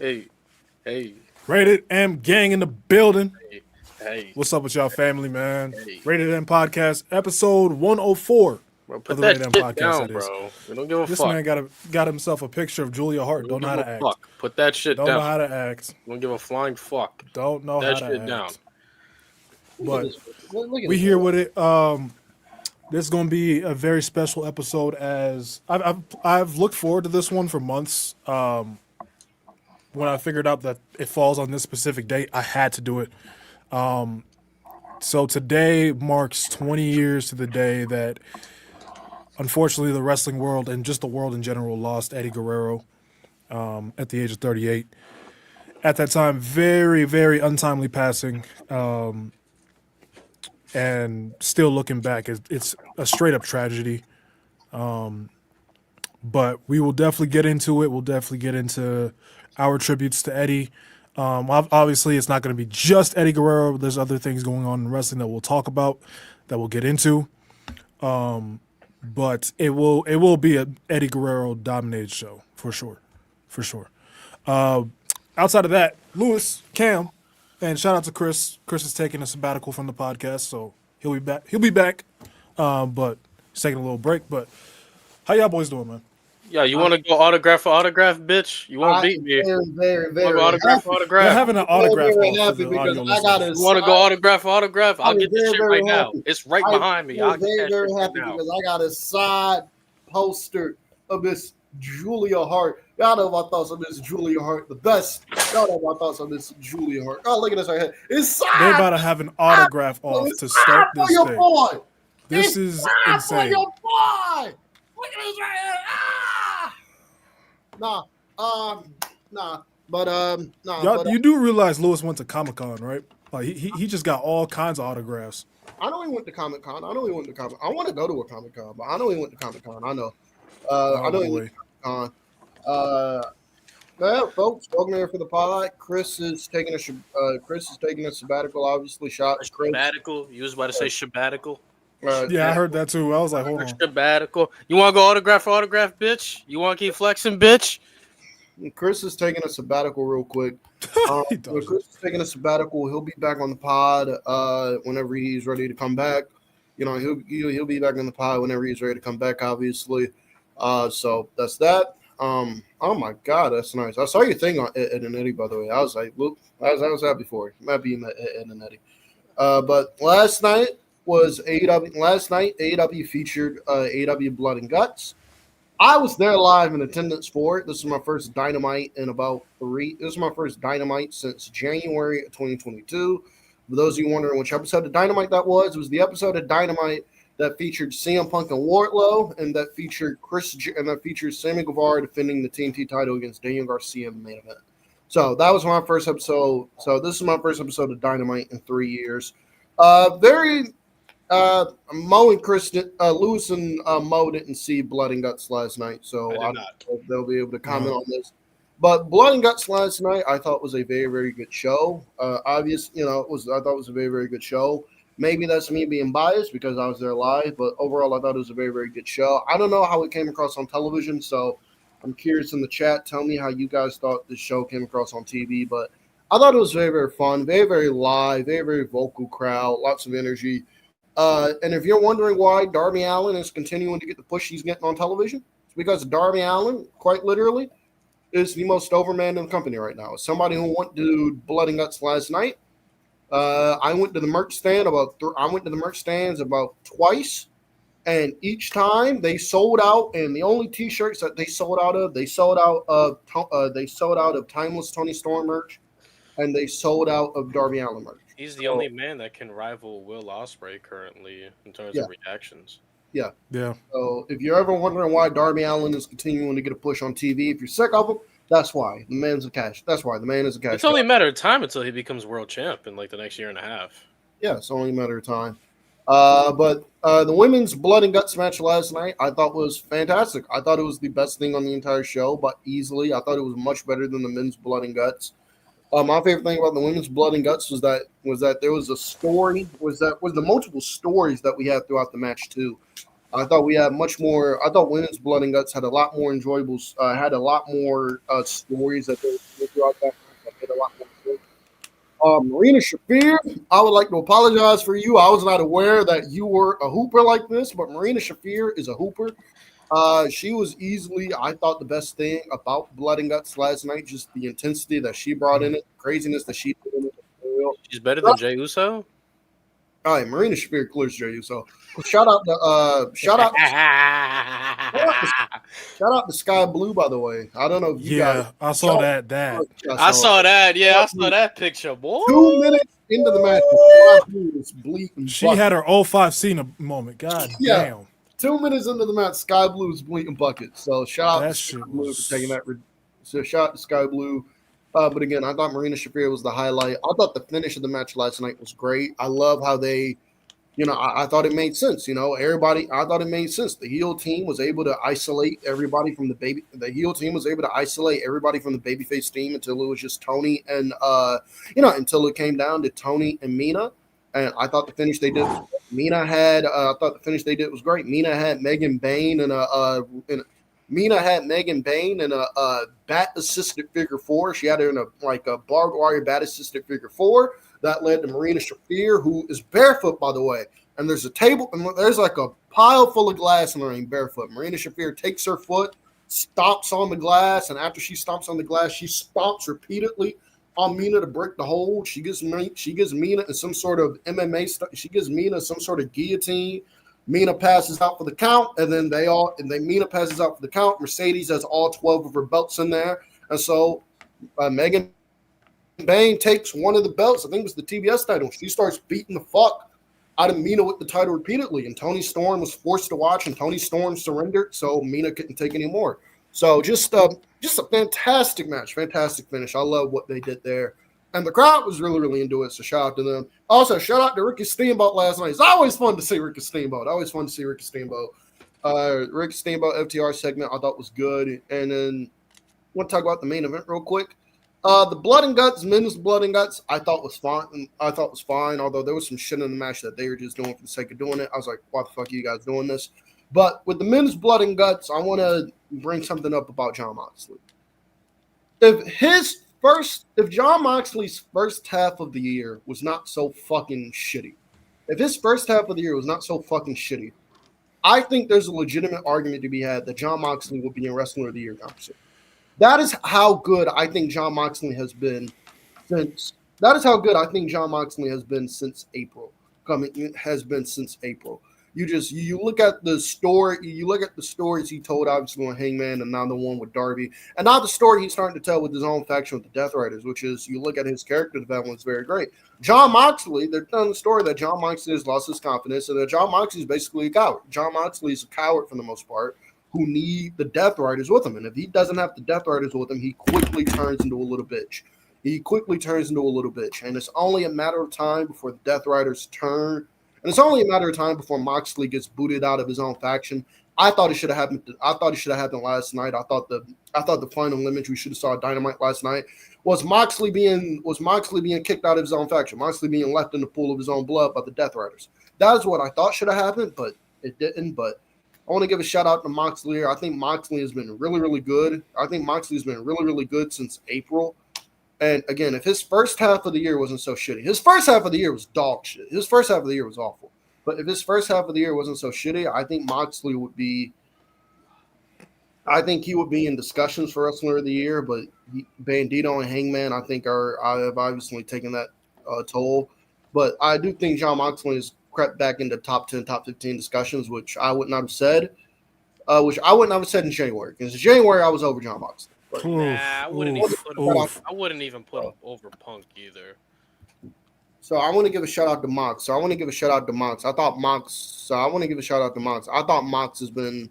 hey, Rated M gang in the building. hey, hey, What's up with y'all family, man? hey. Rated M podcast, episode 104 Bro, of put the that Rated M shit podcast, down, that is. bro. We don't give a This fuck. man got himself a picture of Julia We Hart. don't Don't know give how a to act. fuck. Put that shit Don't know down. how to act. We don't give a flying fuck. Don't Put know that how to shit down. act. Look at But this. Look at we this. here with it. This is gonna be a very special episode as I've looked forward to this one for months. When I figured out that it falls on this specific date, I had to do it. So today marks 20 years to the day that, unfortunately, the wrestling world and just the world in general lost Eddie Guerrero at the age of 38. At that time, very, very untimely passing. And still looking back, it's a straight up tragedy. But we will definitely get into it. We'll definitely get into our tributes to Eddie. Obviously, it's not going to be just Eddie Guerrero. There's other things going on in wrestling that we'll talk about, that we'll get into. But it will be a Eddie Guerrero dominated show for sure, for sure. Outside of that, Lewis, Cam, and shout out to Khris. Khris is taking a sabbatical from the podcast, so he'll be back. He'll be back, but he's taking a little break. But how y'all boys doing, man? Yeah, you want to go autograph for autograph, bitch? You won't beat me. Very, You want to go autograph for We're autograph? having an autograph very off for happy the because audio I got listeners. You want to go autograph for autograph? I'll get this very, shit very right now. happy. It's right behind me. I'll get very, that very shit right happy now. because I got a side poster of Miss Julia Hart. Y'all know my thoughts on Miss Julia Hart, the best. Y'all know my thoughts on Miss Julia Hart. Oh, look at this right here. It's signed. They're about to have an autograph off It's to start signed for this your thing. boy. This It's is signed for insane. your boy. Look at this right here. You do realize Lewis went to Comic-Con, right? Like he just got all kinds of autographs. I know he went to Comic Con. I want to go to a Comic Con, but I know he went to Comic Con. I know. I know he went to Comic Con. Yeah, folks, welcome here for the pod. Khris is taking a sabbatical. Obviously, shot Khris. Sabbatical? You was about to say sabbatical? Yeah, I heard that too. I was like, hold on. Sabbatical. You want to go autograph for autograph, bitch? You want to keep flexing, bitch? Khris is taking a sabbatical real quick. He does. Khris is taking a sabbatical. He'll be back on the pod whenever he's ready to come back. You know, he'll be back on the pod whenever he's ready to come back, obviously. So that's that. Oh my God, that's nice. I saw your thing on Ed and Eddie, by the way. I was like, look, I was happy for you. Might be Ed and Eddie. But last night was AEW. Last night, AEW featured AEW Blood and Guts. I was there live in attendance for it. This is my first Dynamite in about 3. This is my first Dynamite since January of 2022. For those of you wondering which episode of Dynamite that was, it was the episode of Dynamite that featured CM Punk and Wardlow, and that featured Sammy Guevara defending the TNT title against Daniel Garcia in the main event. So that was my first episode. So this is my first episode of Dynamite in 3 years. Mo and Lewis and Mo didn't see Blood and Guts last night, so I don't know if they'll be able to comment on this. But Blood and Guts last night, I thought was a very, very good show. I thought it was a very, very good show. Maybe that's me being biased because I was there live, but overall, I thought it was a very, very good show. I don't know how it came across on television, so I'm curious in the chat. Tell me how you guys thought the show came across on TV, but I thought it was very, very fun, very, very live, very, very vocal crowd, lots of energy. And if you're wondering why Darby Allin is continuing to get the push he's getting on television, it's because Darby Allin, quite literally, is the most over man in the company right now. As somebody who went to Blood and Guts last night, I went to the merch stand about twice, and each time they sold out. And the only T-shirts that they sold out of Timeless Tony Storm merch, and they sold out of Darby Allin merch. He's the only man that can rival Will Ospreay currently in terms of reactions. Yeah. Yeah. So if you're ever wondering why Darby Allin is continuing to get a push on TV, if you're sick of him, that's why. The man's a cash. That's why the man is a cash. It's only a matter of time until he becomes world champ in like the next year and a half. Yeah, it's only a matter of time. But the women's Blood and Guts match last night, I thought was fantastic. I thought it was the best thing on the entire show, but easily. I thought it was much better than the men's Blood and Guts. My favorite thing about the women's Blood and Guts was that there was a story. Was the multiple stories that we had throughout the match too. I thought we had much more. I thought women's blood and guts had a lot more enjoyable. Had a lot more stories that they throughout that. That made a lot more sense. Marina Shafir, I would like to apologize for you. I was not aware that you were a hooper like this, but Marina Shafir is a hooper. She was easily, I thought, the best thing about Blood and Guts last night. Just the intensity that she brought in it, craziness that she did in it. She's better than Jey Uso. All right, Marina Shafir clears Jey. So shout out to shout out to Sky Blue, by the way. I don't know if you guys. I saw that. I saw that. Yeah, I saw that picture, boy. 2 minutes into the match, Sky Blue was bleeding. She had her 05 Cena moment. God damn. 2 minutes into the match, Sky Blue was bleeding buckets. So shout out to Sky Blue for taking that. So shout out to Sky Blue. But again, I thought Marina Shafir was the highlight. I thought the finish of the match last night was great. I love how they, I thought it made sense. I thought it made sense. The heel team was able to isolate everybody from the baby. The heel team was able to isolate everybody from the babyface team until it was just Tony and, until it came down to Tony and Mina. And I thought the finish they did. Mina had. I thought the finish they did was great. Mina had Megan Bain and a bat assisted figure four. She had her in a barbed wire bat assisted figure four that led to Marina Shafir, who is barefoot, by the way. And there's a table and there's like a pile full of glass in the ring barefoot. Marina Shafir takes her foot, stomps on the glass, and after she stomps on the glass, she stomps repeatedly on Mina to break the hold. She gives Mina some sort of MMA stuff. She gives Mina some sort of guillotine. Mina passes out for the count, and then Mina passes out for the count. Mercedes has all 12 of her belts in there, and so Megan Bain takes one of the belts. I think it was the TBS title. She starts beating the fuck out of Mina with the title repeatedly, and Toni Storm was forced to watch, and Toni Storm surrendered, so Mina couldn't take any more. So just a fantastic match, fantastic finish. I love what they did there. And the crowd was really, really into it, so shout out to them. Also, shout out to Ricky Steamboat last night. It's always fun to see Ricky Steamboat. Ricky Steamboat FTR segment I thought was good. And then I want to talk about the main event real quick. The Blood and Guts, men's Blood and Guts, I thought was fine. Although there was some shit in the match that they were just doing for the sake of doing it. I was like, why the fuck are you guys doing this? But with the men's Blood and Guts, I want to bring something up about Jon Moxley. If Jon Moxley's first half of the year was not so fucking shitty, I think there's a legitimate argument to be had that Jon Moxley will be in Wrestler of the Year conversation. That is how good I think Jon Moxley has been since April. Since April. You look at the stories he told, obviously, on Hangman, and now the one with Darby, and now the story he's starting to tell with his own faction with the Death Riders, which is, you look at his character development, it's very great. Jon Moxley, they're telling the story that Jon Moxley has lost his confidence, and that Jon Moxley is basically a coward. Jon Moxley is a coward for the most part, who need the Death Riders with him, and if he doesn't have the Death Riders with him, he quickly turns into a little bitch. And it's only a matter of time before the Death Riders turn. And it's only a matter of time before Moxley gets booted out of his own faction. I thought it should have happened. Last night. I thought the final image we should have saw Dynamite last night was Moxley being kicked out of his own faction. Moxley being left in the pool of his own blood by the Death Riders. That is what I thought should have happened, but it didn't. But I want to give a shout out to Moxley here. I think Moxley has been really, really good. Really good since April. And again, if his first half of the year wasn't so shitty, his first half of the year was dog shit. His first half of the year was awful. But if his first half of the year wasn't so shitty, I think Moxley would be. I think he would be in discussions for Wrestler of the Year. But Bandito and Hangman, I think, have obviously taken that toll. But I do think Jon Moxley has crept back into top 10, top 15 discussions, which I would not have said. In January. Because in January I was over Jon Moxley. I wouldn't even put him over Punk either. So I want to give a shout out to Mox. I want to give a shout out to Mox has been.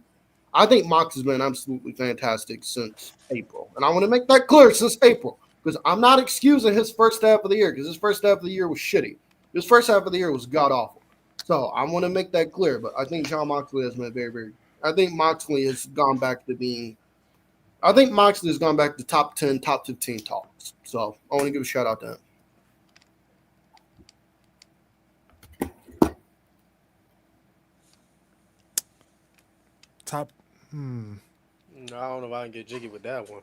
I think Mox has been absolutely fantastic since April, and I want to make that clear since April, because I'm not excusing his first half of the year, because his first half of the year was shitty. His first half of the year was god awful. So I want to make that clear. But I think Jon Moxley has been very, very. I think Moxley has gone back to being. I think Moxley has gone back to top 10, top 15 talks. So I want to give a shout out to him. top. No, I don't know if I can get jiggy with that one.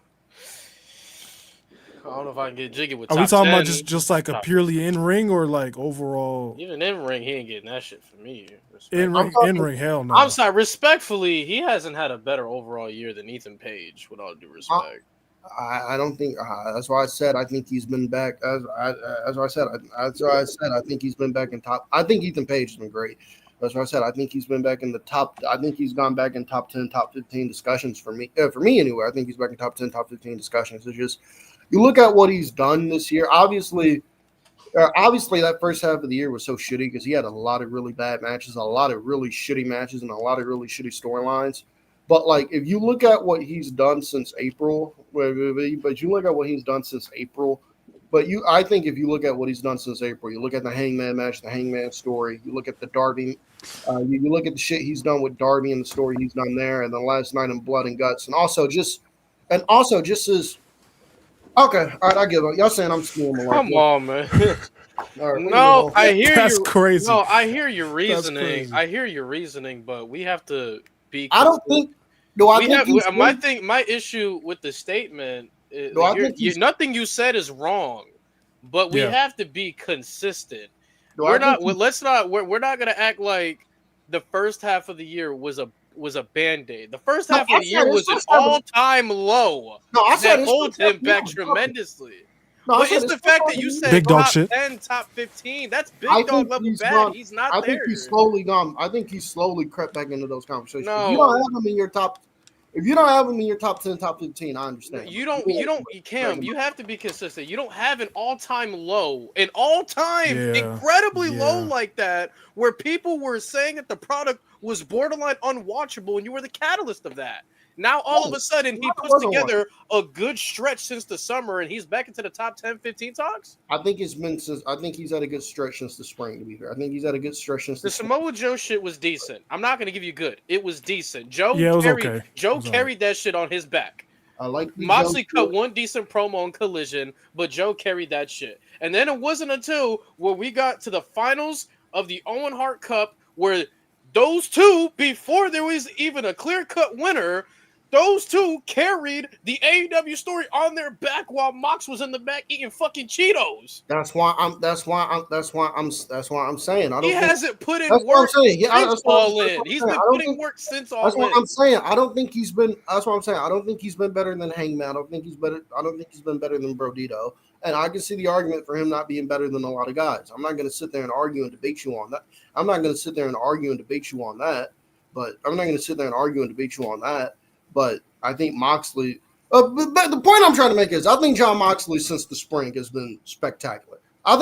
I don't know if I can get jiggy with Are top we talking 10. about just like a purely in ring or like overall Even in ring, he ain't getting that shit from me. in Respect. ring? Hell no. I'm sorry. Respectfully, he hasn't had a better overall year than Ethan Page. With all due respect, I don't think that's why I said I think he's been back. As I said, I think he's been back in top. I think Ethan Page has been great. That's what I said. I think he's been back in the top. I think he's gone back in top 10, top 15 discussions for me. For me anyway, I think he's back in top 10, top 15 discussions. It's just you look at what he's done this year. Obviously, that first half of the year was so shitty because he had a lot of really bad matches, a lot of really shitty matches, and a lot of really shitty storylines. But like, if you look at what he's done since April, I think if you look at what he's done since April, you look at the Hangman match, the Hangman story, you look at the Darby, you look at the shit he's done with Darby and the story he's done there, and then last night in Blood and Guts, and also just as okay, all right, I give up. Y'all saying I'm screwing my life. come on, man. Right, no, I hear That's crazy. No, I hear your reasoning. Crazy. I hear your reasoning, but we have to be. I don't think. No, I think my issue with the statement. Nothing you said is wrong, but we have to be consistent. We're not gonna act like the first half of the year was a band-aid. The first half of the year was an all-time low. No, I said that holds him back tremendously. No, but it's the fact that you said big dog top shit. 10, top 15. That's big dog level bad. He's not there. I think he's slowly gone. I think he's slowly crept back into those conversations. No. If you don't have him in your top, if you don't have him in your top 10, top 15, I understand. Cam, you have to be consistent. You don't have an all-time low, incredibly low like that, where people were saying that the product was borderline unwatchable, and you were the catalyst of that. Now, all of a sudden, he puts together a good stretch since the summer, and he's back into the top 10, 15 talks? I think he's had a good stretch since the spring, to be fair. I think he's had a good stretch since the Samoa Joe shit was decent. I'm not going to give you good. It was decent. Joe carried that shit on his back. I like Moxley cut one decent promo on Collision, but Joe carried that shit. And then it wasn't until when we got to the finals of the Owen Hart Cup where those two, before there was even a clear-cut winner, those two carried the AEW story on their back while Mox was in the back eating fucking Cheetos. That's why I'm saying he hasn't put in work since All In. He's been putting work since All In. That's what I'm saying. I don't think he's been. That's what I'm saying. I don't think he's been better than Hangman. I don't think he's been better than Brodito. And I can see the argument for him not being better than a lot of guys. I'm not going to sit there and argue and debate you on that. But I think Moxley. But the point I'm trying to make is I think Jon Moxley since the spring has been spectacular. I'll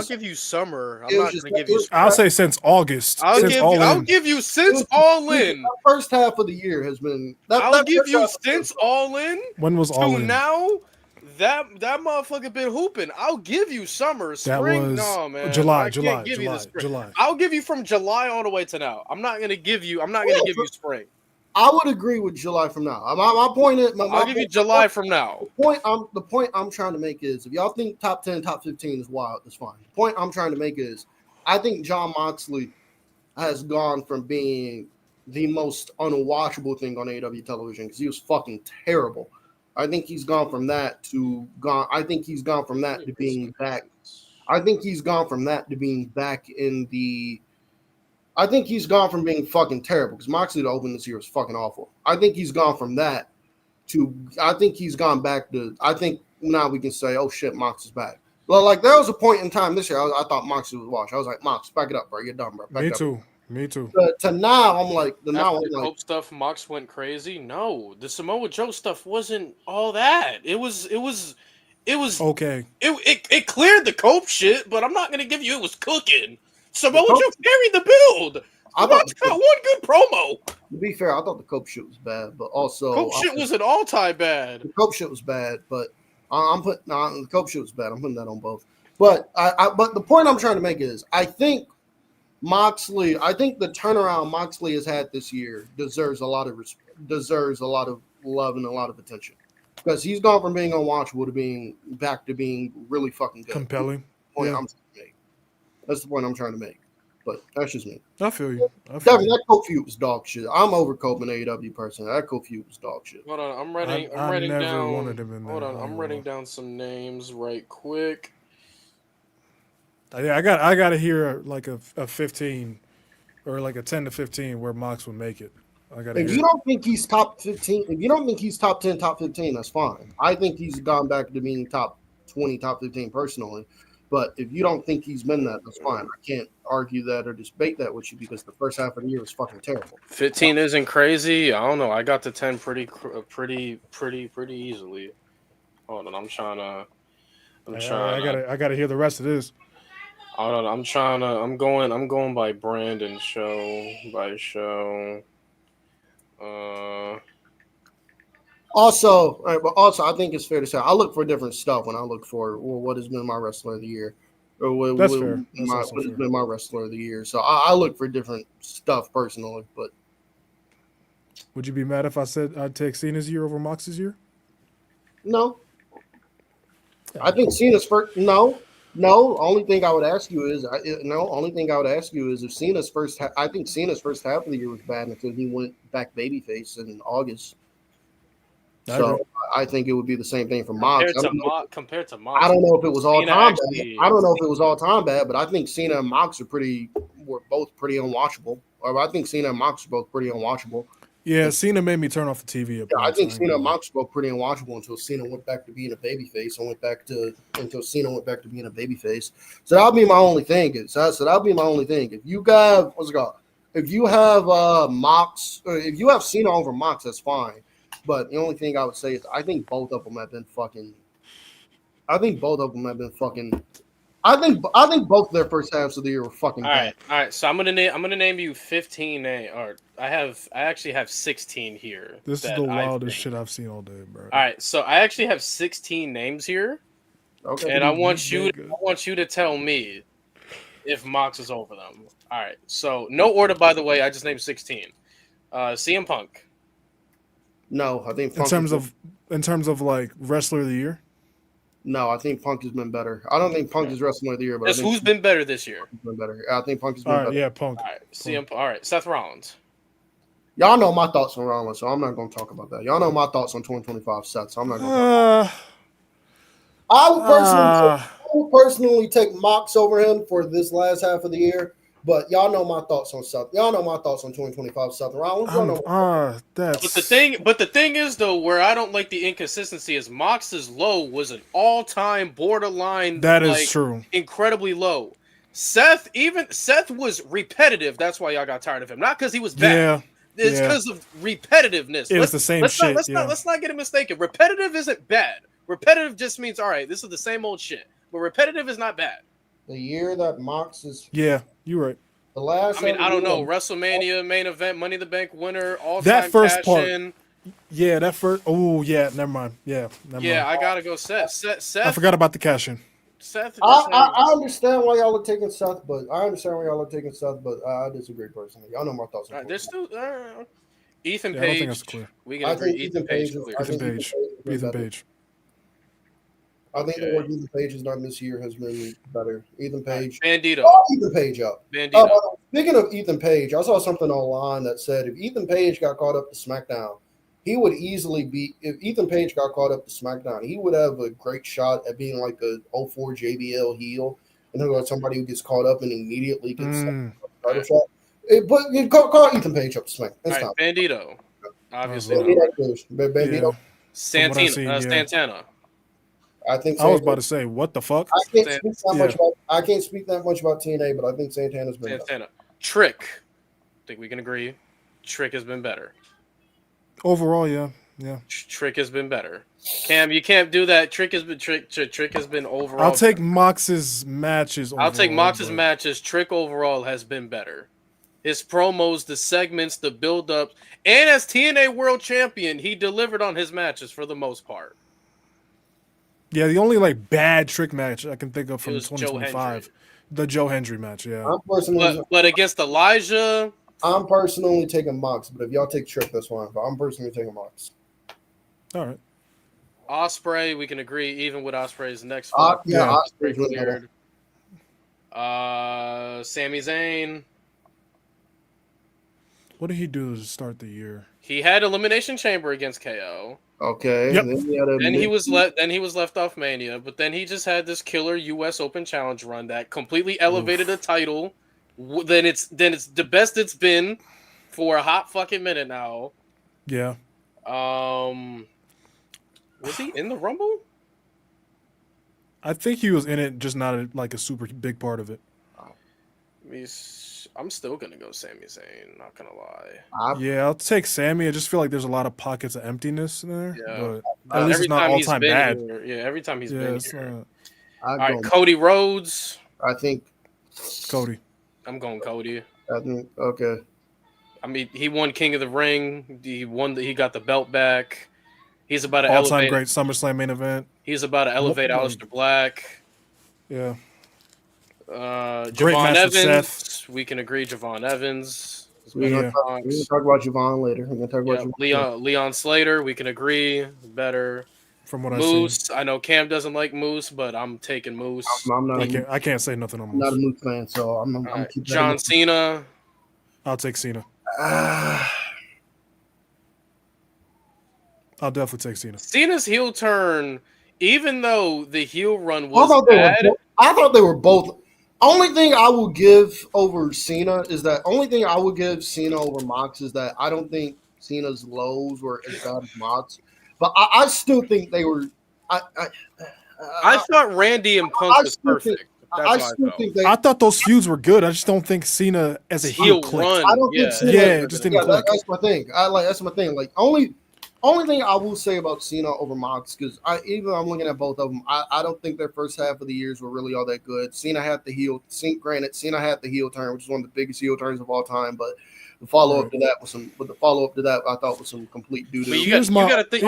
give you summer. I'm not going to give you. I'll say since August. I'll give you since All In. The first half of the year has been. I'll give you since All In. When was All In? Now that motherfucker been hooping. I'll give you summer, spring. No man, July. I'll give you from July all the way to now. I'm not gonna give you spring. I would agree with July from now. My point is, I'll give you July from now. The point I'm trying to make is, if y'all think top 10, top 15 is wild, that's fine. The point I'm trying to make is, I think Jon Moxley has gone from being the most unwatchable thing on AEW television because he was fucking terrible. I think he's gone from that to being back. I think he's gone from that to being back in the. I think he's gone from being fucking terrible because Moxley to open this year was fucking awful. I think he's gone from that to. I think he's gone back to. I think now we can say, oh shit, Mox is back. Well, like there was a point in time this year I thought Moxley was washed. I was like, Mox, back it up, bro. You're done, bro. Me too. To now, I'm like, Cope stuff. Mox went crazy. No, the Samoa Joe stuff wasn't all that. It was okay. It cleared the Cope shit, but I'm not gonna give you it was cooking. Samoa Joe carried the build. Mox got one good promo. To be fair, I thought the Cope shit was bad, but also Cope shit was an all-time bad. The Cope shit was bad, but the Cope shit was bad. I'm putting that on both. But but the point I'm trying to make is, I think the turnaround Moxley has had this year deserves a lot of love and a lot of attention because he's gone from being unwatchable to being back to being really fucking good. Compelling. That's the point I'm trying to make. but that's just me. I feel you. Definitely, that Coke feud was dog shit. I'm over Cope in AEW personally. That Coke feud was dog shit. Hold on, I'm writing never down. wanted him in there. Hold on, I'm writing down some names right quick. Yeah, I got to hear like a 15 or like a 10 to 15 where Mox would make it. I got to. If you don't think he's top 15, if you don't think he's top 10, top 15, that's fine. I think he's gone back to being top 20, top 15 personally. But if you don't think he's been that, that's fine. I can't argue that or debate that with you because the first half of the year was fucking terrible. 15 isn't crazy. I don't know. I got to 10 pretty easily. Hold on, I gotta hear the rest of this. Hold on, I'm going by brand and show by show. Also, I think it's fair to say I look for different stuff when I look for what has been my wrestler of the year, or what has been my wrestler of the year. So I look for different stuff personally. But would you be mad if I said I'd take Cena's year over Mox's year? No, I think Cena's first. No. Only thing I would ask you is if Cena's first. I think Cena's first half of the year was bad until he went back babyface in August. So I think it would be the same thing for Mox. Compared to Mox, I don't know if it was all time bad. I don't know if it was all time bad, but I think Cena and Mox were both pretty unwatchable. Or I think Cena and Mox are both pretty unwatchable. Yeah, Cena made me turn off the TV. I think Cena and Mox were both pretty unwatchable until Cena went back to being a babyface until Cena went back to being a babyface. So that'll be my only thing. So that'll be my only thing. If you got if you have Mox, or if you have Cena over Mox, that's fine. But the only thing I would say is I think both of them have been fucking. I think both their first halves of the year were fucking bad. All right. So I'm gonna name you 15 or I actually have 16 here. This is the wildest shit I've seen all day, bro. All right, so I actually have 16 names here. Okay. And I want you to tell me if Mox is over them. All right. So no order, by the way. I just named 16. CM Punk. No, I think Punk in terms of like wrestler of the year. No, I think Punk has been better. I don't think Punk is wrestler of the year, but who's been better this year? Been better. I think Punk has been better. Yeah, Punk. All right, CM. All right, Seth Rollins. Y'all know my thoughts on Rollins, so I'm not going to talk about that. Y'all know my thoughts on 2025 Seth, so I'm not going to. I would personally take Mox over him for this last half of the year. But y'all know my thoughts on Seth. Y'all know my thoughts on 2025 Seth Rollins. But the thing is though, where I don't like the inconsistency is Mox's low was an all-time borderline. That is true. Incredibly low. Seth was repetitive. That's why y'all got tired of him. Not because he was bad. Yeah. It's because of repetitiveness. It was the same shit. Let's not get it mistaken. Repetitive isn't bad. Repetitive just means all right. This is the same old shit. But repetitive is not bad. The year that Mox is. Yeah, you're right. The last. I mean, I don't know. WrestleMania main event, Money in the Bank winner, all that time first part. In. Yeah, that first. Oh, yeah. Never mind. Yeah. I gotta go. Seth. I forgot about the cash in. Seth. I understand why y'all are taking Seth, but I disagree personally. Y'all know my thoughts. There's still Ethan Page. I don't think that's clear. We can agree. Ethan Page. Ethan Page. I think the work Ethan Page has done this year has been better. Ethan Page. Bandito. Ethan Page up. Bandito. Speaking of Ethan Page, I saw something online that said if Ethan Page got caught up to SmackDown, he would easily be. If Ethan Page got caught up to SmackDown, he would have a great shot at being like a 04 JBL heel, and then somebody who gets caught up and immediately gets title shot. But you call Ethan Page up to SmackDown. Right, Bandito. Obviously. Bandito. Santana. I think I was about to say, what the fuck? I can't speak that much about TNA, but I think Santana's been better. Trick. I think we can agree. Trick has been better. Overall, yeah. Trick has been better. Cam, you can't do that. Trick has been overall. I'll take Mox's matches. I'll take Mox's matches. Trick overall has been better. His promos, the segments, the build-ups, and as TNA World Champion, he delivered on his matches for the most part. Yeah, the only like bad Trick match I can think of from 2025, the Joe Hendry match. Yeah, but against Elijah, I'm personally taking Mox. But if y'all take Trick, that's fine. But I'm personally taking Mox. All right. Ospreay, we can agree. Even with Ospreay's next fight, Ospreay's cleared. Sami Zayn. What did he do to start the year? He had Elimination Chamber against KO. Okay. Yep. Then he was left off Mania, but then he just had this killer U.S. Open Challenge run that completely elevated a title. Then it's the best it's been for a hot fucking minute now. Yeah. Was he in the Rumble? I think he was in it, just not a super big part of it. I'm still gonna go Sami Zayn. Not gonna lie. Yeah, I'll take Sammy. I just feel like there's a lot of pockets of emptiness in there. Yeah. But at least it's not all time bad. Here, yeah, every time he's been here. All right, Cody Rhodes. I think Cody. I'm going Cody. I think okay. I mean, he won King of the Ring. He got the belt back. He's about to all-time great SummerSlam main event. He's about to elevate Aleister Black. Yeah. Javon Evans. We can agree Javon Evans. We're gonna talk about Javon later. We're gonna talk about Leon Slater. We can agree better. From what Moose. I know Cam doesn't like Moose, but I'm taking Moose. I can't say nothing on Moose. I'm not a Moose fan, so I'm keeping John Cena. I'll take Cena. I'll definitely take Cena. Cena's heel turn, even though the heel run was bad. I thought they were both. Only thing I will give over Cena is that only thing I would give Cena over Mox is that I don't think Cena's lows were as bad as Mox, but I still think they were. I thought Randy and Punk was perfect. I thought those feuds were good. I just don't think Cena as a heel clicked. I don't think Cena. Yeah, it just didn't click. That's my thing. That's my thing. Like only thing I will say about Cena over Mox, because I'm looking at both of them, I don't think their first half of the years were really all that good. Cena had the heel. Granted, Cena had the heel turn, which is one of the biggest heel turns of all time, but the follow up to that was I thought was some complete doo doo. You got to think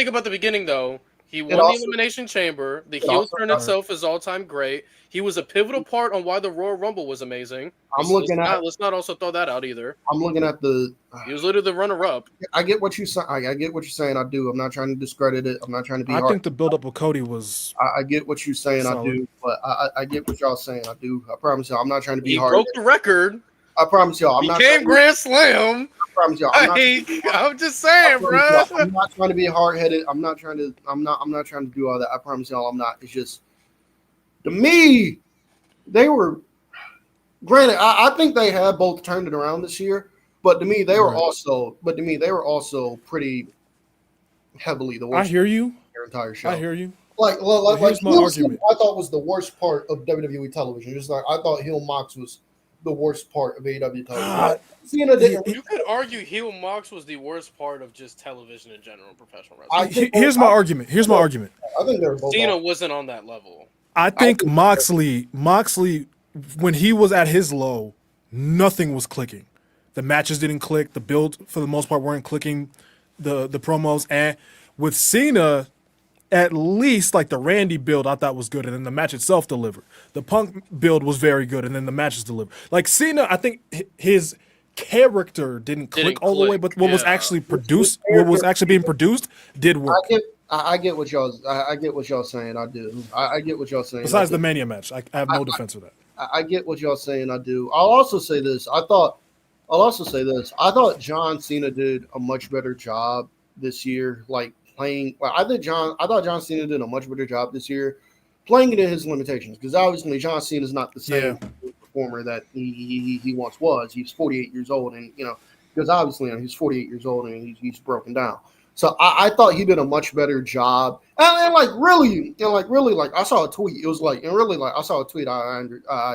about the beginning though. He won the Elimination Chamber. The heel turn itself is all time great. He was a pivotal part on why the Royal Rumble was amazing. Let's not also throw that out either. I'm looking at he was literally the runner-up. I get what you say. I get what you're saying. I do. I'm not trying to discredit it. I'm not trying to be. I think the build-up of Cody was. I get what you're saying. Solid. I do, but I get what y'all saying. I do. I promise y'all. I'm not trying to be hard. He broke the record. I promise y'all. I'm not became Grand Slam. I promise y'all. I'm just saying, bro. I'm not trying to be hard-headed. I'm not trying to do all that. I promise y'all. I'm not. It's just to me. They were, granted, I think they had both turned it around this year, but to me they were also pretty heavily the worst. I hear you. Their entire show. I hear you. Like here's my argument. I thought was the worst part of WWE television. Just like I thought heel Mox was the worst part of AEW television. You could argue heel Mox was the worst part of just television in general, professional wrestling. Here's my argument. I think they were both. Cena wasn't on that level. I think Moxley, when he was at his low, nothing was clicking. The matches didn't click. The build, for the most part, weren't clicking. The promos. And with Cena, at least like the Randy build I thought was good, and then the match itself delivered. The Punk build was very good, and then the matches delivered. Like Cena, I think his character didn't click all the way, but what was actually produced, what was actually being produced, did work. I get what y'all saying. I do. I get what y'all saying. Besides the Mania match, I have no defense for that. I get what y'all saying. I do. I'll also say this. I thought John Cena did a much better job this year. Like playing. I thought John Cena did a much better job this year, playing it in his limitations. Because obviously John Cena is not the same performer that he once was. He's 48 years old, and because obviously he's 48 years old and he's broken down. So I thought he did a much better job, and really, I saw a tweet. It was like, and really, like I saw a tweet. I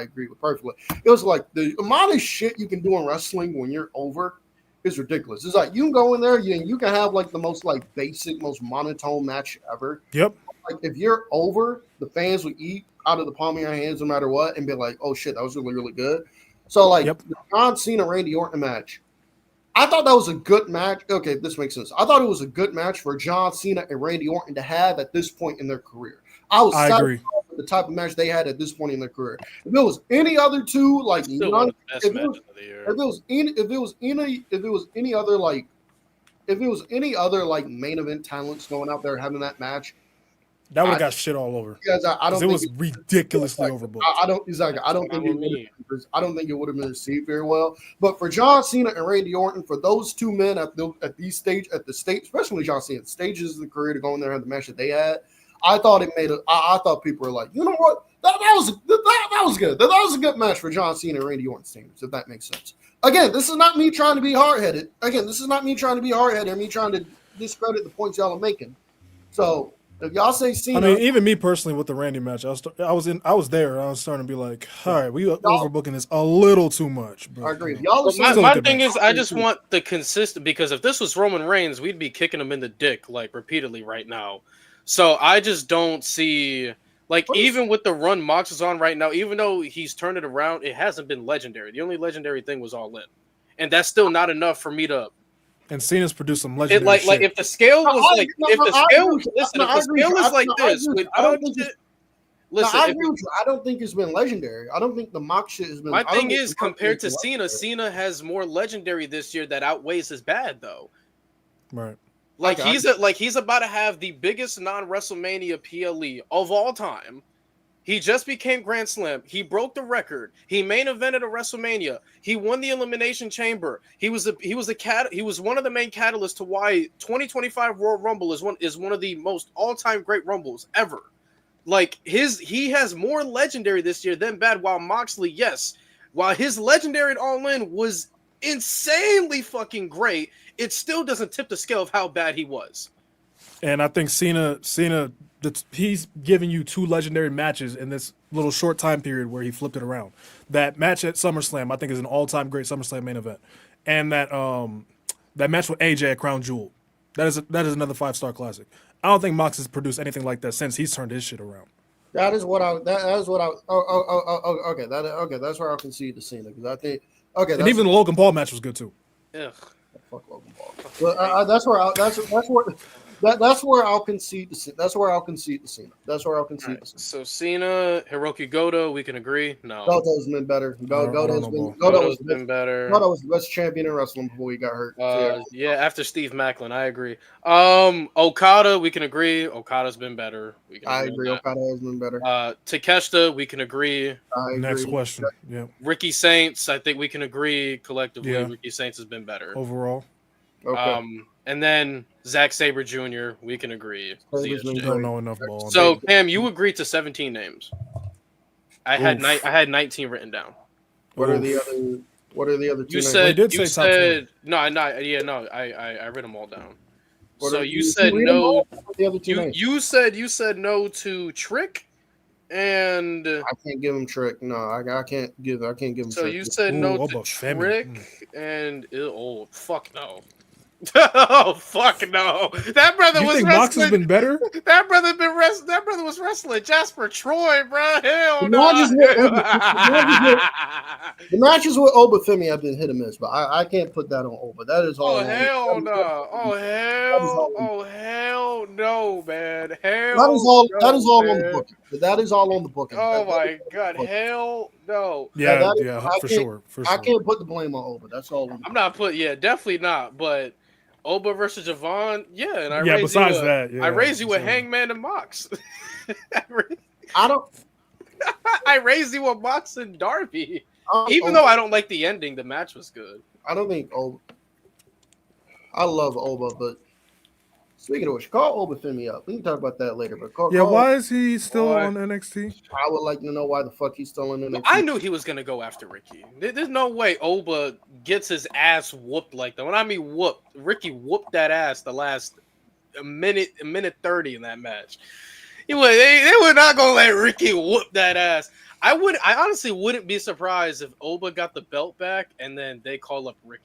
agree with perfectly. It was like the amount of shit you can do in wrestling when you're over is ridiculous. It's like you can go in there, you can have like the most like basic, most monotone match ever. Yep. Like if you're over, the fans will eat out of the palm of your hands no matter what, and be like, "Oh shit, that was really really good." So like the John Cena Randy Orton match. I thought that was a good match. Okay, this makes sense. I thought it was a good match for John Cena and Randy Orton to have at this point in their career. I agree with the type of match they had at this point in their career. If it was any other two, like if it was any other like main event talents going out there having that match, That would have got shit all over. Because I don't it think was ridiculously overbooked. I don't exactly. I don't think it would have been received very well. But for John Cena and Randy Orton, for those two men at the stage, especially John Cena, stages of the career to go in there and have the match that they had, I thought it made I thought people were like, you know what, that was good. That was a good match for John Cena and Randy Orton's teams, if that makes sense. Again, this is not me trying to be hard-headed. Or me trying to discredit the points y'all are making. So if y'all say Cena, I mean, even me personally with the Randy match, I was there. I was starting to be like, all right, we overbooking this a little too much. But, I agree. My thing is, I just want the consistent, because if this was Roman Reigns, we'd be kicking him in the dick like repeatedly right now. So I just don't see, like, even with the run Mox is on right now, even though he's turned it around, it hasn't been legendary. The only legendary thing was All In, and that's still not enough for me to. And Cena's produced some legendary shit. Like if the scale was like this, I don't think it's been legendary. I don't think the Mox shit has been. My thing is, compared to Cena has more legendary this year that outweighs his bad though. Right. Like he's about to have the biggest non-WrestleMania PLE of all time. He just became Grand Slam. He broke the record. He main evented a WrestleMania. He won the Elimination Chamber. He was one of the main catalysts to why 2025 Royal Rumble is one of the most all-time great Rumbles ever. Like he has more legendary this year than bad. While Moxley, while his legendary at All In was insanely fucking great, it still doesn't tip the scale of how bad he was. And I think Cena, he's giving you two legendary matches in this little short time period where he flipped it around. That match at SummerSlam, I think, is an all-time great SummerSlam main event, and that match with AJ at Crown Jewel, that is another 5-star classic. I don't think Mox has produced anything like that since he's turned his shit around. That's where I concede to Cena, because I think and even the Logan Paul match was good too. Ugh. Fuck Logan Paul. But that's where I'll concede to Cena. That's where I'll concede to Cena. So Cena, Hiroki Goto, we can agree. No, Goto's been better. Goto's been better. Goto was the best champion in wrestling before he got hurt. After Steve Macklin, I agree. Okada, we can agree. Okada's been better. I agree. Okada has been better. Takeshita, we can agree. Next question. Yeah. Ricky Saints, I think we can agree collectively. Yeah. Ricky Saints has been better overall. Okay. And then Zack Sabre Jr., we can agree. Don't know enough ball. So Cam, you agreed to 17 names. I had 19 written down. What are the other two names? I wrote them all down. You said no. You said no to Trick, and I can't give him Trick. No, I can't give him. So Trick. you said no to Trick, and fuck no. Oh fuck no! That brother was wrestling. Mox has been better. That brother was wrestling Jasper Troy, bro. Hell no. The matches with Oba Femi have been hit or miss, but I can't put that on Oba. That is all. Oh hell no! Oh hell no, man! Hell. That is all on the booking. That is all on the booking. Oh my god! Hell no. Yeah, for sure. I can't put the blame on Oba. That's all. I'm not definitely not, but. Oba versus Javon, and I raised you with Hangman and Mox. I raised you with Mox and Darby. Even though I don't like the ending, the match was good. I don't think Oba. I love Oba, but speaking of which, call Oba Femi up. We can talk about that later. But why is he still on NXT? I would like to know why the fuck he's still on NXT. I knew he was gonna go after Ricky. There's no way Oba gets his ass whooped like that. When I mean whooped, Ricky whooped that ass the last minute 30 in that match. They were not gonna let Ricky whoop that ass. I honestly wouldn't be surprised if Oba got the belt back and then they call up Ricky.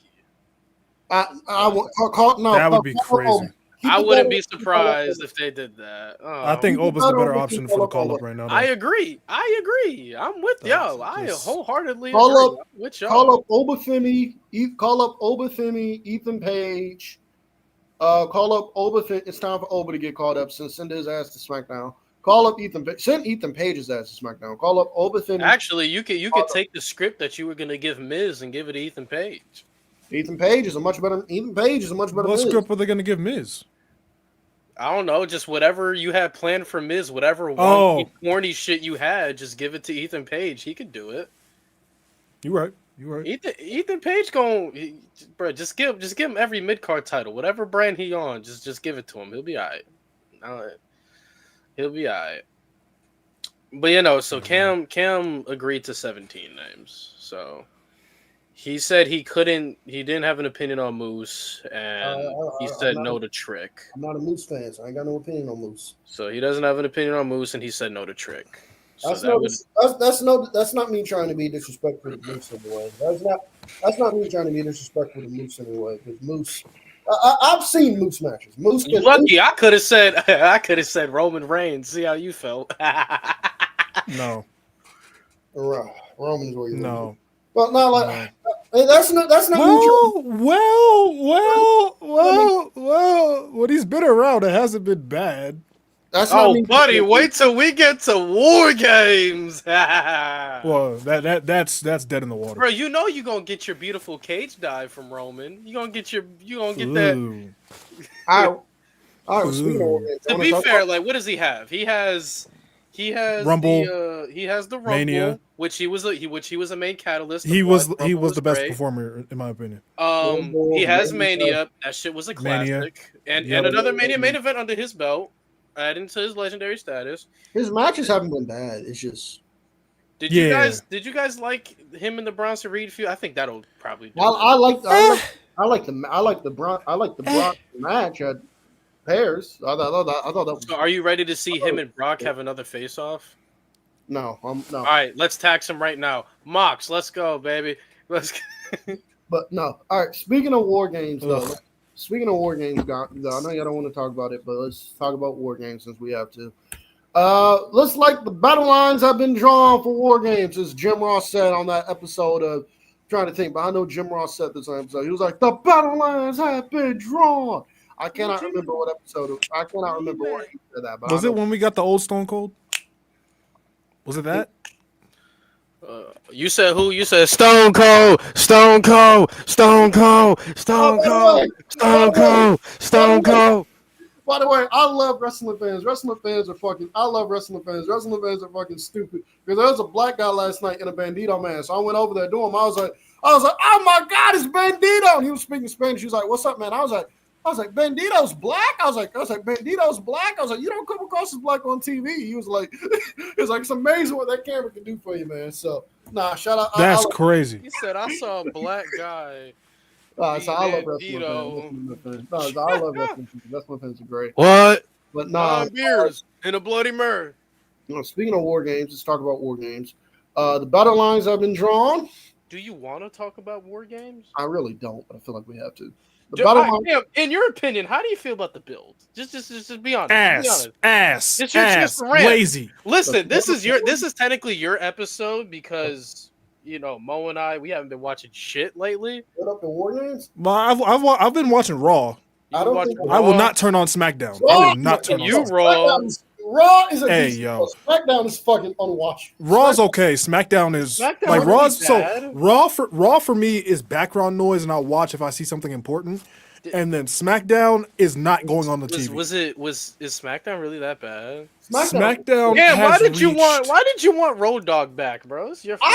That would be crazy. I wouldn't be surprised if they did that. I think Oba's a better option for the call-up right now. Though. I agree. I'm with y'all. I wholeheartedly agree. Call up Oba Femi. Call up Oba Femi, Ethan Page. Call up Oba. It's time for Oba to get called up. Send his ass to SmackDown. Call up Ethan. Send Ethan Page's ass to SmackDown. Call up Oba Femi. Actually, you could take the script that you were going to give Miz and give it to Ethan Page. Ethan Page is a much better. What script are they going to give Miz? I don't know, just whatever you had planned for Miz, whatever Oh. corny shit you had, just give it to Ethan Page. He could do it. You right. Ethan Page bro, just give him every mid card title, whatever brand he on, just give it to him. He'll be alright. He'll be alright. But so Cam agreed to 17 names. So he said he didn't have an opinion on Moose, and he said no to Trick. I'm not a Moose fan, so I ain't got no opinion on Moose. So he doesn't have an opinion on Moose, and he said no to Trick. So That's not me trying to be disrespectful to Moose anyway. That's not me trying to be disrespectful to Moose anyway. Because Moose, I've seen Moose matches. Moose. Lucky, I could have said Roman Reigns. See how you felt. No. Roman's where you No. Well, no, that's not. Well. When he's been around, it hasn't been bad. That's not me. Buddy, wait till we get to War Games. Well, that's dead in the water. Bro, you know you're gonna get your beautiful cage dive from Roman. You gonna get that. All right. To be fair, like, what does he have? He has Rumble. He has the Rumble, Mania. which he was a main catalyst. He was the best great. performer in my opinion. He has Mania. That shit was a classic. And another Mania main event under his belt, adding to his legendary status. His matches haven't been bad. It's just. Did you guys like him in the Bronson Reed feud? I think that'll probably do I like the Brock match at pairs. I thought that was. So are you ready to see him and Brock have another face off? No. All right, let's tax him right now. Mox, let's go, baby. Let's go. But no. All right, speaking of War Games though. Speaking of War Games, I know y'all don't want to talk about it, but let's talk about War Games since we have to. Looks like the battle lines have been drawn for War Games, as Jim Ross said on that episode of trying to think, but I know Jim Ross said this on episode. He was like, the battle lines have been drawn. I cannot remember what episode. I cannot remember where he said that. But Was it when we got the old Stone Cold? Was it that? You said who? You said Stone Cold, Stone Cold, Stone Cold, Stone Cold, Stone Cold, Stone Cold. By the way, I love wrestling fans. I love wrestling fans. Wrestling fans are fucking stupid. Because there was a black guy last night in a Bandito man. So I went over there to him. I was like, oh my God, it's Bandito. And he was speaking Spanish. He was like, what's up, man? I was like, Bandito's black? I was like, Bandito's black? I was like, you don't come across as black on TV. He was like, it's amazing what that camera can do for you, man. So, shout out. That's crazy. He said, I saw a black guy. So I love wrestling fans. I love wrestling fans. Wrestling fans are great. What? But 9 beers and a Bloody Mary. Speaking of War Games, let's talk about War Games. The battle lines have been drawn. Do you want to talk about War Games? I really don't, but I feel like we have to. In your opinion, how do you feel about the build? Just be honest. Ass. Lazy. Listen, this is technically your episode because Mo and I, we haven't been watching shit lately. What up the War Games? I've been watching Raw. I will not turn on SmackDown. I will not turn on SmackDown. Raw is a SmackDown is fucking unwatchable. Raw's okay. SmackDown is like Raw's so Raw for me is background noise, and I'll watch if I see something important. And then SmackDown is not going on the TV. Is SmackDown really that bad? SmackDown. Yeah, why did you want Road Dogg back, bro? It's your fault.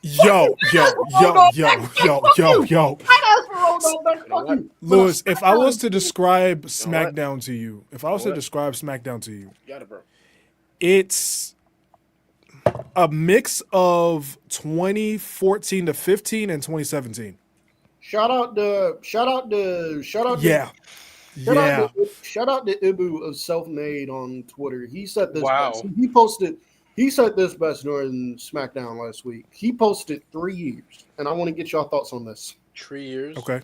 Yo. Lewis, if I was to describe SmackDown to you, Got it, bro. It's a mix of 2014 to 15 and 2017. Shout out to Ibu of Self-Made on Twitter. He said this. Wow. He said this best during SmackDown last week. He posted 3 years, and I want to get your thoughts on this. 3 years. Okay.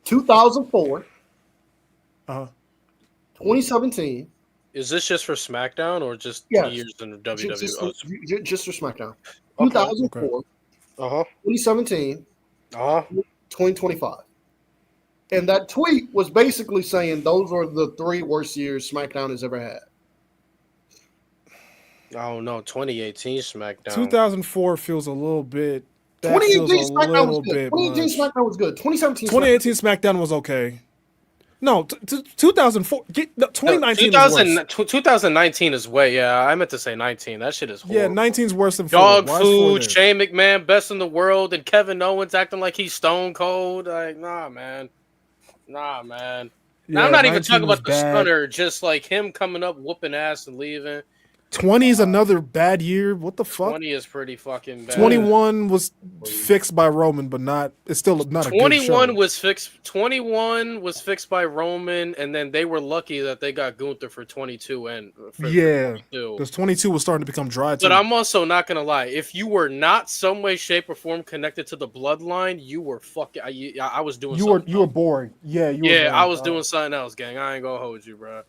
2004. 2017. Is this just for SmackDown or just years in WWE? Just for SmackDown. 2004. 2017. 2025. And that tweet was basically saying those are the 3 worst years SmackDown has ever had. Oh no, 2018 SmackDown. 2004 feels a little bit. 2018 SmackDown was good. 2018 SmackDown was good. 2017 SmackDown was okay. No, 2004. 2019 is worse. 2019 is way. Yeah, I meant to say 19. That shit is horrible. Yeah, 19's worse than 4. Dog Why is 4 food, there? Shane McMahon, best in the world, and Kevin Owens acting like he's stone cold. Like, nah, man. Nah, man. Now, Yeah, I'm not even 19 talking was about the bad. stunner, just like him coming up, whooping ass, and leaving. 20 is another bad year. What the fuck? 20 is pretty fucking bad. 21 was fixed by Roman, but not. It's still not a good show. 21 was fixed. 21 was fixed by Roman, and then they were lucky that they got Gunther for 22 and for 22. Because 22 was starting to become dry too. But I'm also not gonna lie. If you were not some way, shape, or form connected to the bloodline, you were fucking. I was doing. You were boring. Yeah, you were boring. I was doing something else, gang. I ain't gonna hold you, bro.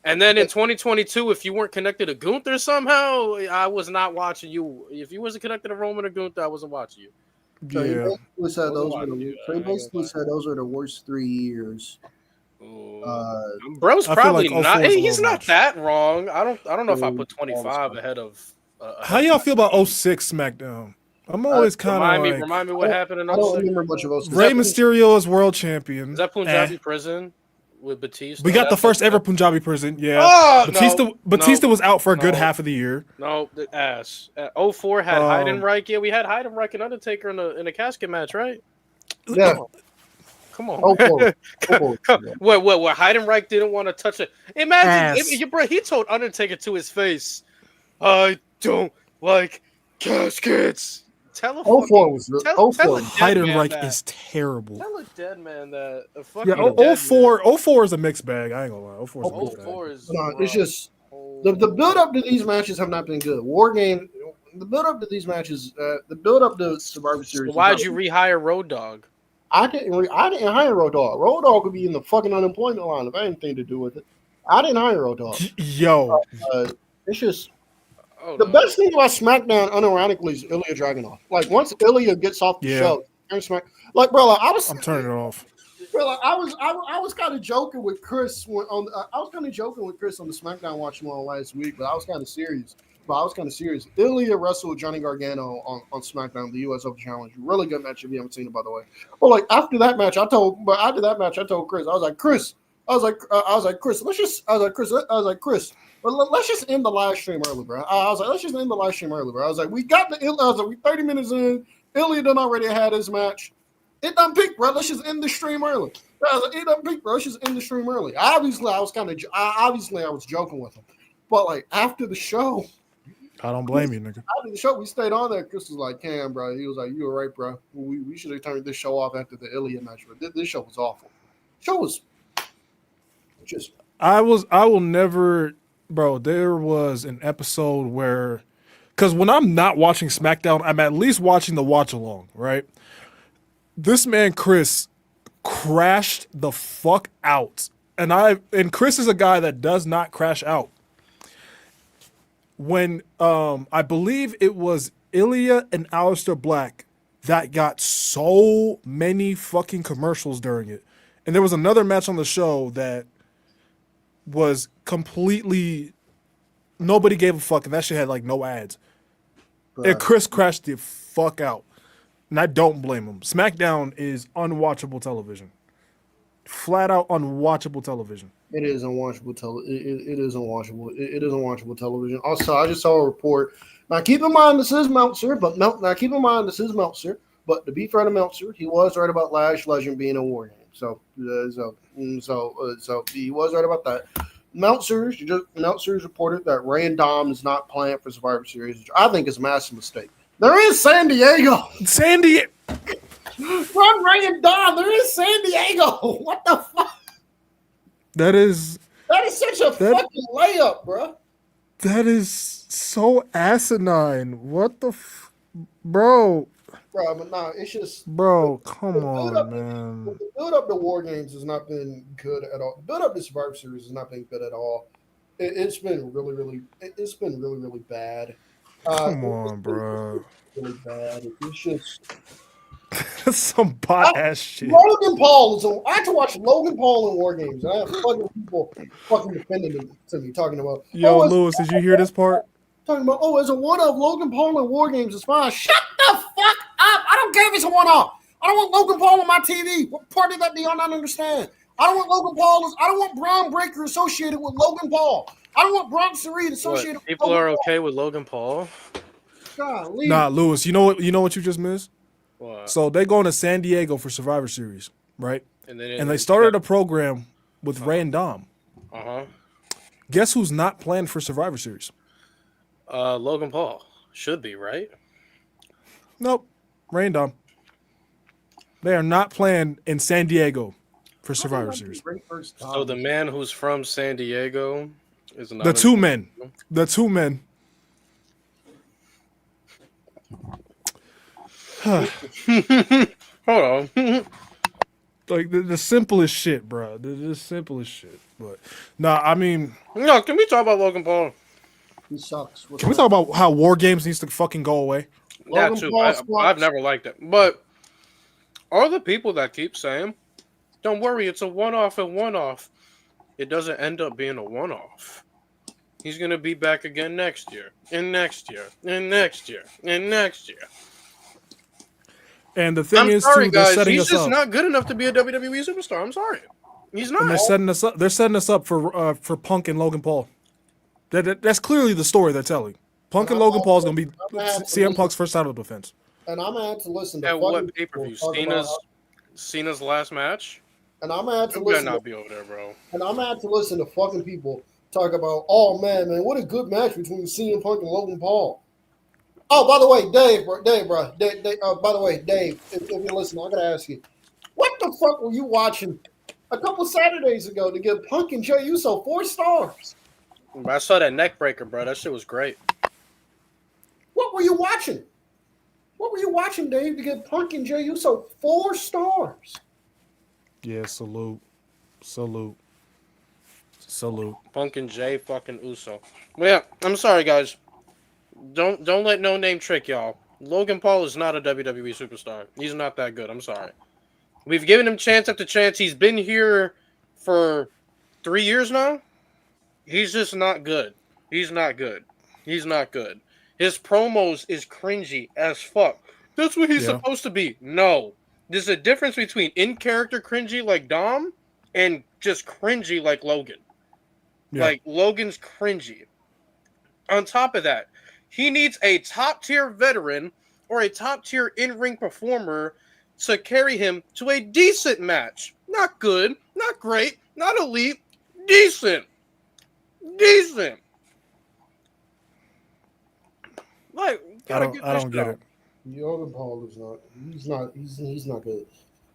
And then in 2022, if you weren't connected to Gunther somehow, I was not watching you. If you wasn't connected to Roman or Gunther, I wasn't watching you. So Yeah. he basically said those were the worst 3 years. Bro's probably like not. 04 is a He's little not much. that wrong. I don't know if I put 25 ahead of. How y'all feel about 06 SmackDown? I'm always kind of like. Remind me what happened in I don't 06. remember much of 06. Rey Mysterio is world champion. Is that Punjabi prison with Batista? We got the first ever Punjabi prison. Yeah. Oh, Batista was out for a good no. half of the year. No, the ass. 04 had Heidenreich. Yeah, we had Heidenreich and Undertaker in a casket match, right? Yeah. Come on. Oh, What? Heidenreich didn't want to touch it. Imagine, bro. He told Undertaker to his face, "I don't like caskets." Tell a 04 was tell 04. a dead man Heidenreich that. is terrible. Tell a dead man that. A Yeah, fucking dead 04 is a mixed bag. I ain't gonna lie. 04 is a man. mixed bag. 04 is. No, it's just the build up to these matches have not been good. War Game, the build up to these matches, the build up to Survivor Series. So why'd you rehire Road Dogg? I didn't hire Road Dogg. Road Dogg could be in the fucking unemployment line if I had anything to do with it. I didn't hire Road Dogg. Yo, it's just the best thing about SmackDown, unironically, is Ilya Dragunov. Like once Ilya gets off the show, I'm turning it off. Bro, like, I was kind of joking with Chris on the SmackDown Watch More last week, but I was kind of serious. Ilya wrestled Johnny Gargano on SmackDown, the US Open Challenge. Really good match if you haven't seen it, by the way. Well, like after that match, I told Chris, I was like, Chris, let's just end the live stream early, bro. I was like, let's just end the live stream early, bro. I was like, we 30 minutes in. Ilya done already had his match. It done peaked, bro. Let's just end the stream early. I was like, it done peaked, bro. Let's just end the stream early. Obviously, I was joking with him. But like after the show, I don't blame you, nigga. after the show, we stayed on there. Chris was like, Cam, bro. He was like, you were right, bro. We should have turned this show off after the Ilya match. But this show was awful. Show was just. I will never, bro. There was an episode where, because when I'm not watching SmackDown, I'm at least watching the watch along, right? This man Chris crashed the fuck out, and Chris is a guy that does not crash out. When I believe it was Ilya and Aleister Black that got so many fucking commercials during it, and there was another match on the show that was completely nobody gave a fuck, and that shit had like no ads. And Chris crashed the fuck out. And I don't blame him. SmackDown is unwatchable television. Flat out unwatchable television. It is unwatchable. It is unwatchable. It is unwatchable television. Also, I just saw a report. Now, keep in mind this is Meltzer, but to be fair to Meltzer, he was right about Lash Legend being a war game. So he was right about that. Meltzer's reported that Ray and Dom is not planned for Survivor Series, which I think is a massive mistake. There is San Diego. Run Ray and Dom. There is San Diego. What the fuck? That is such a fucking layup, bro. That is so asinine. What the bro? Bro, but nah, it's just bro. Come on, man. The build up to War Games has not been good at all. The build up to Survivor Series has not been good at all. It's been really, really bad. Come on, bro. Really bad. It's just some bot ass shit. Logan Paul is. I had to watch Logan Paul in War Games. And I have fucking people fucking defending him to me, talking about. Yo, Lewis, did you hear this part? Talking about, as a one-off, Logan Paul in War Games is fine. Shut the fuck up! I don't care if it's a one-off. I don't want Logan Paul on my TV. What part of that do y'all not understand? I don't want Logan Paul. I don't want Braun Breaker associated with Logan Paul. I don't want Bronson Reed associated with People Logan are Paul. okay with Logan Paul? Golly. Nah, Lewis, you know what you just missed? What? So they going to San Diego for Survivor Series, right? And they started a program with Ray and Dom. Uh-huh. Guess who's not planned for Survivor Series? Logan Paul. Should be, right? Nope. Ray and Dom. They are not planned in San Diego for Survivor Series. So the man who's from San Diego is not The two men. The two men. Hold on. Like the simplest shit, bro. The simplest shit. But nah, I mean, No, can we talk about Logan Paul? He sucks. can we talk about how War Games needs to fucking go away? That too. I've never liked it. But all the people that keep saying, don't worry, it's a one-off and one-off. It doesn't end up being a one-off. He's going to be back again next year, and next year, and next year, and next year. And the thing I'm is, sorry, too, they're guys. setting He's us just up. not good enough to be a WWE superstar. I'm sorry. He's not. And they're setting us up. They're setting us up for Punk and Logan Paul. That's clearly the story they're telling. Punk and Logan Paul is going to be CM Punk's first title defense. And I'm gonna have to listen to At what pay-per-view? Cena's last match? And I'm gonna have to You better listen. not be over there, bro. And I'm gonna have to listen to fucking people talk about, oh man, what a good match between CM Punk and Logan Paul. Oh, by the way, Dave, by the way, Dave, if you're listening, I gotta ask you, what the fuck were you watching a couple Saturdays ago to give Punk and Jey Uso 4 stars? I saw that neck breaker, bro. That shit was great. What were you watching? What were you watching, Dave, to give Punk and Jey Uso 4 stars? Yeah, salute. Punk and Jay fucking Uso. Well, yeah, I'm sorry, guys. Don't let no name trick y'all. Logan Paul is not a WWE superstar. He's not that good. I'm sorry. We've given him chance after chance. He's been here for 3 years now. He's just not good. He's not good. His promos is cringy as fuck. That's what he's supposed to be. No. There's a difference between in-character cringy like Dom and just cringy like Logan. Yeah. Like, Logan's cringy. On top of that, he needs a top-tier veteran or a top-tier in-ring performer to carry him to a decent match. Not good, not great, not elite, decent. Like, I don't get it. Logan Paul is not. He's not good.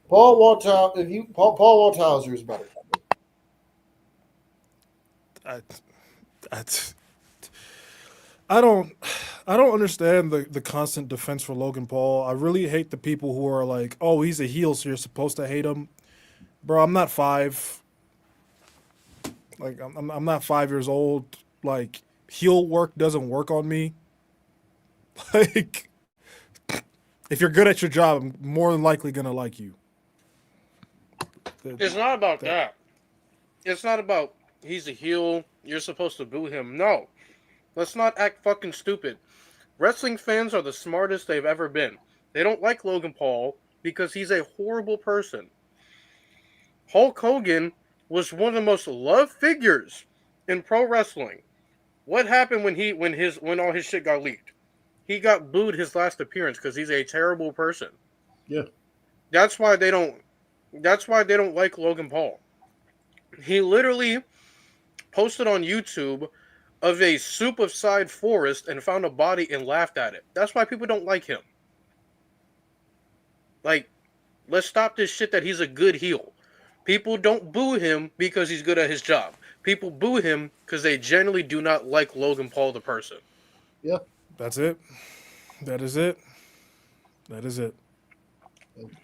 Paul Walthauser is better. I don't understand the constant defense for Logan Paul. I really hate the people who are like, "Oh, he's a heel, so you're supposed to hate him." Bro, I'm not 5. Like, I'm not 5 years old. Like, heel work doesn't work on me. Like, if you're good at your job, I'm more than likely gonna like you. It's not about that. It's not about he's a heel, you're supposed to boo him. No. Let's not act fucking stupid. Wrestling fans are the smartest they've ever been. They don't like Logan Paul because he's a horrible person. Hulk Hogan was one of the most loved figures in pro wrestling. What happened when all his shit got leaked? He got booed his last appearance because he's a terrible person. Yeah. That's why they don't like Logan Paul. He literally posted on YouTube of a soup of side forest and found a body and laughed at it. That's why people don't like him. Like, let's stop this shit that he's a good heel. People don't boo him because he's good at his job. People boo him because they generally do not like Logan Paul the person. Yeah. That's it. That is it.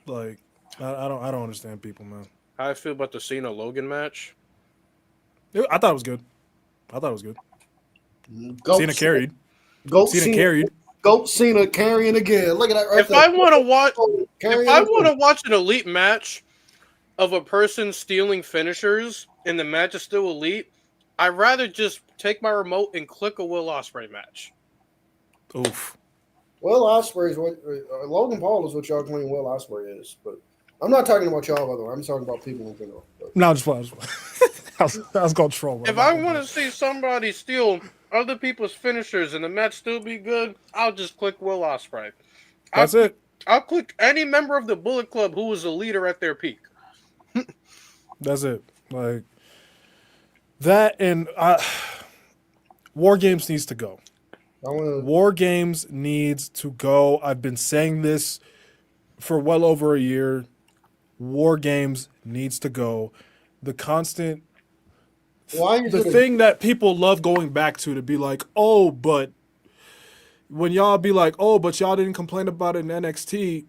Like, I don't understand people, man. How I feel about the Cena Logan match? I thought it was good. Goat Cena carried. Cena carried. Goat Cena carrying again. Look at that. Right If I want to watch an elite match of a person stealing finishers and the match is still elite, I'd rather just take my remote and click a Will Ospreay match. Oof. Will Ospreay is what Logan Paul is what y'all claim Will Ospreay is, but I'm not talking about y'all, by the way. I'm talking about people in general. No, I'm just playing. I was going to troll. If I want to see somebody steal other people's finishers and the match still be good, I'll just click Will Ospreay. That's it. I'll click any member of the Bullet Club who was a leader at their peak. That's it. Like that, and War Games needs to go. War Games needs to go. I've been saying this for well over a year. War Games needs to go. The constant, the thing that people love going back to be like, oh, but when y'all be like, oh, but y'all didn't complain about it in NXT.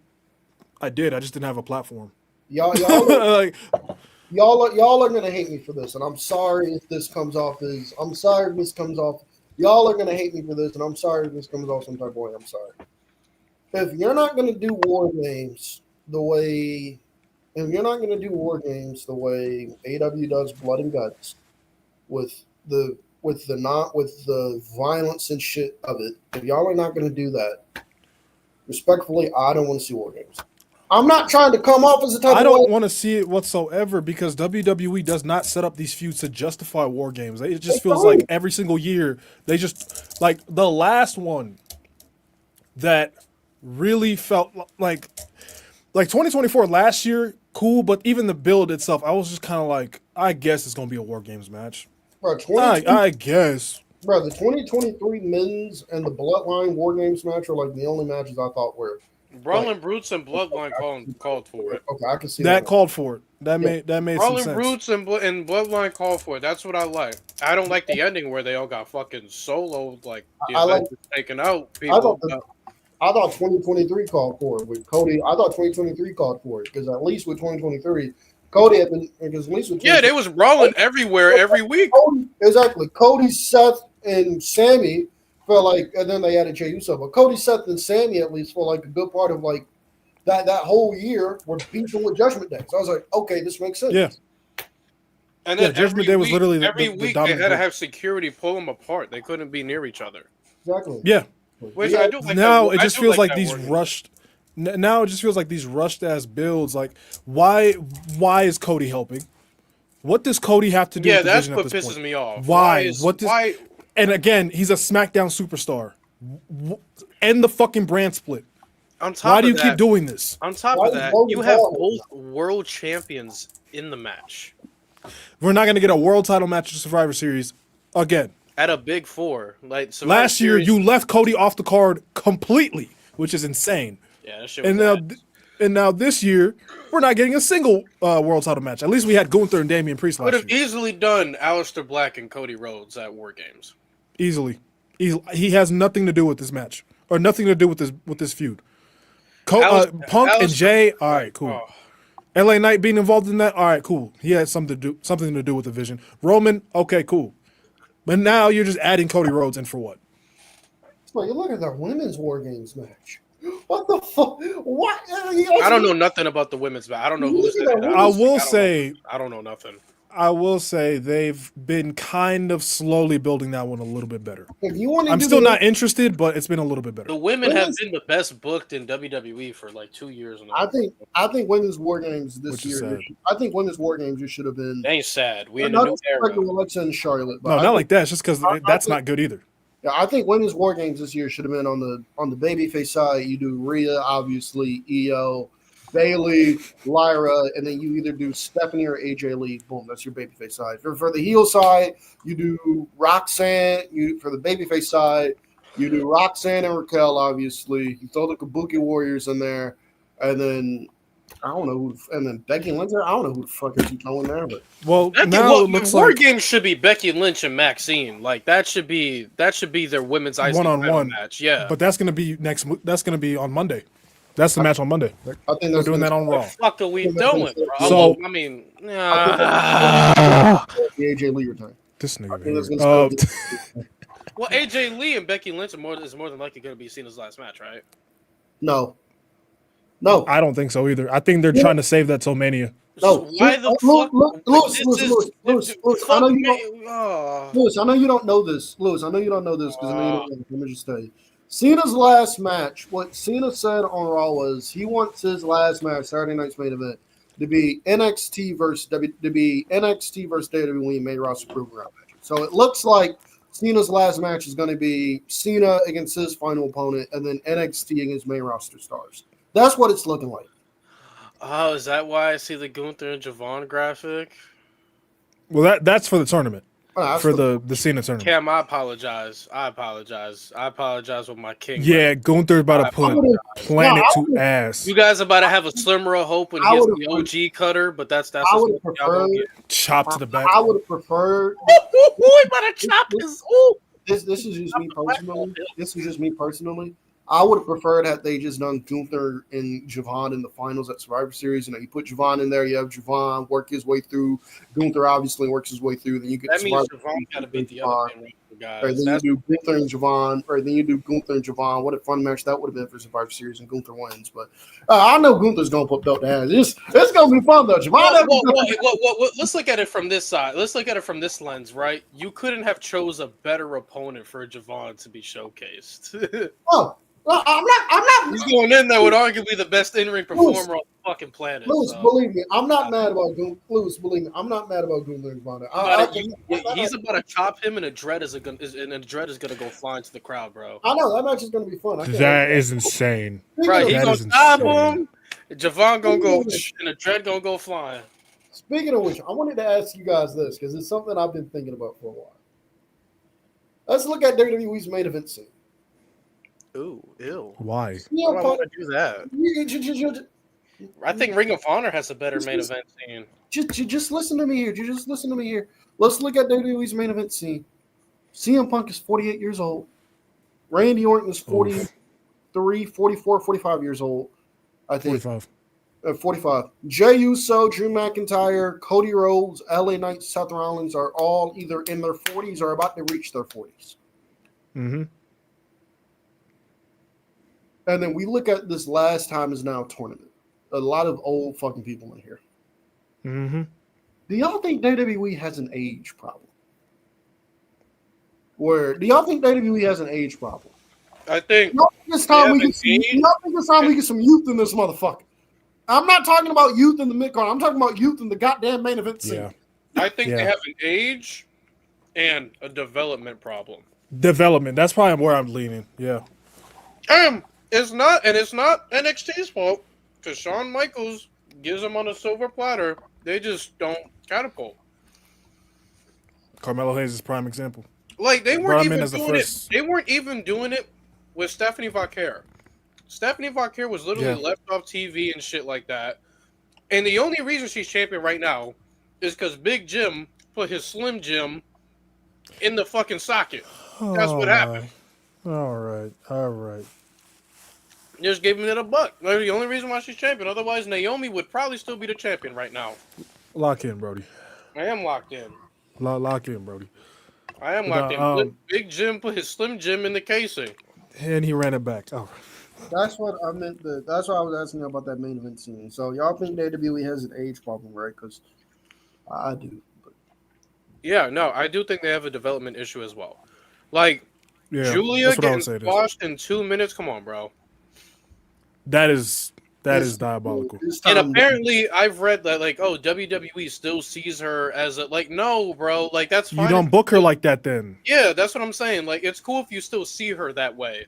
I did. I just didn't have a platform. Y'all like, y'all are gonna hate me for this, and I'm sorry if this comes off as y'all are gonna hate me for this, and I'm sorry if this comes off some type of way. I'm sorry. If you're not gonna do War Games the way AW does Blood and Guts, with the violence and shit of it, if y'all are not gonna do that, respectfully, I don't want to see War Games. I'm not trying to come off as a type. I don't want to see it whatsoever because WWE does not set up these feuds to justify War Games. It just feels like every single year they just like the last one that really felt like 2024 last year, cool, but even the build itself, I was just kind of like, I guess it's gonna be a War Games match. Bro, I guess. Bro, the 2023 men's and the Bloodline War Games match are like the only matches I thought were. Brawling Brutes and Bloodline called for it. Okay, I can see that. Called for it. That made some Brawling sense. Brutes and Bloodline called for it. That's what I like. I don't like the ending where they all got fucking soloed, like the event was taken out. People. I thought 2023 called for it with Cody. I thought 2023 called for it because at least with 2023, Cody had been because at least with they was brawling everywhere every week. Exactly. Cody, Seth, and Sammy felt like, and then they added Jey Uso, but Cody, Seth, and Sammy at least for like a good part of like that whole year were beefing with Judgment Day. So I was like, okay, this makes sense. Yeah. And then Judgment Day was literally every the week they had to have security pull them apart. They couldn't be near each other. Exactly. Yeah. Which I do like. Now it just feels like these rushed. Now it just feels like these rushed ass builds. Like why is Cody helping? What does Cody have to do? Yeah, that's what pisses me off. Why? Why? And again, he's a SmackDown superstar. End the fucking brand split. Why do you keep doing this? On top of that, you have both world champions in the match. We're not going to get a world title match at Survivor Series again. At a Big Four. Like last year, you left Cody off the card completely, which is insane. Yeah, that shit was and now this year, we're not getting a single world title match. At least we had Gunther and Damian Priest last year. Could have easily done Aleister Black and Cody Rhodes at War Games. Easily. He has nothing to do with this match or nothing to do with this feud. Punk and Jay, all right, cool. LA Knight being involved in that, all right, cool. He had something to do with the vision. Roman, okay, cool. But now you're just adding Cody Rhodes in for what? Well, you look at that women's War Games match. What the fuck? What? I don't know nothing about the women's match. I don't know who's in it. I don't know nothing. I will say they've been kind of slowly building that one a little bit better. I'm still not interested, but it's been a little bit better. The women have been the best booked in WWE for like 2 years now. I think women's War Games this year. I think women's War Games just should have been. They ain't sad. We in a new era. Alexa and Charlotte. No, not like that. It's just because that's not good either. Yeah, I think women's War Games this year should have been on the babyface side. You do Rhea, obviously, Io, Bailey, Lyra, and then you either do Stephanie or AJ Lee. Boom, that's your babyface side. For the heel side, you do Roxanne. For the babyface side, you do Roxanne and Raquel, obviously. You throw the Kabuki Warriors in there, and then I don't know and then Becky Lynch. I don't know who the fuck is going there, but now it looks War like Games should be Becky Lynch and Maxine. Like that should be their women's IC one-on-one match. Yeah, but that's gonna be next. That's gonna be on Monday. That's the match on Monday. I think they're doing that on Raw. What the fuck are we doing, bro? So I mean, the AJ Lee return. This nigga. Well, AJ Lee and Becky Lynch is more than likely going to be seen as last match, right? No, I don't think so either. I think they're trying to save that till Mania. No, why the fuck? Lewis, I know you don't know this. Lewis, I know you don't know this because let me just tell you. Cena's last match, what Cena said on Raw was he wants his last match, Saturday night's main event, to be NXT versus WWE main roster proving ground match. So it looks like Cena's last match is going to be Cena against his final opponent, and then NXT against main roster stars. That's what it's looking like. Oh, is that why I see the Gunther and Javon graphic? Well, that's for the tournament. For the Cena tournament. Cam, I apologize with my king. Yeah, Gunther's about to put Planet to ass. You guys about to have a slimmer of hope when he gets the OG cutter, but that's I would have preferred chop to the back. I would have preferred. About to chop his. This is just me personally. This is just me personally. I would have preferred had they just done Gunther and Javon in the finals at Survivor Series. You put Javon in there. You have Javon work his way through. Gunther obviously works his way through. Then you get that means Javon got to beat the other guys. Or then you do Gunther and Javon. Or then you do Gunther and Javon. What a fun match that would have been for Survivor Series, and Gunther wins. But I know Gunther's gonna put belt to hands. It's gonna be fun though. Javon. Let's look at it from this side. Let's look at it from this lens, right? You couldn't have chose a better opponent for Javon to be showcased. Oh. No, I'm not. He's going in there with arguably the best in-ring performer on the fucking planet. Lewis, believe me, I'm not mad about Gunther. Lewis, believe me, I'm not mad about Gunther and Javon. He's about to chop him, and a dread is gonna go flying to the crowd, bro. I know that match is gonna be fun. That is insane. Right, he's gonna chop him. Javon gonna go, and a dread gonna go flying. Speaking of which, I wanted to ask you guys this because it's something I've been thinking about for a while. Let's look at WWE's main event scene. Ooh, ew. Why? Why do I want to do that? I think Ring of Honor has a better main event scene. Just listen to me here. Just listen to me here. Let's look at WWE's main event scene. CM Punk is 48 years old. Randy Orton is 43, 44, 45 years old. I think. 45. 45. Jey Uso, Drew McIntyre, Cody Rhodes, LA Knight, Seth Rollins are all either in their 40s or about to reach their 40s. Mm-hmm. And then we look at this last time is now tournament. A lot of old fucking people in here. Mm-hmm. Do y'all think WWE has an age problem? Do y'all think WWE has an age problem? I think this time we get some youth in this motherfucker. I'm not talking about youth in the mid-card. I'm talking about youth in the goddamn main event scene. Yeah. I think they have an age and a development problem. Development. That's probably where I'm leaning. Yeah. It's not NXT's fault because Shawn Michaels gives them on a silver platter. They just don't catapult. Carmelo Hayes is prime example. Like they weren't even doing it. They weren't even doing it with Stephanie Vaquer. Stephanie Vaquer was literally left off TV and shit like that. And the only reason she's champion right now is because Big Jim put his Slim Jim in the fucking socket. That's what happened. All right. Just gave him it a buck. That's the only reason why she's champion. Otherwise, Naomi would probably still be the champion right now. Lock in, Brody. I am locked in. Lock in, Brody. I am locked in. Big Jim put his Slim Jim in the casing. And he ran it back. Oh. That's what I meant. That's why I was asking about that main event scene. So y'all think WWE has an age problem, right? Because I do. But. Yeah, no, I do think they have a development issue as well. Like Julia getting squashed in 2 minutes. Come on, bro. That is diabolical. And apparently, I've read that WWE still sees her as no, bro. Like that's fine. You don't book her like that, then. Yeah, that's what I'm saying. Like it's cool if you still see her that way,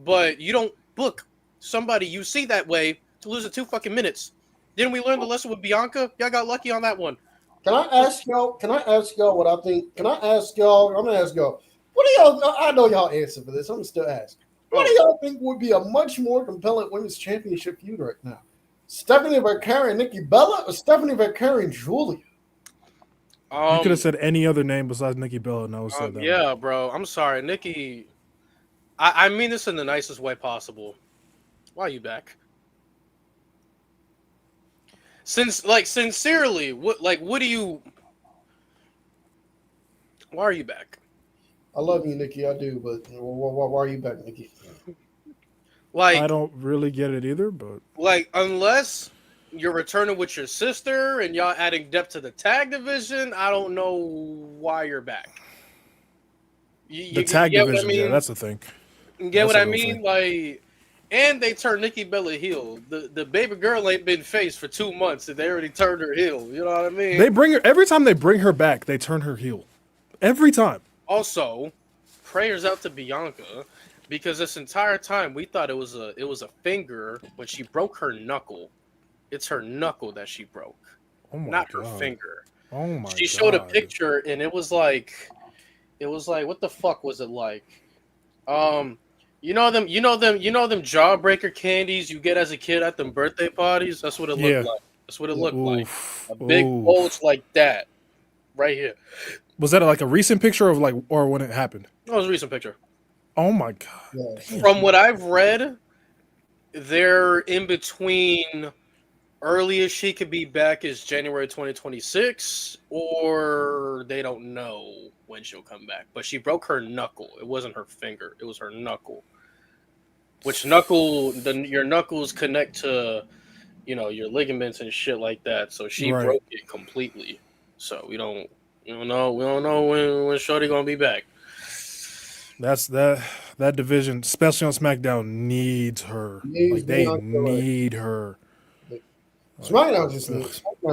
but you don't book somebody you see that way to lose in 2 fucking minutes. Didn't we learn the lesson with Bianca? Y'all got lucky on that one. Can I ask y'all what I think? Can I ask y'all? I'm gonna ask y'all. What do y'all? I know y'all answer for this. I'm gonna still ask. What do y'all think would be a much more compelling women's championship feud right now? Stephanie Vaquer and Nikki Bella, or Stephanie Vaquer and Julia? You could have said any other name besides Nikki Bella, and I would say that. Yeah, bro. I'm sorry, Nikki. I mean this in the nicest way possible. Why are you back? Sincerely, what do you? Why are you back? I love you, Nikki. I do, but why are you back, Nikki? I don't really get it either, but unless you're returning with your sister and y'all adding depth to the tag division, I don't know why you're back. The tag division, yeah, that's the thing. You get what I mean? Like, and they turned Nikki Bella heel. The baby girl ain't been faced for 2 months, and they already turned her heel. You know what I mean? They bring her every time they bring her back. They turn her heel. Every time. Also, prayers out to Bianca, because this entire time we thought it was a finger when she broke her knuckle. It's her knuckle that she broke, not her finger. Oh my god! She showed a picture, and it was like, what the fuck was it like? You know them jawbreaker candies you get as a kid at them birthday parties? That's what it looked like. That's what it looked like. A big bulge like that, right here. Was that like a recent picture of or when it happened? No, it was a recent picture. Oh my god! Yeah. From what I've read, they're in between. Earliest she could be back is January 2026, or they don't know when she'll come back. But she broke her knuckle. It wasn't her finger. It was her knuckle. Which your knuckles connect to, your ligaments and shit like that. So she broke it completely. So we don't know when Shorty gonna be back. That's that division, especially on SmackDown, needs her. They need her. SmackDown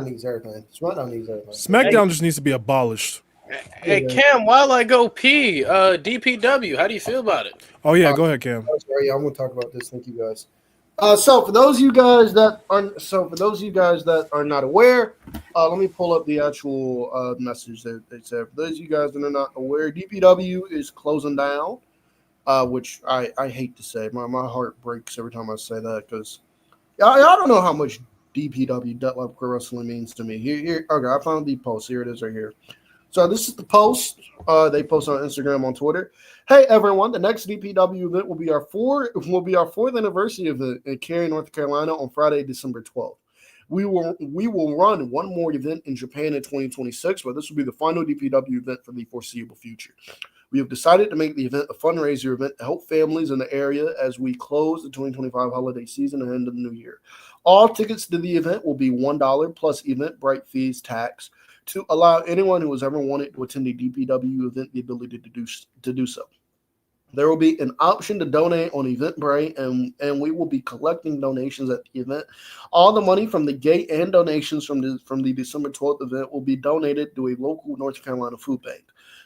needs everything. SmackDown just needs to be abolished. Hey Cam, while I go pee, DPW, how do you feel about it? Oh yeah, go ahead, Cam. Sorry, I'm gonna talk about this. Thank you guys. So for those of you guys that are not aware, let me pull up the actual message that they said. For those of you guys that are not aware, DPW is closing down, which I hate to say. My heart breaks every time I say that because I don't know how much DPW, Deadlock Pro Wrestling, means to me. Here, okay, I found the post. Here it is right here. So this is the post. They post on Instagram, on Twitter. Hey everyone, the next DPW event will be our fourth anniversary event in Cary, North Carolina on Friday, December 12th. We will run one more event in Japan in 2026, but this will be the final DPW event for the foreseeable future. We have decided to make the event a fundraiser event to help families in the area as we close the 2025 holiday season and end of the new year. All tickets to the event will be $1 plus Eventbrite fees tax to allow anyone who has ever wanted to attend a DPW event the ability to do so. There will be an option to donate on Eventbrite, and we will be collecting donations at the event. All the money from the gate and donations from the December 12th event will be donated to a local North Carolina food bank.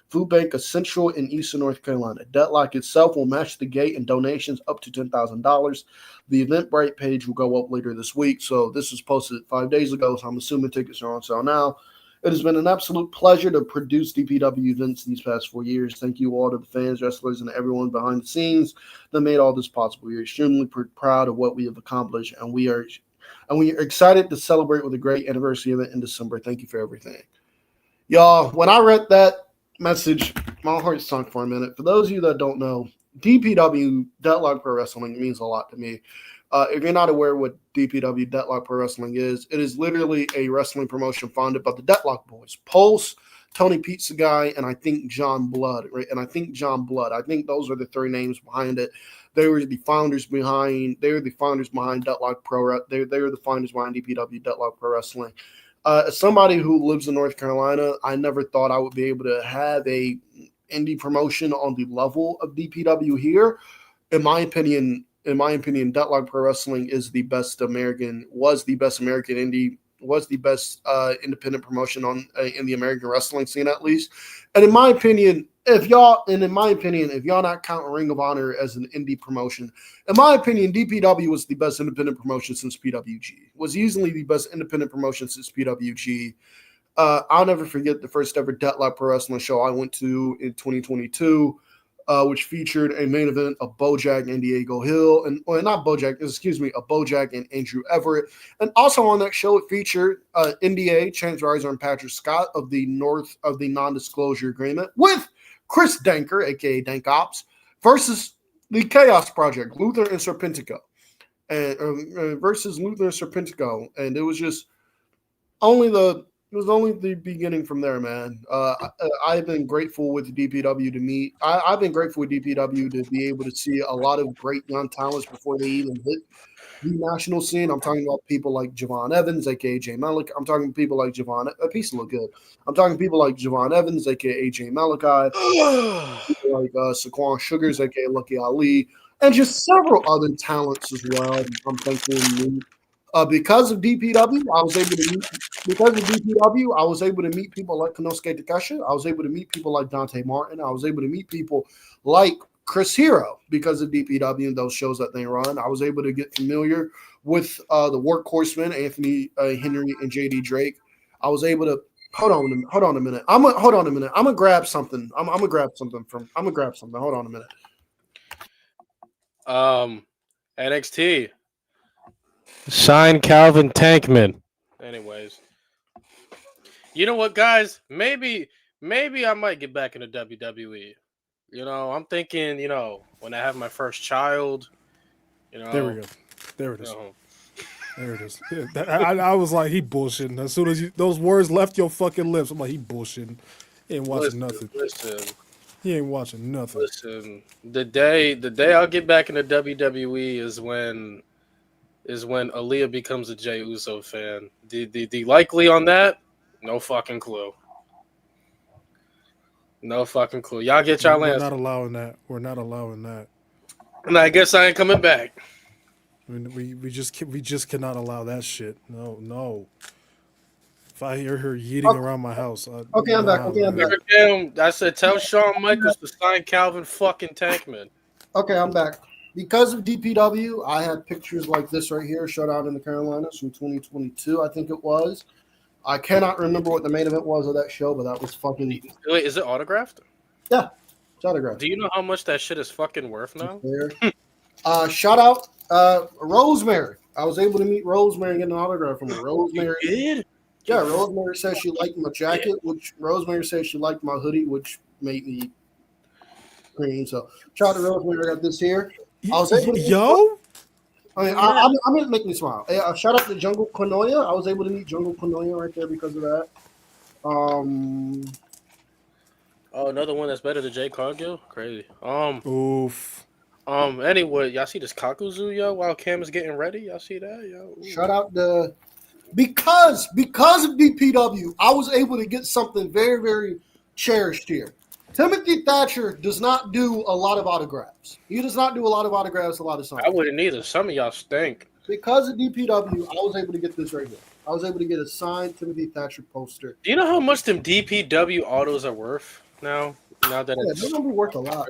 Food Bank of Central and Eastern North Carolina. Deadlock itself will match the gate and donations up to $10,000. The Eventbrite page will go up later this week. So this was posted 5 days ago, so I'm assuming tickets are on sale now. It has been an absolute pleasure to produce DPW events these past 4 years. Thank you all to the fans, wrestlers, and everyone behind the scenes that made all this possible. We are extremely proud of what we have accomplished, and we are excited to celebrate with a great anniversary event in December. Thank you for everything. Y'all, when I read that message, my heart sunk for a minute. For those of you that don't know, DPW, Deadlock Pro Wrestling, means a lot to me. If you're not aware what DPW, Deadlock Pro Wrestling is, it is literally a wrestling promotion founded by the Deadlock Boys, Pulse, Tony Pizza Guy, and I think John Blood, right? I think those are the three names behind it. They were the founders behind Deadlock Pro. They were the founders behind DPW, Deadlock Pro Wrestling. As somebody who lives in North Carolina, I never thought I would be able to have a indie promotion on the level of DPW here. In my opinion, Deadlock Pro Wrestling was the best American independent promotion in the American wrestling scene, at least. And in my opinion, if y'all not counting Ring of Honor as an indie promotion, in my opinion, DPW was the best independent promotion since PWG. Was easily the best independent promotion since PWG. I'll never forget the first ever Deadlock Pro Wrestling show I went to in 2022. Which featured a main event of Bojack and Diego Hill, Bojack and Andrew Everett. And also on that show, it featured NDA, Chance Riser, and Patrick Scott of the non-disclosure agreement with Chris Danker, aka Dank Ops, versus the Chaos Project, Luther and Serpentico, and it was just only the It was only the beginning from there, man. I've been grateful with DPW to meet. I've been grateful with DPW to be able to see a lot of great young talents before they even hit the national scene. I'm talking about people like Javon Evans, aka Jay Malik. I'm talking people like Javon. A piece look good. I'm talking people like Javon Evans, aka AJ Malachi. People like Saquon Sugars, aka Lucky Ali, and just several other talents as well. I'm thankful to meet. Because of DPW, I was able to meet. Because of DPW, I was able to meet people like Konosuke Takesha. I was able to meet people like Dante Martin. I was able to meet people like Chris Hero because of DPW and those shows that they run. I was able to get familiar with the Workhorsemen, Anthony Henry and JD Drake. I was able to hold on a minute. I'm gonna grab something. I'm gonna grab something. Hold on a minute. NXT. Sign Calvin Tankman. Anyways. You know what, guys? Maybe I might get back into WWE. You know, I'm thinking, when I have my first child, There we go. There it is. There it is. I was like, he bullshitting. As soon as those words left your fucking lips, I'm like, he bullshitting. He ain't watching nothing. He ain't watching nothing. Listen, the day I'll get back into WWE is when Aaliyah becomes a Jey Uso fan. The likely on that? No fucking clue. No fucking clue. Y'all get y'all We're answer. not allowing that. We're not allowing that. And I guess I ain't coming back. We just cannot allow that shit. No. If I hear her yeeting around my house, Okay, I'm back. I said, tell Shawn Michaels to sign Calvin fucking Tankman. Okay, I'm back. Because of DPW, I had pictures like this right here, shut out in the Carolinas from 2022, I think it was. I cannot remember what the main event was of that show, but that was fucking. Wait, is it autographed? Yeah, it's autographed. Do you know how much that shit is fucking worth now? Shout out Rosemary. I was able to meet Rosemary and get an autograph from her. Rosemary. You did? Yeah, Rosemary said she liked my jacket, which Rosemary said she liked my hoodie, which made me green. So shout out to Rosemary. I got this here. I was able to I mean, make me smile. Shout out to Jungle Konoya. I was able to meet Jungle Konoya right there because of that. Another one that's better than Jay Cargill? Crazy. Oof. Anyway, y'all see this Kakuzu, yo, while Cam is getting ready? Y'all see that, yo? Ooh. Shout out to because of DPW, I was able to get something very, very cherished here. Timothy Thatcher does not do a lot of autographs. He does not do a lot of autographs a lot of times. I wouldn't either. Some of y'all stink. Because of DPW, I was able to get this right here. I was able to get a signed Timothy Thatcher poster. Do you know how much them DPW autos are worth now? Now that they're gonna be worth a lot.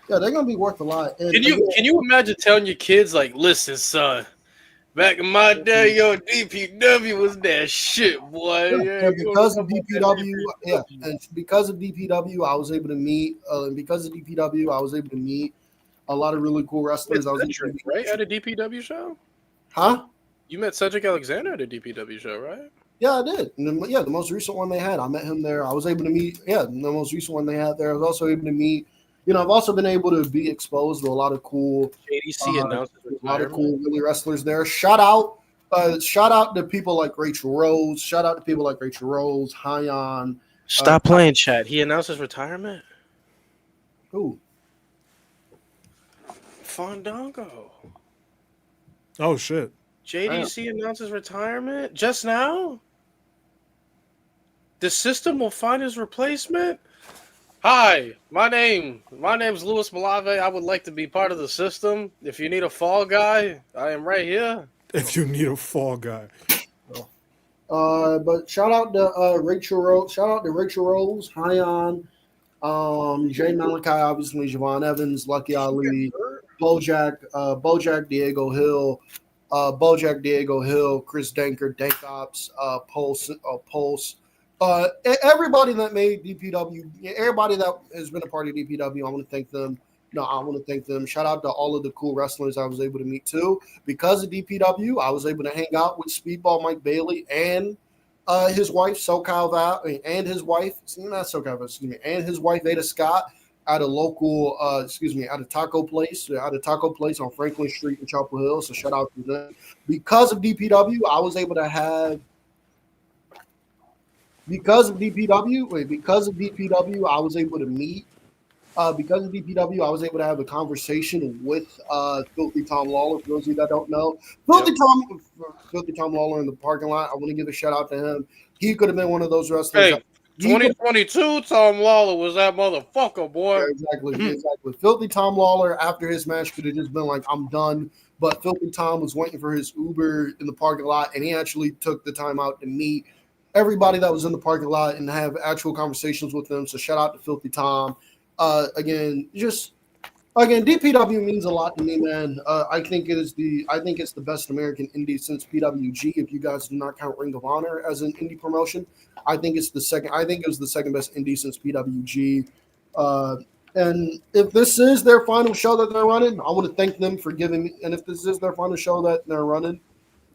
They're gonna be worth a lot. And can you imagine telling your kids like, listen, son, back in my day, yo, DPW was that shit, boy. And because of DPW, and because of DPW, I was able to meet. And because of DPW, I was able to meet a lot of really cool wrestlers. I was Cedric, right at a DPW show. Huh? You met Cedric Alexander at a DPW show, right? Yeah, I did. And the most recent one they had, I met him there. I was able to meet. Yeah, the most recent one they had there. I was also able to meet. I've also been able to be exposed to a lot of cool, a lot of cool really wrestlers there. Shout out to people like Rachel Rose. Shout out to people like Rachel Rose, Hyon. Stop playing, chat. He announced his retirement. Who? Fandango. Oh shit. JDC announced his retirement just now. The system will find his replacement. Hi, my name's Louis Malave. I would like to be part of the system. If you need a fall guy, I am right here. If you need a fall guy. But shout out to Rachel Rose. Shout out to Rachel Rose, Hyon, Jay Malachi, obviously Javon Evans, Lucky Ali, Bojack Diego Hill, Chris Danker, Dankops, Pulse. Everybody that made DPW, everybody that has been a part of DPW, I want to thank them. Shout out to all of the cool wrestlers I was able to meet too. Because of DPW, I was able to hang out with Speedball Mike Bailey and his wife SoCal Val, and his wife, and his wife Ada Scott at a local, at a taco place on Franklin Street in Chapel Hill. So shout out to them. Because of DPW, I was able to have because of DPW, I was able to meet. Because of DPW, I was able to have a conversation with Filthy Tom Lawler. For those of you that don't know, Filthy Tom Lawler in the parking lot. I want to give a shout out to him. He could have been one of those wrestlers. Hey, 2022 Tom Lawler was that motherfucker, boy. Yeah, exactly. Filthy Tom Lawler, after his match, could have just been like, I'm done. But Filthy Tom was waiting for his Uber in the parking lot, and he actually took the time out to meet everybody that was in the parking lot and have actual conversations with them. So shout out to Filthy Tom. Again, DPW means a lot to me, man. I think it's the best American indie since PWG. If you guys do not count Ring of Honor as an indie promotion, I think it was the second best indie since PWG. And if this is their final show that they're running, I want to thank them for giving me. And if this is their final show that they're running,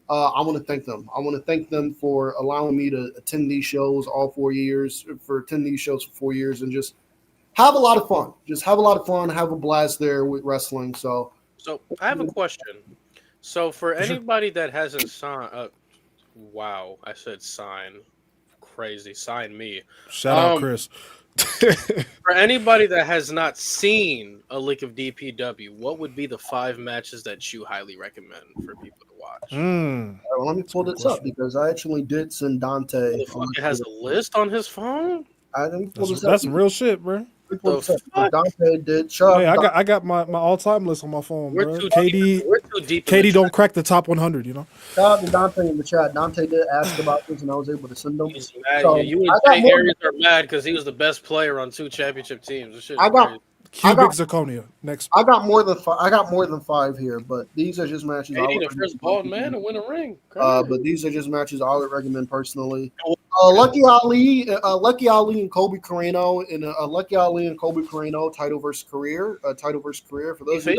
I want to thank them. I want to thank them for allowing me to attend these shows for 4 years, and just have a lot of fun. Have a blast there with wrestling. So I have a question. So for anybody that hasn't signed, wow, I said sign. Crazy, sign me. Shout out Khris. For anybody that has not seen a lick of DPW, what would be the 5 matches that you highly recommend for people to watch? Well, let me pull this up because I actually did send Dante. It has a list on his phone. That's some real shit, bro. Dante did. Hey, I got my all-time list on my phone, bro. KD don't crack the top 100, you know. Shout out to Dante in the chat. Dante did ask about this, and I was able to send them. He's mad. So, you and Jay Harris are mad because he was the best player on 2 championship teams. Cubic Zirconia next. I got more than 5 here, but these are just matches. KD the first bald man to win a ring. But these are just matches I would recommend personally. Lucky Ali and Colby Carreno title versus career. For those of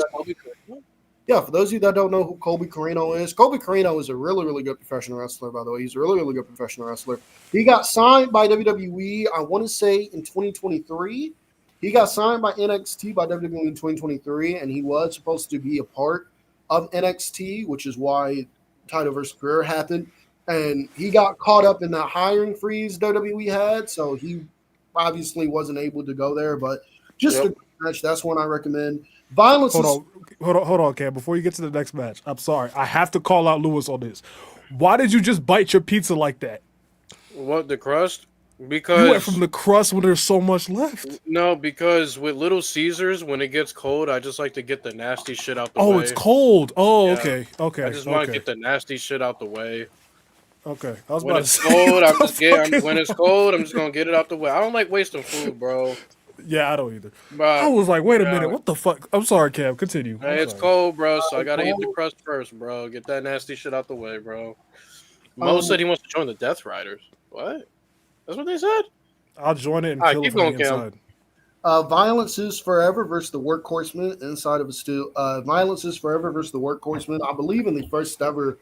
you that don't know who Colby Carreno is a really, really good professional wrestler, by the way. He's a really, really good professional wrestler. He got signed by WWE, I want to say, in 2023. He got signed by NXT by WWE in 2023, and he was supposed to be a part of NXT, which is why title versus career happened. And he got caught up in that hiring freeze WWE had, so he obviously wasn't able to go there. But just a match, that's one I recommend. Violence. Hold on, Cam. Before you get to the next match, I'm sorry. I have to call out Lewis on this. Why did you just bite your pizza like that? What, the crust? Because you went from the crust when there's so much left. No, because with Little Caesars, when it gets cold, I just like to get the nasty shit out the way. Oh, it's cold. Oh, yeah. Okay. I just want to get the nasty shit out the way. Okay. When it's cold, when it's cold, I'm just gonna get it out the way. I don't like wasting food, bro. Yeah, I don't either. But, I was like, wait a minute, what the fuck? I'm sorry, Cam. Continue. Hey, it's cold, bro, so I gotta eat the crust first, bro. Get that nasty shit out the way, bro. Mo said he wants to join the Death Riders. What? That's what they said? I'll join it and kill it from the inside. Violence is Forever versus the Workhorsemen inside of a steel. Violence is Forever versus the Workhorsemen. I believe in the first ever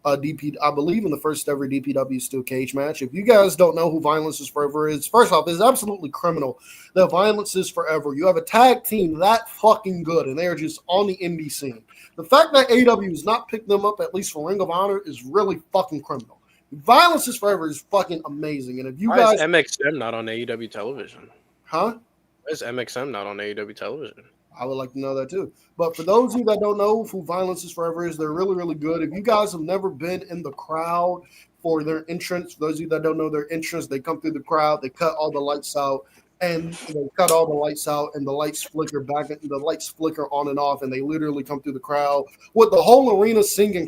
DPW steel cage match. If you guys don't know who Violence is Forever is, first off, it's absolutely criminal that Violence is Forever. You have a tag team that fucking good, and they are just on the indie scene. The fact that AEW has not picked them up, at least for Ring of Honor, is really fucking criminal. Violence is Forever is fucking amazing. And if you guys, is MXM not on AEW television? Huh? Why is MXM not on AEW television? I would like to know that too. But for those of you that don't know who Violence is Forever is, they're really, really good. If you guys have never been in the crowd for their entrance, for those of you that don't know their entrance, they come through the crowd, they cut all the lights out, and the lights flicker back, and the lights flicker on and off, and they literally come through the crowd with the whole arena singing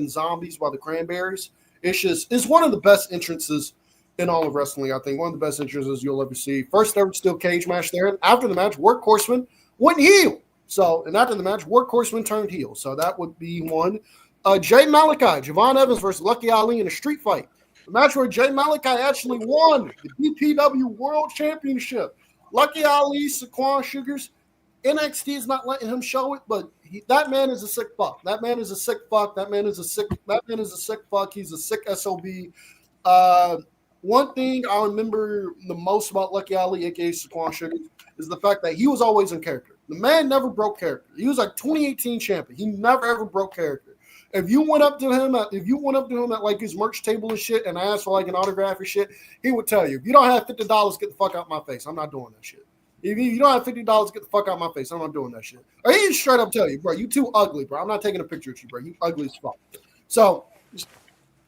Zombies by the Cranberries. It's one of the best entrances in all of wrestling, I think. One of the best entrances you'll ever see. First ever steel cage match there. And after the match, Workhorseman went heel. And after the match, Workhorseman turned heel. So that would be one. Jay Malachi, Javon Evans versus Lucky Ali in a street fight. The match where Jay Malachi actually won the DPW World Championship. Lucky Ali, Saquon Sugars. NXT is not letting him show it, but that man is a sick fuck. That man is a sick fuck. He's a sick SOB. One thing I remember the most about Lucky Ali, aka Saquon Sugars, is the fact that he was always in character. The man never broke character. He was like 2018 champion. He never ever broke character. If you went up to him at like his merch table and shit, and asked for like an autograph or shit, he would tell you, if you don't have $50, get the fuck out my face. I'm not doing that shit. If you don't have $50, get the fuck out my face. I'm not doing that shit. Or he straight up tell you, bro, you too ugly, bro. I'm not taking a picture of you, bro. You ugly as fuck. So,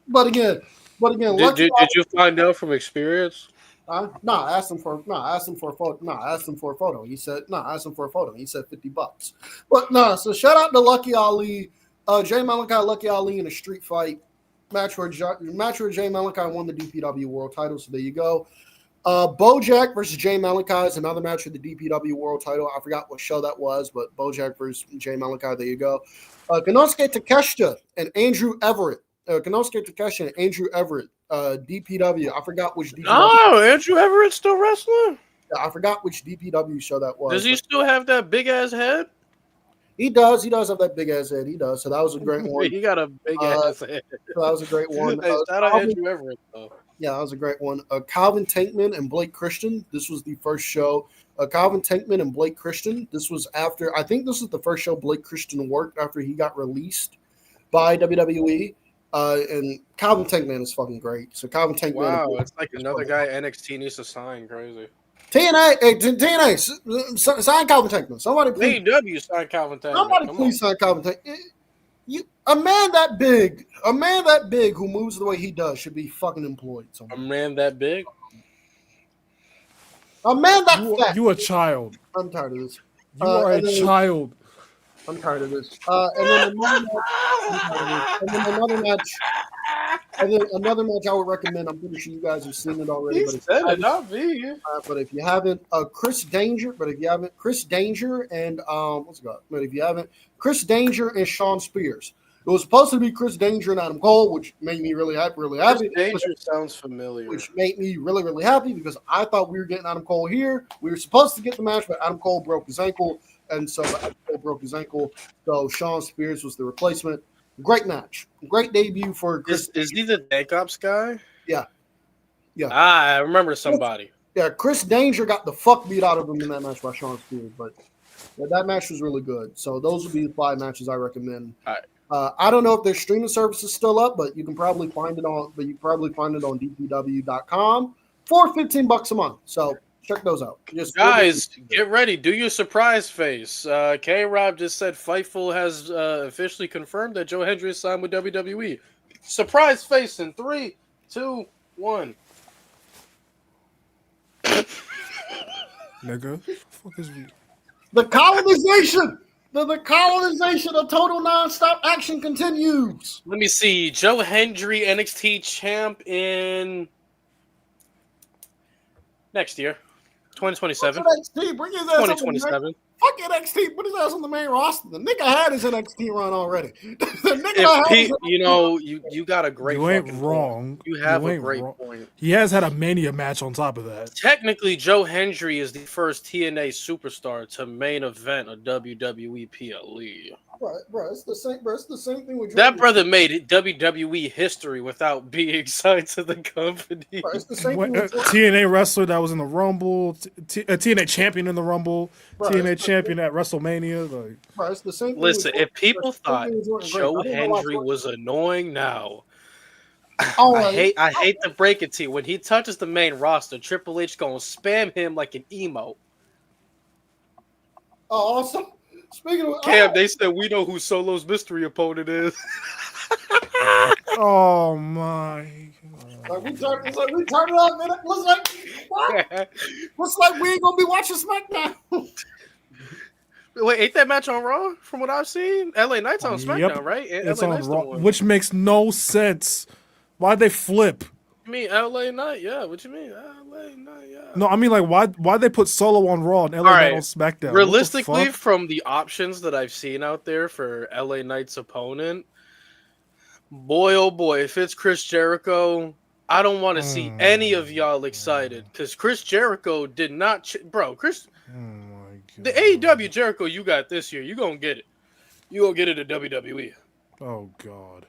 but again, did you find out from experience? I asked him for a photo. I asked him for a photo. He said, I asked him for a photo. He said $50. But so shout out to Lucky Ali, Jay Malachi, Lucky Ali in a street fight match where Jay Malachi won the DPW World Title. So there you go. Bojack versus Jay Malachi is another match for the DPW World Title. I forgot what show that was, but Bojack versus Jay Malachi. There you go. Konosuke Takeshita and Andrew Everett. DPW. I forgot which DPW. Oh, Andrew Everett's still wrestling? I forgot which DPW show that was. Does he still have that big ass head? He does. He does have that big ass head. He does. So that was a great one. He got a big ass head. So that was a great one. Hey, shout out Andrew Everett, though. Yeah, that was a great one. Calvin Tankman and Blake Christian. This was the first show. Calvin Tankman and Blake Christian. This was after, I think this was the first show Blake Christian worked after he got released by WWE. And Calvin Tankman is fucking great. So Calvin Tankman. Wow, it's like another guy NXT needs to sign. Crazy. TNA, sign Calvin Tankman. Somebody please. AEW sign Calvin Tankman. Somebody please sign Calvin Tankman. A man that big who moves the way he does should be fucking employed somewhere. A man that big? A man that fat. You a child. I'm tired of this. You are a child. I'm tired of this. And then another match. And then another match I would recommend. I'm pretty sure you guys have seen it already. But if you haven't, Chris Danger. Chris Danger and what's it called? But if you haven't, Chris Danger and Sean Spears. It was supposed to be Chris Danger and Adam Cole, which made me really happy. Chris Danger sounds familiar. Which made me really, really happy because I thought we were getting Adam Cole here. We were supposed to get the match, but Adam Cole broke his ankle. And so Adam Cole broke his ankle. So Sean Spears was the replacement. Great match. Great debut for Chris. Is he the Dank Ops guy? Yeah. I remember somebody. Yeah, Chris Danger got the fuck beat out of him in that match by Sean Spears, but that match was really good. So those would be the 5 matches I recommend. All right. I don't know if their streaming service is still up, but you can probably find it on DPW.com for $15 a month. So check those out. Guys, get ready. Do your surprise face. K-Rob just said Fightful has officially confirmed that Joe Hendry is signed with WWE. Surprise face in 3, 2, 1. Nigga, fuck is we? The colonization. The colonization of total nonstop action continues. Let me see. Joe Hendry, NXT champ in next year, 2027. NXT, bring his ass 2027. Fuck NXT, put his ass on the main roster. The nigga had his NXT run already. You got a great. You ain't wrong. Point. You have a great point. He has had a Mania match on top of that. Technically, Joe Hendry is the first TNA superstar to main event a WWE PLE. Bro, it's the same. Bro, it's the same thing with that brother made WWE history without being signed to the company. Bro, it's the same thing TNA wrestler that was in the Rumble, TNA champion in the Rumble, TNA champion at WrestleMania. Bro, it's the same. Listen, if people thought Joe Hendry was annoying now, I hate to break it to you. When he touches the main roster, Triple H gonna spam him like an emote. Oh, awesome. Speaking of Cam, they said we know who Solo's mystery opponent is. Oh my! Like we turned it up, man. Looks like we ain't gonna be watching SmackDown. Wait, ain't that match on Raw? From what I've seen, LA Knight's on SmackDown, right? It's on Raw, which makes no sense. Why'd they flip? You mean LA Knight? Yeah. What you mean? LA Knight? Yeah. No, I mean like why they put Solo on Raw and LA Knight on SmackDown? Realistically, from the options that I've seen out there for LA Knight's opponent, boy oh boy, if it's Chris Jericho, I don't want to see any of y'all excited because Chris Jericho did not, Chris. Oh my God. The AEW Jericho you got this year, you gonna get it. You gonna get it at WWE. Oh God.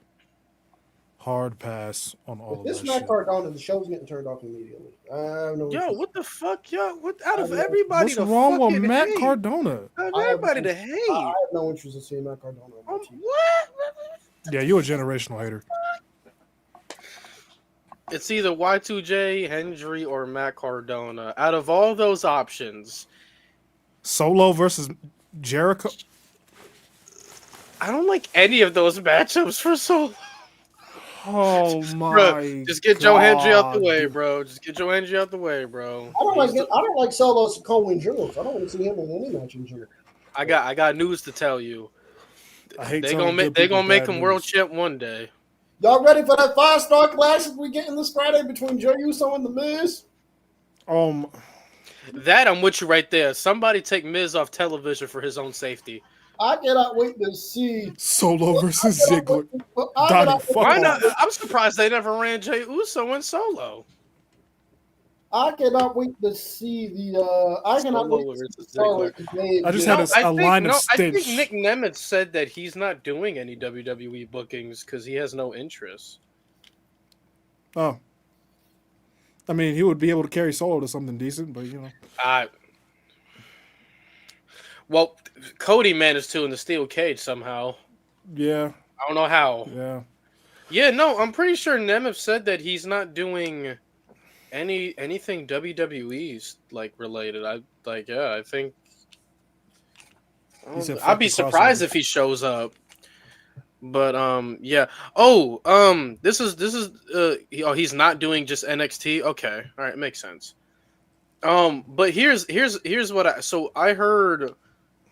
Hard pass on all of this that Matt shit. Cardona, the show's getting turned off immediately. What the fuck, yo? What out of everybody? What's wrong with Matt Cardona? Everybody to hate. I have no interest in seeing Matt Cardona. What? Yeah, you a generational hater. It's either Y2J, Hendry, or Matt Cardona. Out of all those options, Solo versus Jericho. I don't like any of those matchups for Solo. Oh Bro, my just get Joe Hendry out the god. way, bro. Just get Joe Hendry out the way, bro. I don't like Solo Sikoa and Jules. I don't want to see him in any match in Jules. I got news to tell you. I hate They telling gonna good make people him bad world news. champ one day. Y'all ready for that 5-star clash we getting this Friday between Jey Uso and The Miz? That I'm with you right there. Somebody take Miz off television for his own safety. I cannot wait to see Solo versus Ziggler. Why not? I'm surprised they never ran Jey Uso in Solo. I cannot wait to see the. I cannot wait to see Ziggler. I just had a line of stench. I think Nick Nemeth said that he's not doing any WWE bookings because he has no interest. Oh. I mean, he would be able to carry Solo to something decent, but you know. Well, Cody managed to in the steel cage somehow. Yeah. I don't know how. Yeah. Yeah, no, I'm pretty sure Nemeth said that he's not doing anything WWE's like related. I think I'd be surprised if he shows up. But yeah. Oh, this is he's not doing just NXT. Okay. All right, makes sense. But here's what I heard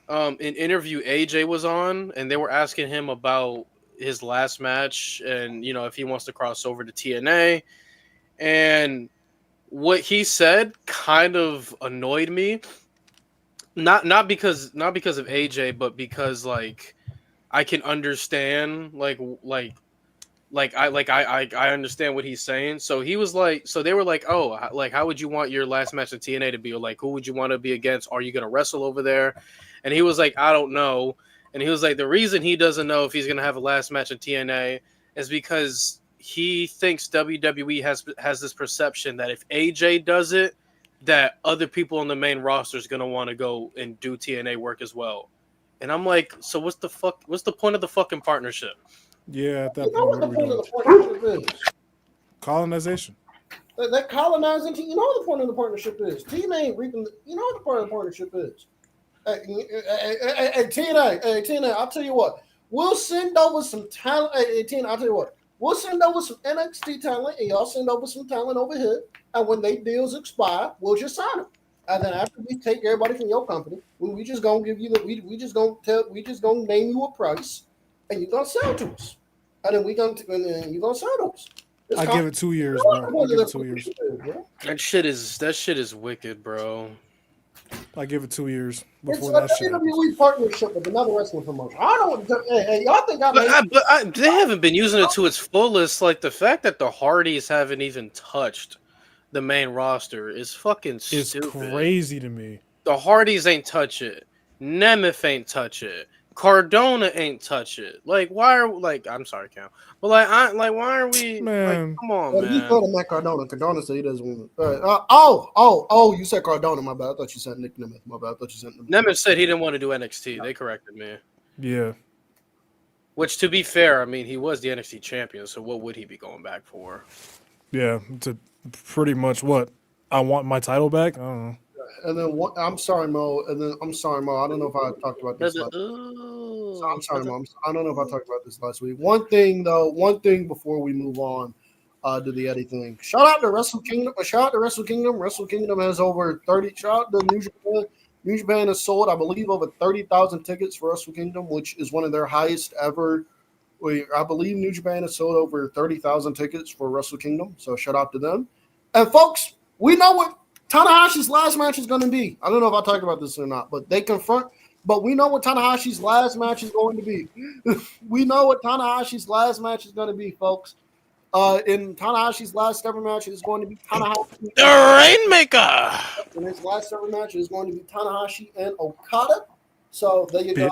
an interview AJ was on, and they were asking him about his last match and if he wants to cross over to TNA, and what he said kind of annoyed me. Not because of AJ, but because I can understand I understand what he's saying. So he was so they were like, oh, how would you want your last match at TNA to be? Or who would you want to be against? Are you going to wrestle over there? And he was like, I don't know. And he was like, the reason he doesn't know if he's going to have a last match at TNA is because he thinks WWE has this perception that if AJ does it, that other people on the main roster is going to want to go and do TNA work as well. And I'm like, so what's the point of the fucking partnership? Yeah, at that you know point, what the point of the partnership is? Colonization. That colonizing team. You know what the point of the partnership is? Team ain't reaping. You know what the part of the partnership is? Hey, TNA, I'll tell you what. We'll send over some talent. Hey, TNA, I'll tell you what. We'll send over some NXT talent, and y'all send over some talent over here. And when they deals expire, we'll just sign them. And then after we take everybody from your company, we just gonna give you we just gonna name you a price, and you're gonna sell to us. And then you're gonna sell to us. I give it 2 years, bro. I give it 2 years. That shit is wicked, bro. I give it 2 years It's before a that shit. WWE partnership with another wrestling promotion. I don't. Hey, y'all think they haven't been using it to its fullest. Like the fact that the Hardys haven't even touched the main roster is fucking stupid. It's crazy to me. The Hardys ain't touch it. Nemeth ain't touch it. Cardona ain't touch it. I'm sorry, Cam. But why are we? Man, come on, man. He's going to Matt Cardona. Cardona said he doesn't want. You said Cardona. My bad. I thought you said Nick Nemeth. My bad. I thought you said Nemeth said he didn't want to do NXT. They corrected me. Yeah. Which, to be fair, I mean, he was the NXT champion, so what would he be going back for? Yeah, to pretty much what? I want my title back? I don't know. And then I'm sorry, Mo. I don't know if I talked about this. I'm sorry, Mo. I don't know if I talked about this last week. One thing before we move on to the Eddie thing. Shout out to Wrestle Kingdom. Wrestle Kingdom has over 30. Shout out to New Japan. New Japan has sold, I believe, over 30,000 tickets for Wrestle Kingdom, which is one of their highest ever. I believe New Japan has sold over 30,000 tickets for Wrestle Kingdom. So shout out to them. And folks, we know what Tanahashi's last match is going to be. I don't know if I talked about this or not, but we know what Tanahashi's last match is going to be. We know what Tanahashi's last match is going to be, folks. In Tanahashi's last ever match is going to be Tanahashi. The Rainmaker! In his last ever match is going to be Tanahashi and Okada. So there you go.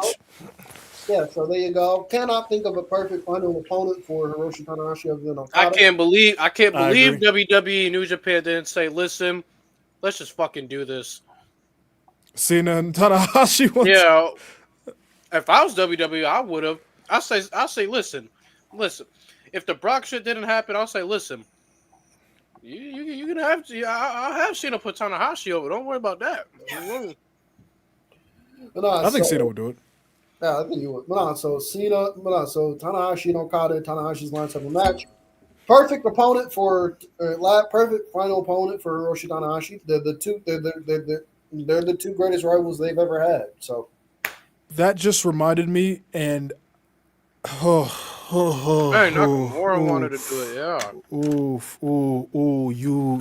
Yeah, so there you go. Cannot think of a perfect final opponent for Hiroshi Tanahashi other than Okada. I can't believe WWE New Japan didn't say, listen, let's just fucking do this. Cena and Tanahashi. Yeah, if I was WWE, I would have. I say, listen, listen, if the Brock shit didn't happen, I'll say, listen, you can have to. I'll have Cena put Tanahashi over. Don't worry about that. I think Cena would do it. Yeah, I think you would. So Tanahashi and Okada, Tanahashi's last ever match. Perfect opponent perfect final opponent for Hiroshi Tanahashi. They're the two greatest rivals they've ever had. So that just reminded me, and Nakamura wanted to do it, yeah.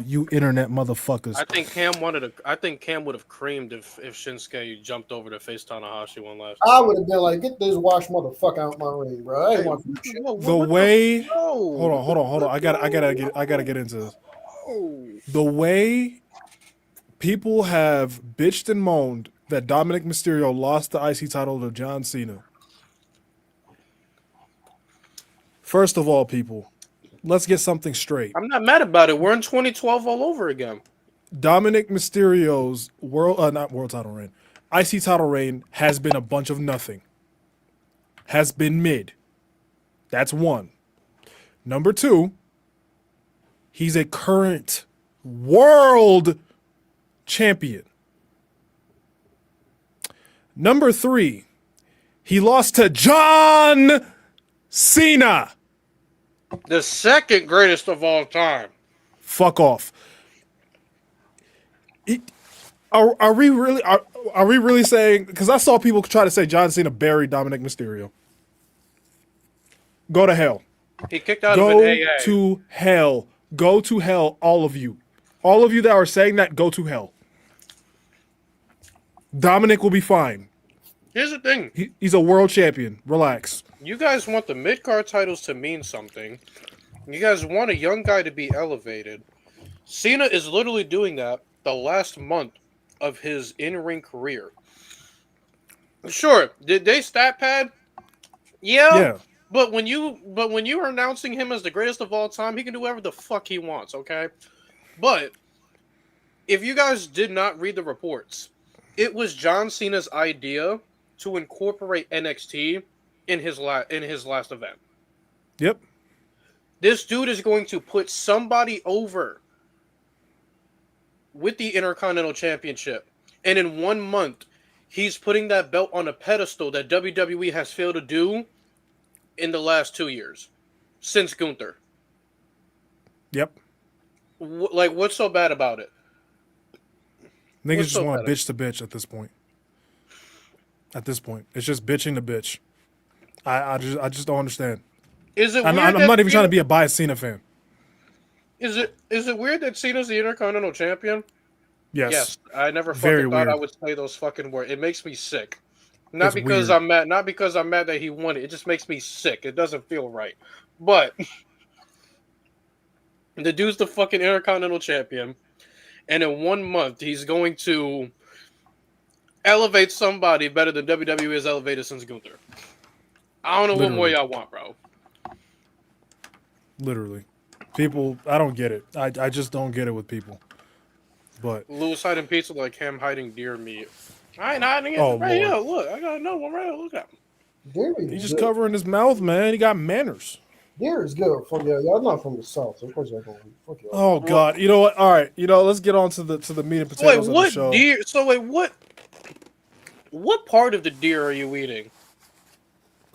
You internet motherfuckers. I think Cam would have creamed if Shinsuke jumped over to face Tanahashi one last time. I would have been like, get this wash motherfucker out my ring, bro. I ain't want to do shit. Hold on. I gotta get into this. The way people have bitched and moaned that Dominic Mysterio lost the IC title to John Cena. First of all, people, let's get something straight. I'm not mad about it. We're in 2012 all over again. Dominic Mysterio's not world title reign, IC title reign has been a bunch of nothing. Has been mid. That's one. Number two, he's a current world champion. Number three, he lost to John Cena. The second greatest of all time. Fuck off. Are we really saying? Because I saw people try to say John Cena buried Dominic Mysterio. Go to hell. He kicked out of an AA. Go to hell. Go to hell, all of you. All of you that are saying that, go to hell. Dominic will be fine. Here's the thing. He's a world champion. Relax. You guys want the mid-card titles to mean something. You guys want a young guy to be elevated. Cena is literally doing that the last month of his in-ring career. Sure, did they stat pad? Yeah. But when you are announcing him as the greatest of all time, he can do whatever the fuck he wants, okay? But if you guys did not read the reports, it was John Cena's idea to incorporate NXT in his last event. Yep. This dude is going to put somebody over with the Intercontinental Championship. And in 1 month, he's putting that belt on a pedestal that WWE has failed to do in the last 2 years. Since Gunther. Yep. What's so bad about it? Niggas just want to bitch to bitch at this point. At this point. It's just bitching to bitch. I just don't understand. Is it? I'm not even trying to be a biased Cena fan. Is it weird that Cena's the Intercontinental Champion? Yes. I never fucking thought I would say those fucking words. It makes me sick. Not because I'm mad that he won it. It just makes me sick. It doesn't feel right. But the dude's the fucking Intercontinental Champion, and in 1 month he's going to elevate somebody better than WWE has elevated since Gunther. I don't know what more y'all want, bro. Literally. People, I don't get it. I just don't get it with people. But Lewis hiding pizza like him hiding deer meat. I ain't hiding it. Right here, look. I got another one right here. Look at him. He's just covering his mouth, man. He got manners. Deer is good. Y'all not from the South, so of course y'all going to fuck you. Oh, God. You know what? All right. Let's get on to the meat and potatoes of the show. Deer? So, what part of the deer are you eating?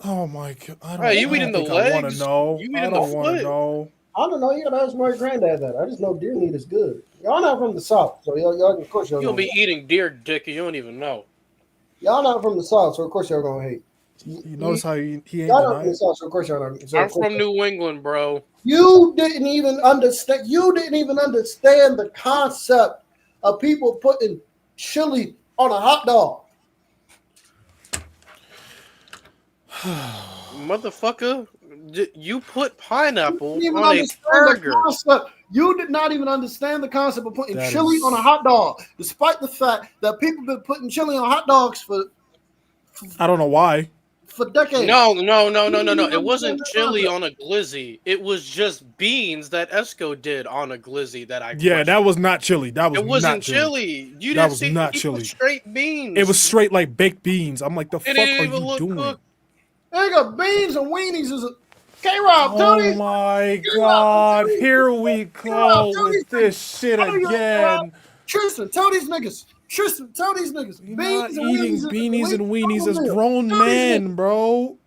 Oh, my God. You eating the legs? I want to know. You eating the foot? I don't know. You gotta ask my granddad that. I just know deer meat is good. Y'all not from the South, so y'all of course you'll be eating deer dick and you don't even know. Y'all not from the South, so of course y'all gonna hate. You notice how he ain't y'all not from the South, so of course y'all not. I'm from New England, bro. You didn't even understand. You didn't even understand the concept of people putting chili on a hot dog. Motherfucker. You put pineapple on a burger. You did not even understand the concept of putting chili on a hot dog, despite the fact that people have been putting chili on hot dogs for I don't know why. For decades. No. It wasn't chili on a glizzy. It was just beans that Esco did on a glizzy that I questioned. That was not chili. It wasn't chili. You didn't see not chili. Straight beans. It was straight like baked beans. I'm like, the fuck are you doing? Nigga, beans and weenies is K-Rob, Oh Tony. my God! Here we go with this shit again. Tristan, tell these niggas. Tristan, tell these niggas. You're not Beans and eating weenies beanies and weenies as meal. grown Tell these niggas. men, bro. We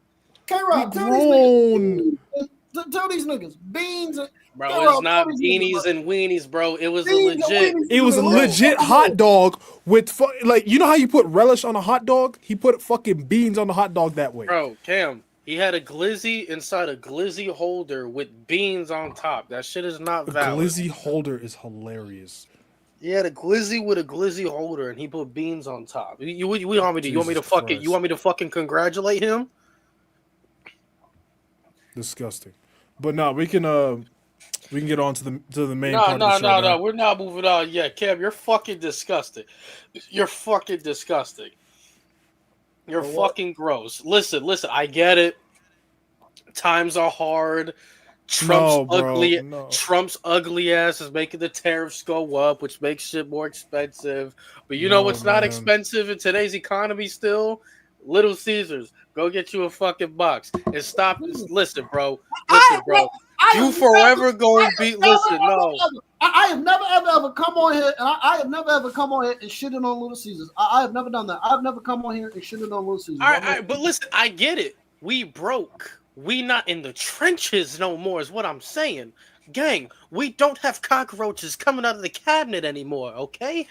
K-Rob, tell these grown. niggas. Tell these niggas. Beans and Bro, K-Rob, it's not tell these niggas, beanies bro. and weenies, bro. It was a Beans and legit. weenies It was a meal. legit hot dog with like, you know how you put relish on a hot dog? He put fucking beans on the hot dog that way. Bro, Cam, he had a glizzy inside a glizzy holder with beans on top. That shit is not A valid. glizzy holder is hilarious. He had a glizzy with a glizzy holder, and he put beans on top. You want me to? You want me to Jesus fucking? Christ. You want me to fucking congratulate him? Disgusting. But no, we can get on to the main part of the show. No. We're not moving on yet, Cam. You're fucking disgusting. You're fucking disgusting. You're fucking gross. Listen. I get it. Times are hard. Trump's ugly ass is making the tariffs go up, which makes shit more expensive. But you know what's not expensive in today's economy still? Little Caesars. Go get you a fucking box and stop. Listen, bro. You forever going to be. Listen, no. I have never ever come on here, and I have never ever come on here and shitted on Little Caesars. I have never done that. I've never come on here and shitted on Little Caesars. All right, but listen, I get it. We broke. We not in the trenches no more is what I'm saying. Gang, we don't have cockroaches coming out of the cabinet anymore, okay?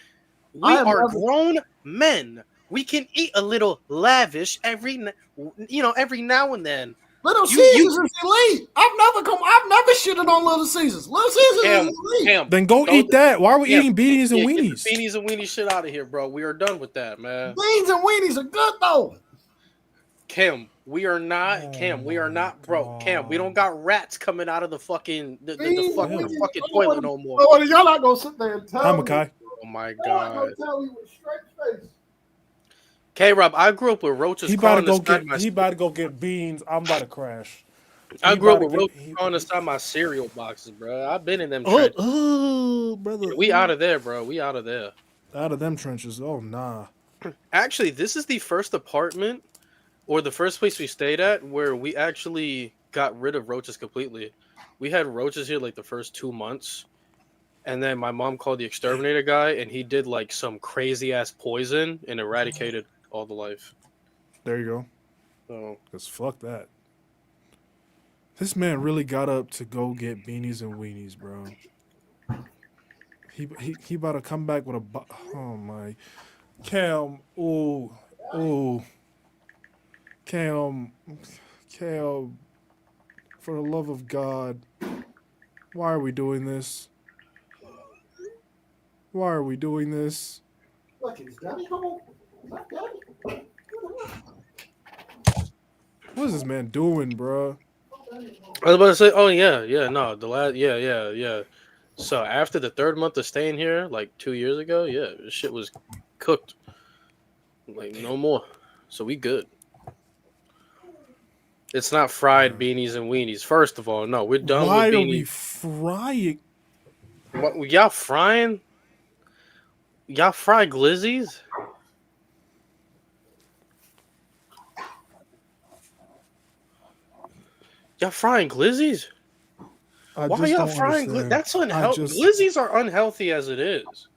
We are grown men. We can eat a little lavish every now and then. Little Caesars is elite. I've never shitted on Little Caesars. Little Caesars is elite. Then go eat that. Why are we eating beanies and weenies? Get the beanies and weenies shit out of here, bro. We are done with that, man. Beans and weenies are good though. Kim, we are not broke. Cam, we don't got rats coming out of the fucking fucking toilet no more. Oh, y'all not gonna sit there and tell me. Oh my god. Tell me with straight face. K-Rob, I grew up with roaches. He about to go get beans. I'm about to crash. I grew up with roaches crawling inside my cereal boxes, bro. I've been in them trenches. Oh, brother. We out of there, bro. We out of there. Out of them trenches. Oh, nah. Actually, this is the first apartment or the first place we stayed at where we actually got rid of roaches completely. We had roaches here like the first 2 months. And then my mom called the exterminator guy, and he did like some crazy ass poison and eradicated all the life. There you go. So, because fuck that. This man really got up to go get beanies and weenies, bro. He about to come back with oh my. Cam, ooh. Cam, for the love of God, why are we doing this? Why are we doing this? Look, is Daddy home? Is that Daddy? What is this man doing, bro? I was about to say, yeah. So after the third month of staying here, like 2 years ago, this shit was cooked. Like no more. So we good. It's not fried beanies and weenies. First of all, no, we're done Why with beanies. Why are we frying? What, y'all frying? Y'all fry glizzies? Y'all frying glizzies? Why are y'all frying glizzies? That's unhealthy. Glizzies are unhealthy as it is.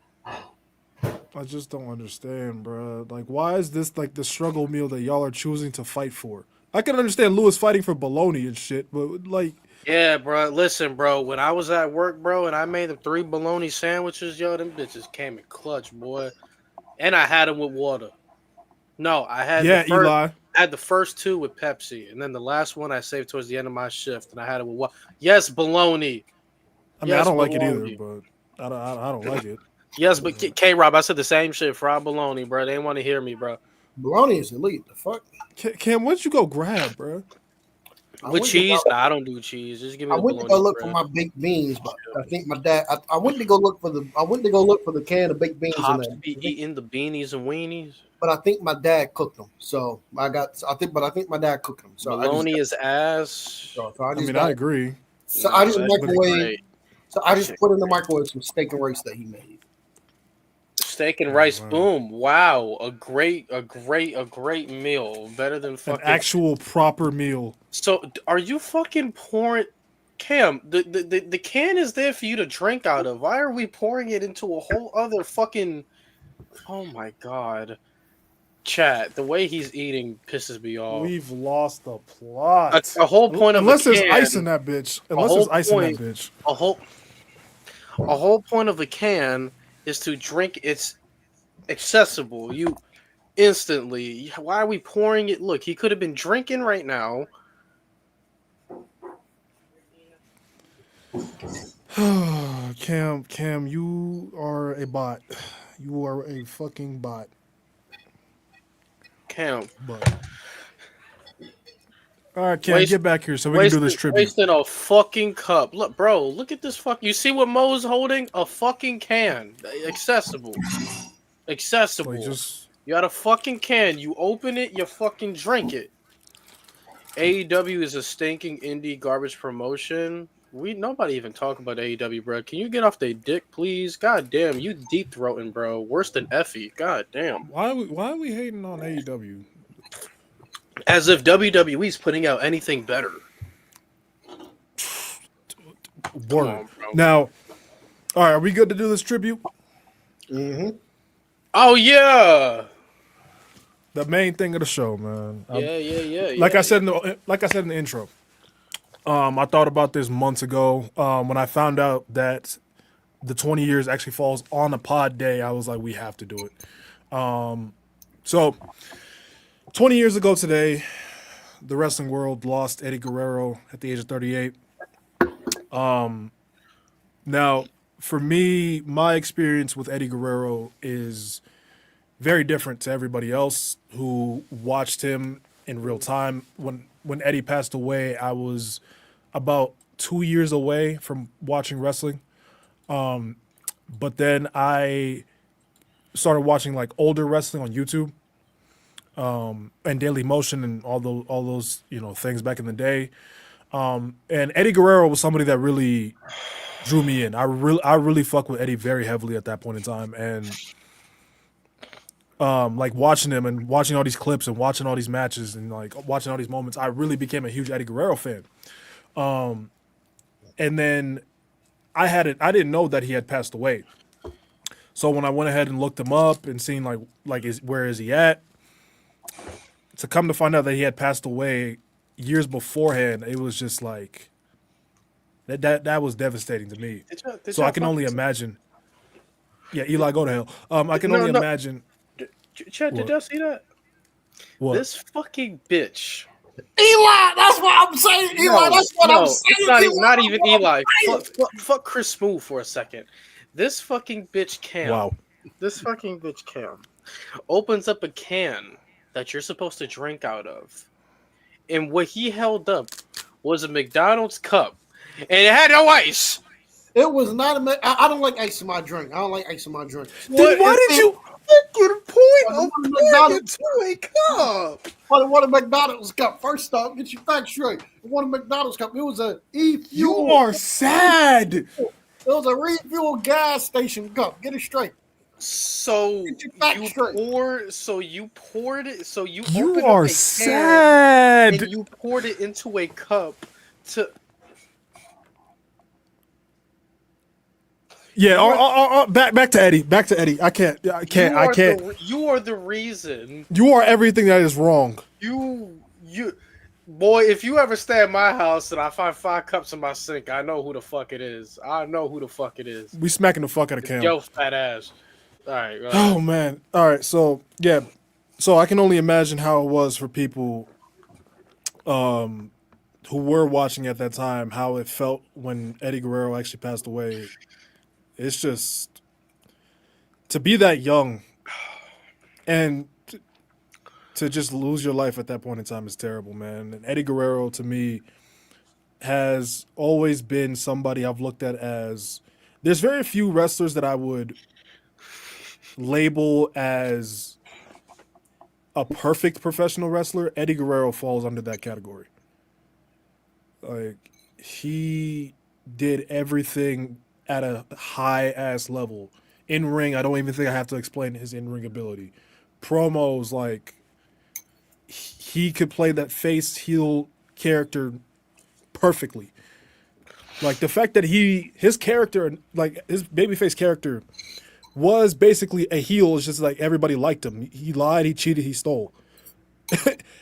I just don't understand, bro. Like, why is this like the struggle meal that y'all are choosing to fight for? I can understand Lewis fighting for bologna and shit, but like... Yeah, bro. Listen, bro. When I was at work, bro, and I made them 3 bologna sandwiches, yo, them bitches came in clutch, boy. And I had them with water. No, I had Eli. I had the first 2 with Pepsi, and then the last one I saved towards the end of my shift, and I had it with water. Yes, bologna. I mean, I don't like it either, but I don't like it. Yes, but K-Rob, I said the same shit. Fried bologna, bro. They didn't want to hear me, bro. Bologna is elite. The fuck? Cam, what'd you go grab, bro? With cheese? Nah, I don't do cheese. Just give me. I went to go look for my baked beans, but I think my dad. I went to go look for the can of baked beans. Pops be eating the beanies and weenies. But I think my dad cooked them, so I think my dad cooked them. So bologna is ass. So I agree. So I just microwave. So I just put in the microwave some steak and rice that he made. Steak and rice. Wow. Boom. Wow. A great meal. Better than fucking an actual proper meal. So are you fucking pouring Cam, the can is there for you to drink out of. Why are we pouring it into a whole other fucking oh my god. Chat, the way he's eating pisses me off. We've lost the plot. A whole point of unless a can, there's ice in that bitch. Unless there's ice in that bitch. A whole point of a can is to drink. It's accessible. You instantly. Why are we pouring it? Look, he could have been drinking right now. Cam, you are a bot. You are a fucking bot. Cam. But. All right, Cam, get back here so we can do this tribute. Wasting a fucking cup. Look, bro, look at this fuck. You see what Mo's holding? A fucking can. Accessible. You got a fucking can. You open it, you fucking drink it. AEW is a stinking indie garbage promotion. Nobody even talk about AEW, bro. Can you get off their dick, please? God damn, you deep throating, bro. Worse than Effie. God damn. Why are we hating on AEW? As if WWE's putting out anything better. Word. Now, all right, are we good to do this tribute? Mm-hmm. Oh yeah. The main thing of the show, man. Yeah. Like I said in the intro. I thought about this months ago. When I found out that the 20 years actually falls on a pod day, I was like, we have to do it. So 20 years ago today, the wrestling world lost Eddie Guerrero at the age of 38. Now, for me, my experience with Eddie Guerrero is very different to everybody else who watched him in real time. When Eddie passed away, I was about 2 years away from watching wrestling. But then I started watching like older wrestling on YouTube. And Daily Motion and all those things back in the day, and Eddie Guerrero was somebody that really drew me in. I really fucked with Eddie very heavily at that point in time, and like watching him and watching all these clips and watching all these matches and like watching all these moments, I really became a huge Eddie Guerrero fan. And then I didn't know that he had passed away, so when I went ahead and looked him up and seen where is he at. To come to find out that he had passed away years beforehand, it was just like that was devastating to me. So I can only imagine. Yeah, Eli, go to hell. I can only imagine. Chad, did y'all see that? What? This fucking bitch. Eli, that's what I'm saying. Eli, that's what I'm saying. It's not even Eli. Fuck Chris Smooth for a second. This fucking bitch Cam. Wow. This fucking bitch Cam opens up a can that you're supposed to drink out of. And what he held up was a McDonald's cup. And it had no ice. It was not I don't like ice in my drink. I don't like ice in my drink. Then why did you fucking point McDonald's to a cup? What a McDonald's cup. First off, get your facts straight. What a McDonald's cup. It was a e-fuel. You are sad. It was a refuel gas station cup. Get it straight. So you poured it. So you are sad. And you poured it into a cup to. Yeah. Back to Eddie. Back to Eddie. I can't. You are the reason. You are everything that is wrong. You. Boy, if you ever stay at my house and I find 5 cups in my sink, I know who the fuck it is. We smacking the fuck out of Cam. Yo, fat ass. All right. Oh man. All right. So yeah. So I can only imagine how it was for people who were watching at that time, how it felt when Eddie Guerrero actually passed away. It's just to be that young and to just lose your life at that point in time is terrible, man. And Eddie Guerrero to me has always been somebody I've looked at as there's very few wrestlers that I would label as a perfect professional wrestler. Eddie Guerrero falls under that category. Like, he did everything at a high ass level in ring, I don't even think I have to explain his in ring ability. Promos, like he could play that face heel character perfectly. Like the fact that his character, like his babyface character, was basically a heel. It's just like everybody liked him. He lied, he cheated, he stole.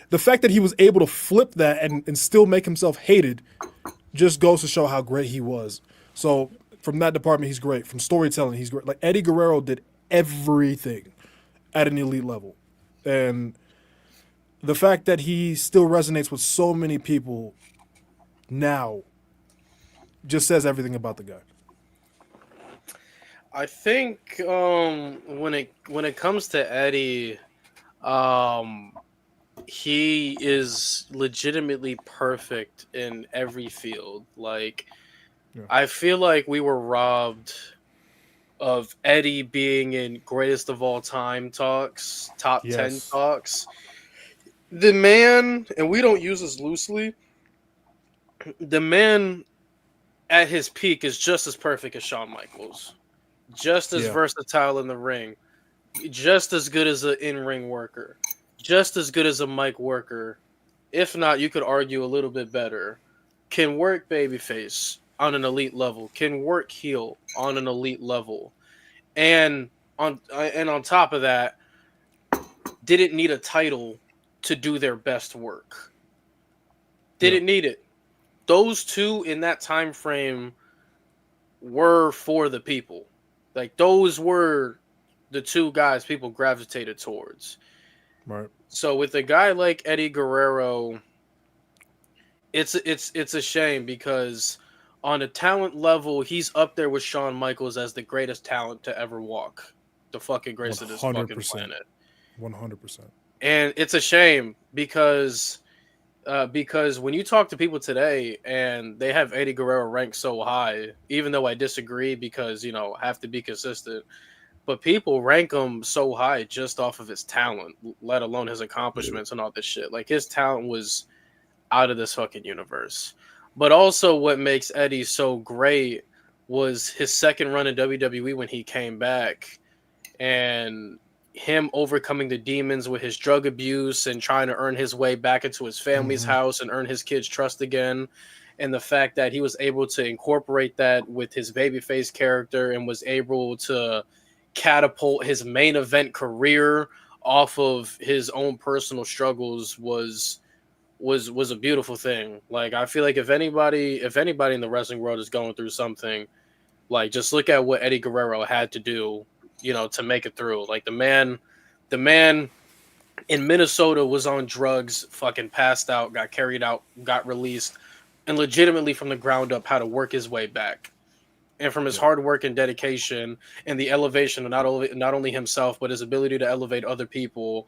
The fact that he was able to flip that and still make himself hated just goes to show how great he was. So from that department, he's great. From storytelling, he's great. Like Eddie Guerrero did everything at an elite level. And the fact that he still resonates with so many people now just says everything about the guy. I think when it comes to Eddie, he is legitimately perfect in every field. Like, yeah. I feel like we were robbed of Eddie being in greatest of all time talks, top 10 talks. The man, and we don't use this loosely, the man at his peak is just as perfect as Shawn Michaels. Just as versatile in the ring. Just as good as an in-ring worker. Just as good as a mic worker. If not, you could argue a little bit better. Can work babyface on an elite level. Can work heel on an elite level. And on top of that, didn't need a title to do their best work. Didn't need it. Those two in that time frame were for the people. Like, those were the two guys people gravitated towards. Right. So with a guy like Eddie Guerrero, it's a shame because on a talent level, he's up there with Shawn Michaels as the greatest talent to ever walk the fucking grace of this fucking planet. 100%. And it's a shame because when you talk to people today and they have Eddie Guerrero ranked so high, even though I disagree because, have to be consistent, but people rank him so high just off of his talent, let alone his accomplishments and all this shit. Like, his talent was out of this fucking universe. But also what makes Eddie so great was his second run in WWE when he came back and him overcoming the demons with his drug abuse and trying to earn his way back into his family's house and earn his kids' trust again. And the fact that he was able to incorporate that with his babyface character and was able to catapult his main event career off of his own personal struggles was a beautiful thing. Like, I feel like if anybody in the wrestling world is going through something, like, just look at what Eddie Guerrero had to do, to make it through. Like, the man in Minnesota was on drugs, fucking passed out, got carried out, got released, and legitimately from the ground up had to work his way back. And from his hard work and dedication and the elevation of not only himself, but his ability to elevate other people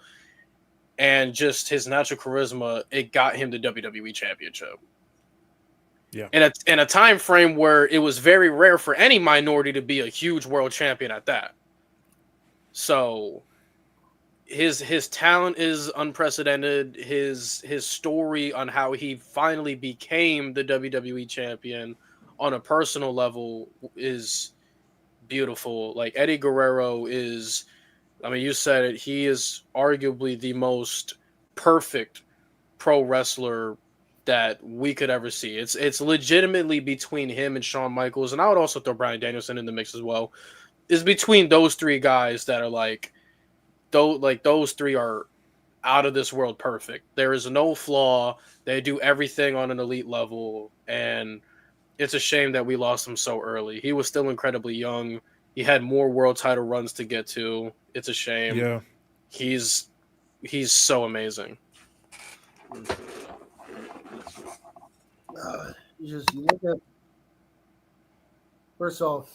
and just his natural charisma, it got him the WWE Championship. Yeah. In a time frame where it was very rare for any minority to be a huge world champion at that. So his talent is unprecedented. His story on how he finally became the WWE champion on a personal level is beautiful. Like, Eddie Guerrero is, I mean, you said it, he is arguably the most perfect pro wrestler that we could ever see. It's legitimately between him and Shawn Michaels, and I would also throw Bryan Danielson in the mix as well. It's between those three guys that are like those three are out of this world perfect. There is no flaw. They do everything on an elite level, and it's a shame that we lost him so early. He was still incredibly young. He had more world title runs to get to. It's a shame. Yeah. He's so amazing. You look at, first off,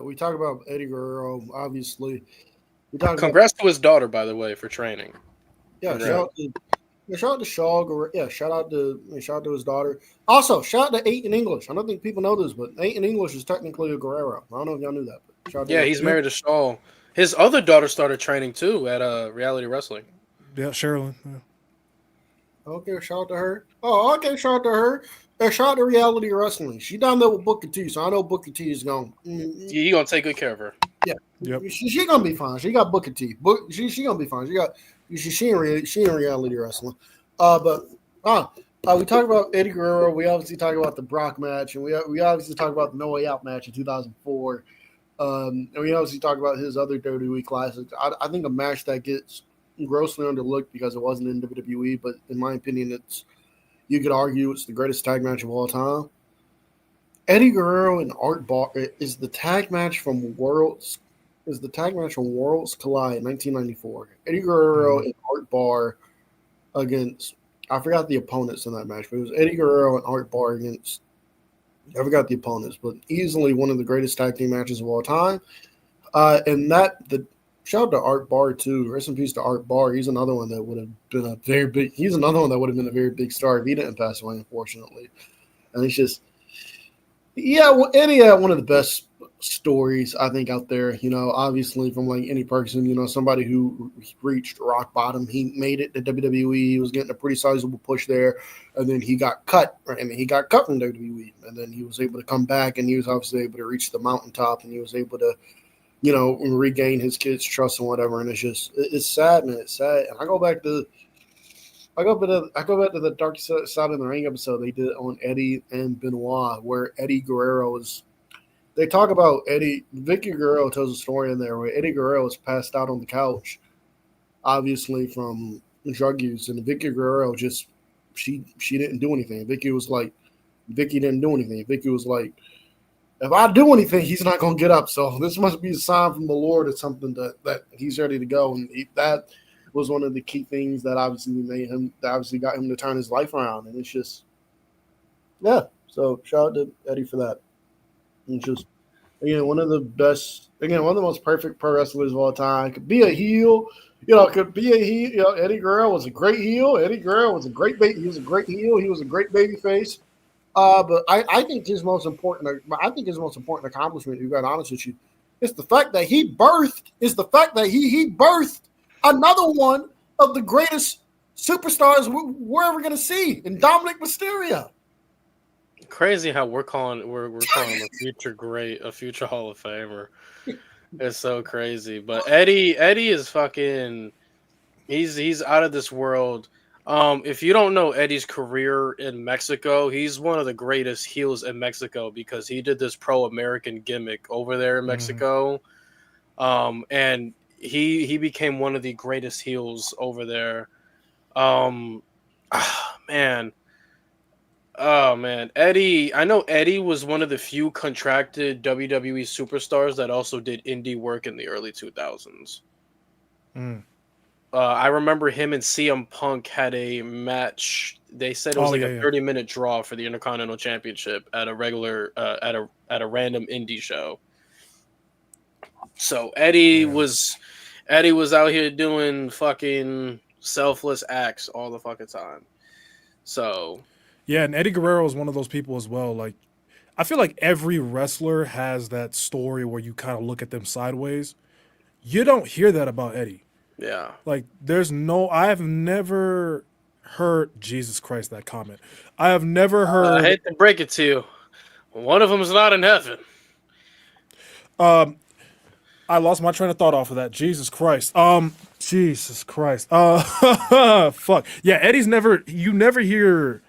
we talk about Eddie Guerrero, obviously. Congrats to his daughter, by the way, for training. Yeah, shout out to Shaw. Yeah, shout out to his daughter. Also, shout out to 8 in English. I don't think people know this, but 8 in English is technically a Guerrero. I don't know if y'all knew that. But he's married to Shaw. His other daughter started training too at Reality Wrestling. Yeah, Sherilyn. Yeah. Okay, shout out to her. Oh, okay, shout out to her. Shout out to Reality Wrestling. She down there with Booker T, so I know Booker T is going. He gonna take good care of her. Yeah, Yep. She gonna be fine. She got Booker T. She gonna be fine. She in reality wrestling. But we talk about Eddie Guerrero. We obviously talk about the Brock match, and we obviously talk about the No Way Out match in 2004. And we obviously talk about his other WWE classics. I think a match that gets grossly underlooked because it wasn't in WWE, but in my opinion, you could argue it's the greatest tag match of all time. Eddie Guerrero and Art Barr is the tag match from Worlds Collide in 1994. Eddie Guerrero and Art Barr against, I forgot the opponents in that match, but it was Eddie Guerrero and Art Barr against, I forgot the opponents, but easily one of the greatest tag team matches of all time. Shout out to Art Barr too. Rest in peace to Art Barr. He's another one that would have been a very big star if he didn't pass away, unfortunately. And it's just, Eddie had one of the best stories I think out there. Obviously from like any person, somebody who reached rock bottom. He made it to WWE. He was getting a pretty sizable push there, and then he got cut. He got cut from WWE, and then he was able to come back, and he was obviously able to reach the mountaintop, and he was able to, regain his kids' trust and whatever. And it's sad, man. It's sad. And I go back to the Dark Side of the Ring episode they did on Eddie and Benoit, where Eddie Guerrero they talk about Eddie. Vicky Guerrero tells a story in there where Eddie Guerrero was passed out on the couch, obviously from drug use, and Vicky Guerrero she didn't do anything. Vicky didn't do anything. Vicky was like, if I do anything, he's not going to get up. So this must be a sign from the Lord or something that he's ready to go. And that was one of the key things that obviously got him to turn his life around. And it's just, so shout out to Eddie for that. And just, one of the most perfect pro wrestlers of all time. Could be a heel, Eddie Guerrero was a great heel. Eddie Guerrero was a great he was a great heel. He was a great baby face. But I think his most important accomplishment, to be quite honest with you, is the fact that he birthed another one of the greatest superstars we're ever going to see in Dominic Mysterio. Crazy how we're calling him a future Hall of Famer. It's so crazy. But Eddie is fucking. He's out of this world. If you don't know Eddie's career in Mexico, he's one of the greatest heels in Mexico because he did this pro-American gimmick over there in Mexico. And he became one of the greatest heels over there. Eddie, I know Eddie was one of the few contracted WWE superstars that also did indie work in the early 2000s. I remember him and CM Punk had a match. They said it was a 30-minute draw for the Intercontinental Championship at a regular at a random indie show. So Eddie was out here doing fucking selfless acts all the fucking time. So yeah, and Eddie Guerrero is one of those people as well. Like, I feel like every wrestler has that story where you kind of look at them sideways. You don't hear that about Eddie. Yeah. Like, I have never heard, Jesus Christ, that comment. I have never heard. I hate to break it to you. One of them is not in heaven. I lost my train of thought off of that. Jesus Christ. Jesus Christ. Fuck. Yeah, you never hear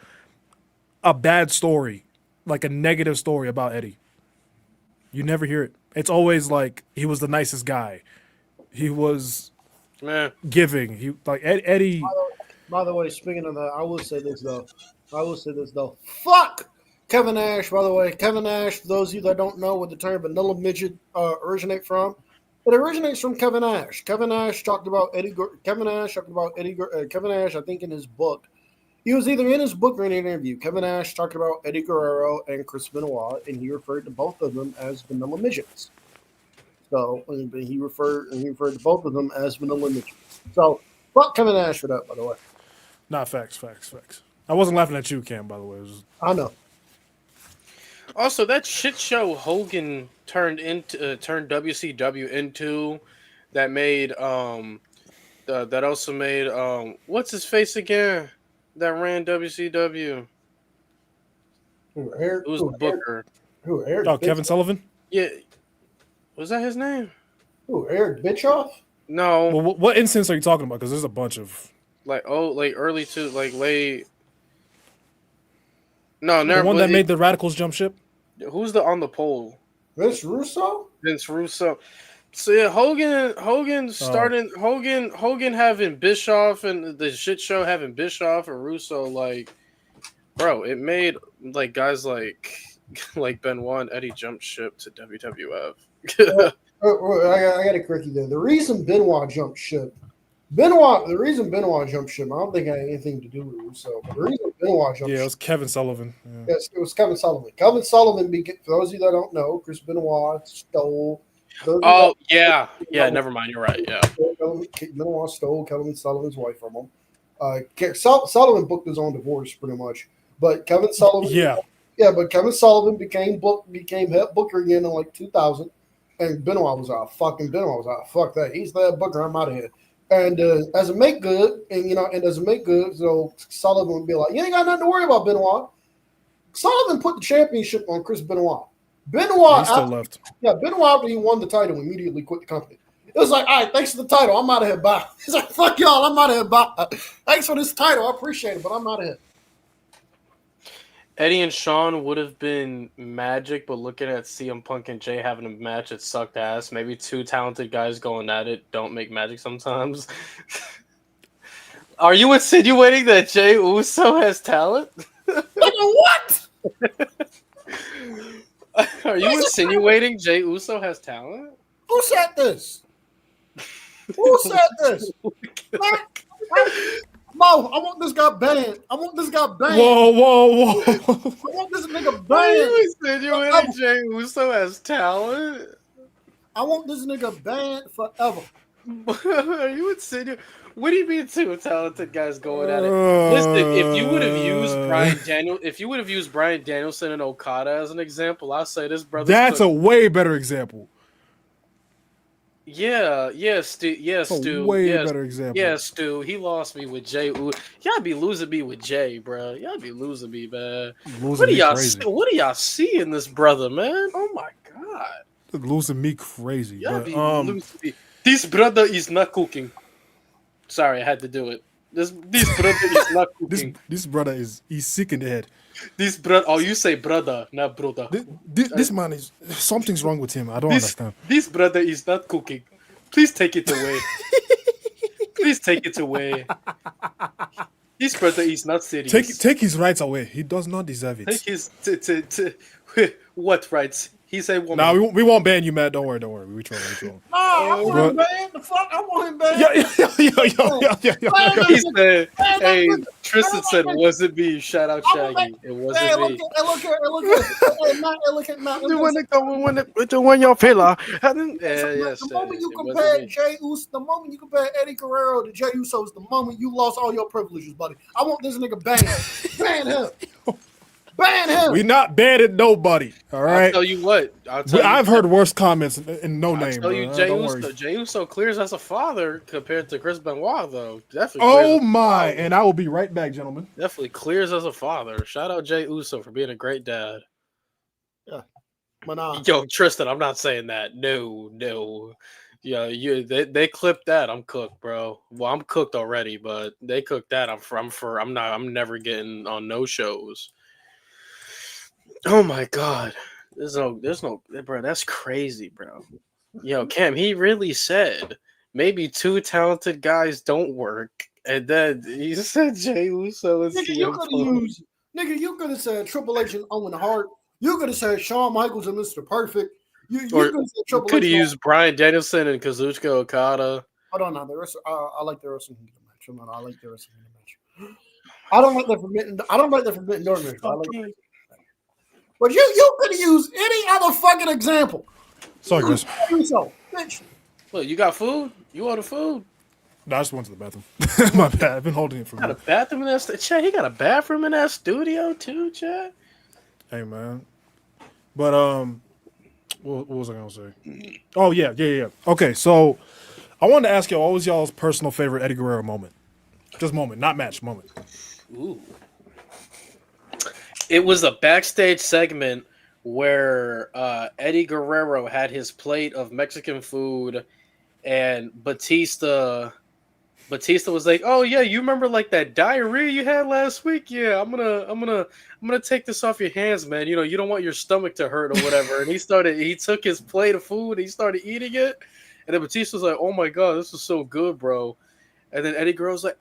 a bad story, like a negative story about Eddie. You never hear it. It's always like he was the nicest guy. He was giving. He like Eddie. By the way, speaking of that, I will say this though. Fuck Kevin Nash. By the way, Kevin Nash. For those of you that don't know where the term vanilla midget originate from, it originates from Kevin Nash. Kevin Nash talked about Eddie. Kevin Nash, I think in his book. He was either in his book or in an interview. Kevin Nash talked about Eddie Guerrero and Chris Benoit, and he referred to both of them as vanilla midgets. So he referred to both of them as vanilla midgets. So fuck Kevin Nash for that, by the way. Not facts. I wasn't laughing at you, Cam, by the way. I know. Also, that shit show Hogan turned WCW into that made that also made what's his face again? That ran WCW. It was the booker. Kevin Sullivan? Yeah. Was that his name? Who, Eric Bischoff? No. Well, what instance are you talking about? Because there's a bunch of Like early to late. No, the never. one that made the Radicals jump ship. Who's on the poll? Vince Russo? Vince Russo. So yeah, Hogan starting Hogan having Bischoff and the shit show having Bischoff and Russo, like, bro, it made like guys like Benoit and Eddie jump ship to WWF. I got to correct you there. The reason Benoit jumped ship, I don't think it had anything to do with Russo. But the reason Benoit jumped ship. It was Kevin Sullivan. Yeah. Yes, it was Kevin Sullivan. Kevin Sullivan, for those of you that don't know, Chris Benoit stole. Oh, yeah. Never mind. You're right. Yeah. Benoit stole Kevin Sullivan's wife from him. Sullivan booked his own divorce pretty much. But Kevin Sullivan. But Kevin Sullivan became head booker again in like 2000. And Benoit was out. Fuck that. He's the head booker. I'm out of here. And as a make good, so Sullivan would be like, you ain't got nothing to worry about, Benoit. Sullivan put the championship on Chris Benoit. Benoit still left. Yeah, Benoit, after he won the title, immediately quit the company. It was like, all right, thanks for the title. I'm out of here. Bye. He's like, fuck y'all. I'm out of here. Bye. Thanks for this title. I appreciate it, but I'm out of here. Eddie and Shawn would have been magic, but looking at CM Punk and Jay having a match, it sucked ass. Maybe two talented guys going at it don't make magic sometimes. Are you insinuating that Jay Uso has talent? What? Are you insinuating Jay Uso has talent? Who said this? Who said this? Mo, I want this guy banned. Whoa. I want this nigga banned. Are you insinuating Jay Uso has talent? I want this nigga banned forever. Are you insinuating? What do you mean two talented guys going at it? Listen, if you would have used Bryan Danielson and Okada as an example, I'll say this brother. That's a way better example. Stu. Way better example. Yeah, Stu. He lost me with Jay. Y'all be losing me with Jay, bro. Y'all be losing me, man. What do y'all see in this brother, man? Oh my god, losing me crazy. Y'all be losing me. This brother is not cooking. Sorry, I had to do it. This brother is not cooking. This brother he's sick in the head. This brother. Oh, you say brother, not brother. This man is something's wrong with him. I don't understand. This brother is not cooking. Please take it away. Please take it away. This brother is not serious. Take his rights away. He does not deserve it. Take his what rights? He's a woman. Nah, we won't ban you, Matt. Don't worry. We trolling. I want him banned. The fuck? I want him banned. Yo. He said, hey, Tristan said, was it me? Shout out Shaggy. It wasn't me. Look at Matt. The one y'all pillar. The moment you compare Eddie Guerrero to Jey Uso is the moment you lost all your privileges, buddy. I want this nigga banned. Ban him. Ban him. We not banning nobody. All right. I'll tell you what. I've heard worse comments in no name. Tell you, Jey Uso clears as a father compared to Chris Benoit, though. Definitely. Oh my! And I will be right back, gentlemen. Definitely clears as a father. Shout out Jey Uso for being a great dad. Yeah. Yo, Tristan, I'm not saying that. No. Yeah, they clipped that. I'm cooked, bro. Well, I'm cooked already, but they cooked that. I'm never getting on no shows. Oh my god. There's no bro, that's crazy, bro. Yo, Cam, he really said maybe two talented guys don't work. And then he said Jey Uso is Nigga, you could have said Triple H and Owen Hart. You could have said Shawn Michaels and Mr. Perfect. You could have used Bryan Danielson and Kazuchika Okada. Hold on now. I like the wrestling match. I like the wrestling match. I don't like the Forbidden Door match. But you could use any other fucking example. Sorry, Chris. Look, you got food? You order food? No, I just went to the bathroom. My bad. I've been holding it for a minute. Got a bathroom in that Chad, he got a bathroom in that studio too, Chad. Hey man. But what was I gonna say? Oh yeah. Okay, so I wanted to ask y'all, what was y'all's personal favorite Eddie Guerrero moment? Just moment, not match, moment. Ooh. It was a backstage segment where Eddie Guerrero had his plate of Mexican food, and Batista was like, "Oh yeah, you remember like that diarrhea you had last week? Yeah, I'm gonna take this off your hands, man. You know, you don't want your stomach to hurt or whatever." And he took his plate of food, and he started eating it, and then Batista was like, "Oh my god, this is so good, bro." And then Eddie Guerrero's like,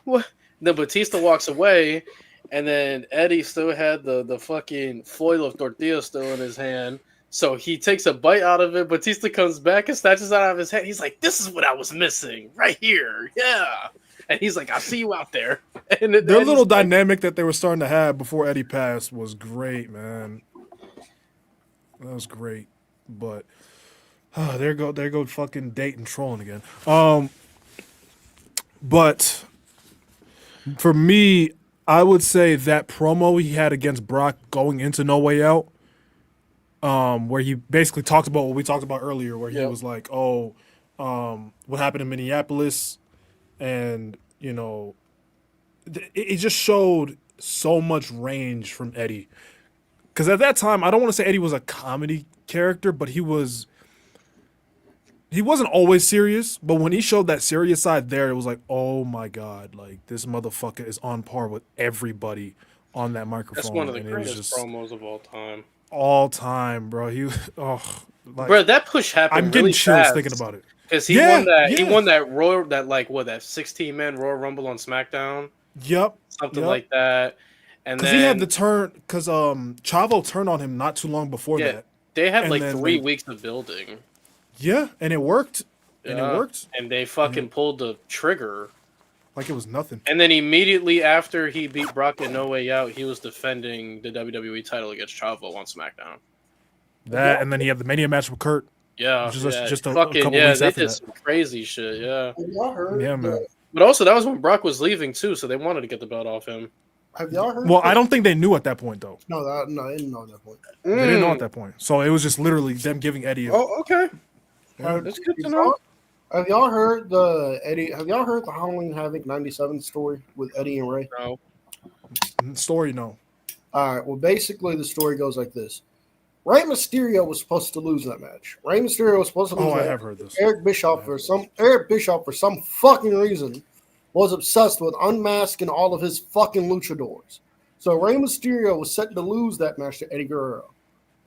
"What?" And then Batista walks away, and then Eddie still had the fucking foil of tortilla still in his hand. So he takes a bite out of it. Batista comes back and snatches it out of his hand. He's like, "This is what I was missing right here." Yeah. And he's like, "I'll see you out there." And their little dynamic that they were starting to have before Eddie passed was great, man. That was great. But there go fucking Dayton trolling again. But for me, I would say that promo he had against Brock going into No Way Out, where he basically talked about what we talked about earlier, where he was like, "Oh, what happened in Minneapolis," and you know, it just showed so much range from Eddie. Because at that time, I don't want to say Eddie was a comedy character, but he wasn't always serious. But when he showed that serious side there, it was like, oh my god, like this motherfucker is on par with everybody on that microphone. That's one of the greatest promos of all time. All time, bro. Bro, that push happened. I'm getting really chills fast thinking about it. Because he won that. Yeah. He won that Royal, that 16-man Royal Rumble on SmackDown. Yep. Something like that. And because he had the turn, because Chavo turned on him not too long before that. They had like 3 weeks of building. Yeah, and it worked. And they fucking pulled the trigger. Like it was nothing. And then immediately after he beat Brock in No Way Out, he was defending the WWE title against Chavo on SmackDown. And then he had the Mania match with Kurt. Yeah. Just a couple weeks they after did that. some crazy shit, yeah. Yeah, man. But also, that was when Brock was leaving, too, so they wanted to get the belt off him. Have y'all heard? Well, I don't think they knew at that point, though. No, they didn't know at that point. They didn't know at that point. So it was just literally them giving Eddie. Oh, okay. That's good to know. Have y'all heard the Halloween Havoc '97 story with Eddie and Ray? No. Story, no. All right. Well, basically, the story goes like this: Rey Mysterio was supposed to lose that match. Rey Mysterio was supposed to lose. I have heard this. Eric Bischoff for some fucking reason was obsessed with unmasking all of his fucking luchadors. So Rey Mysterio was set to lose that match to Eddie Guerrero.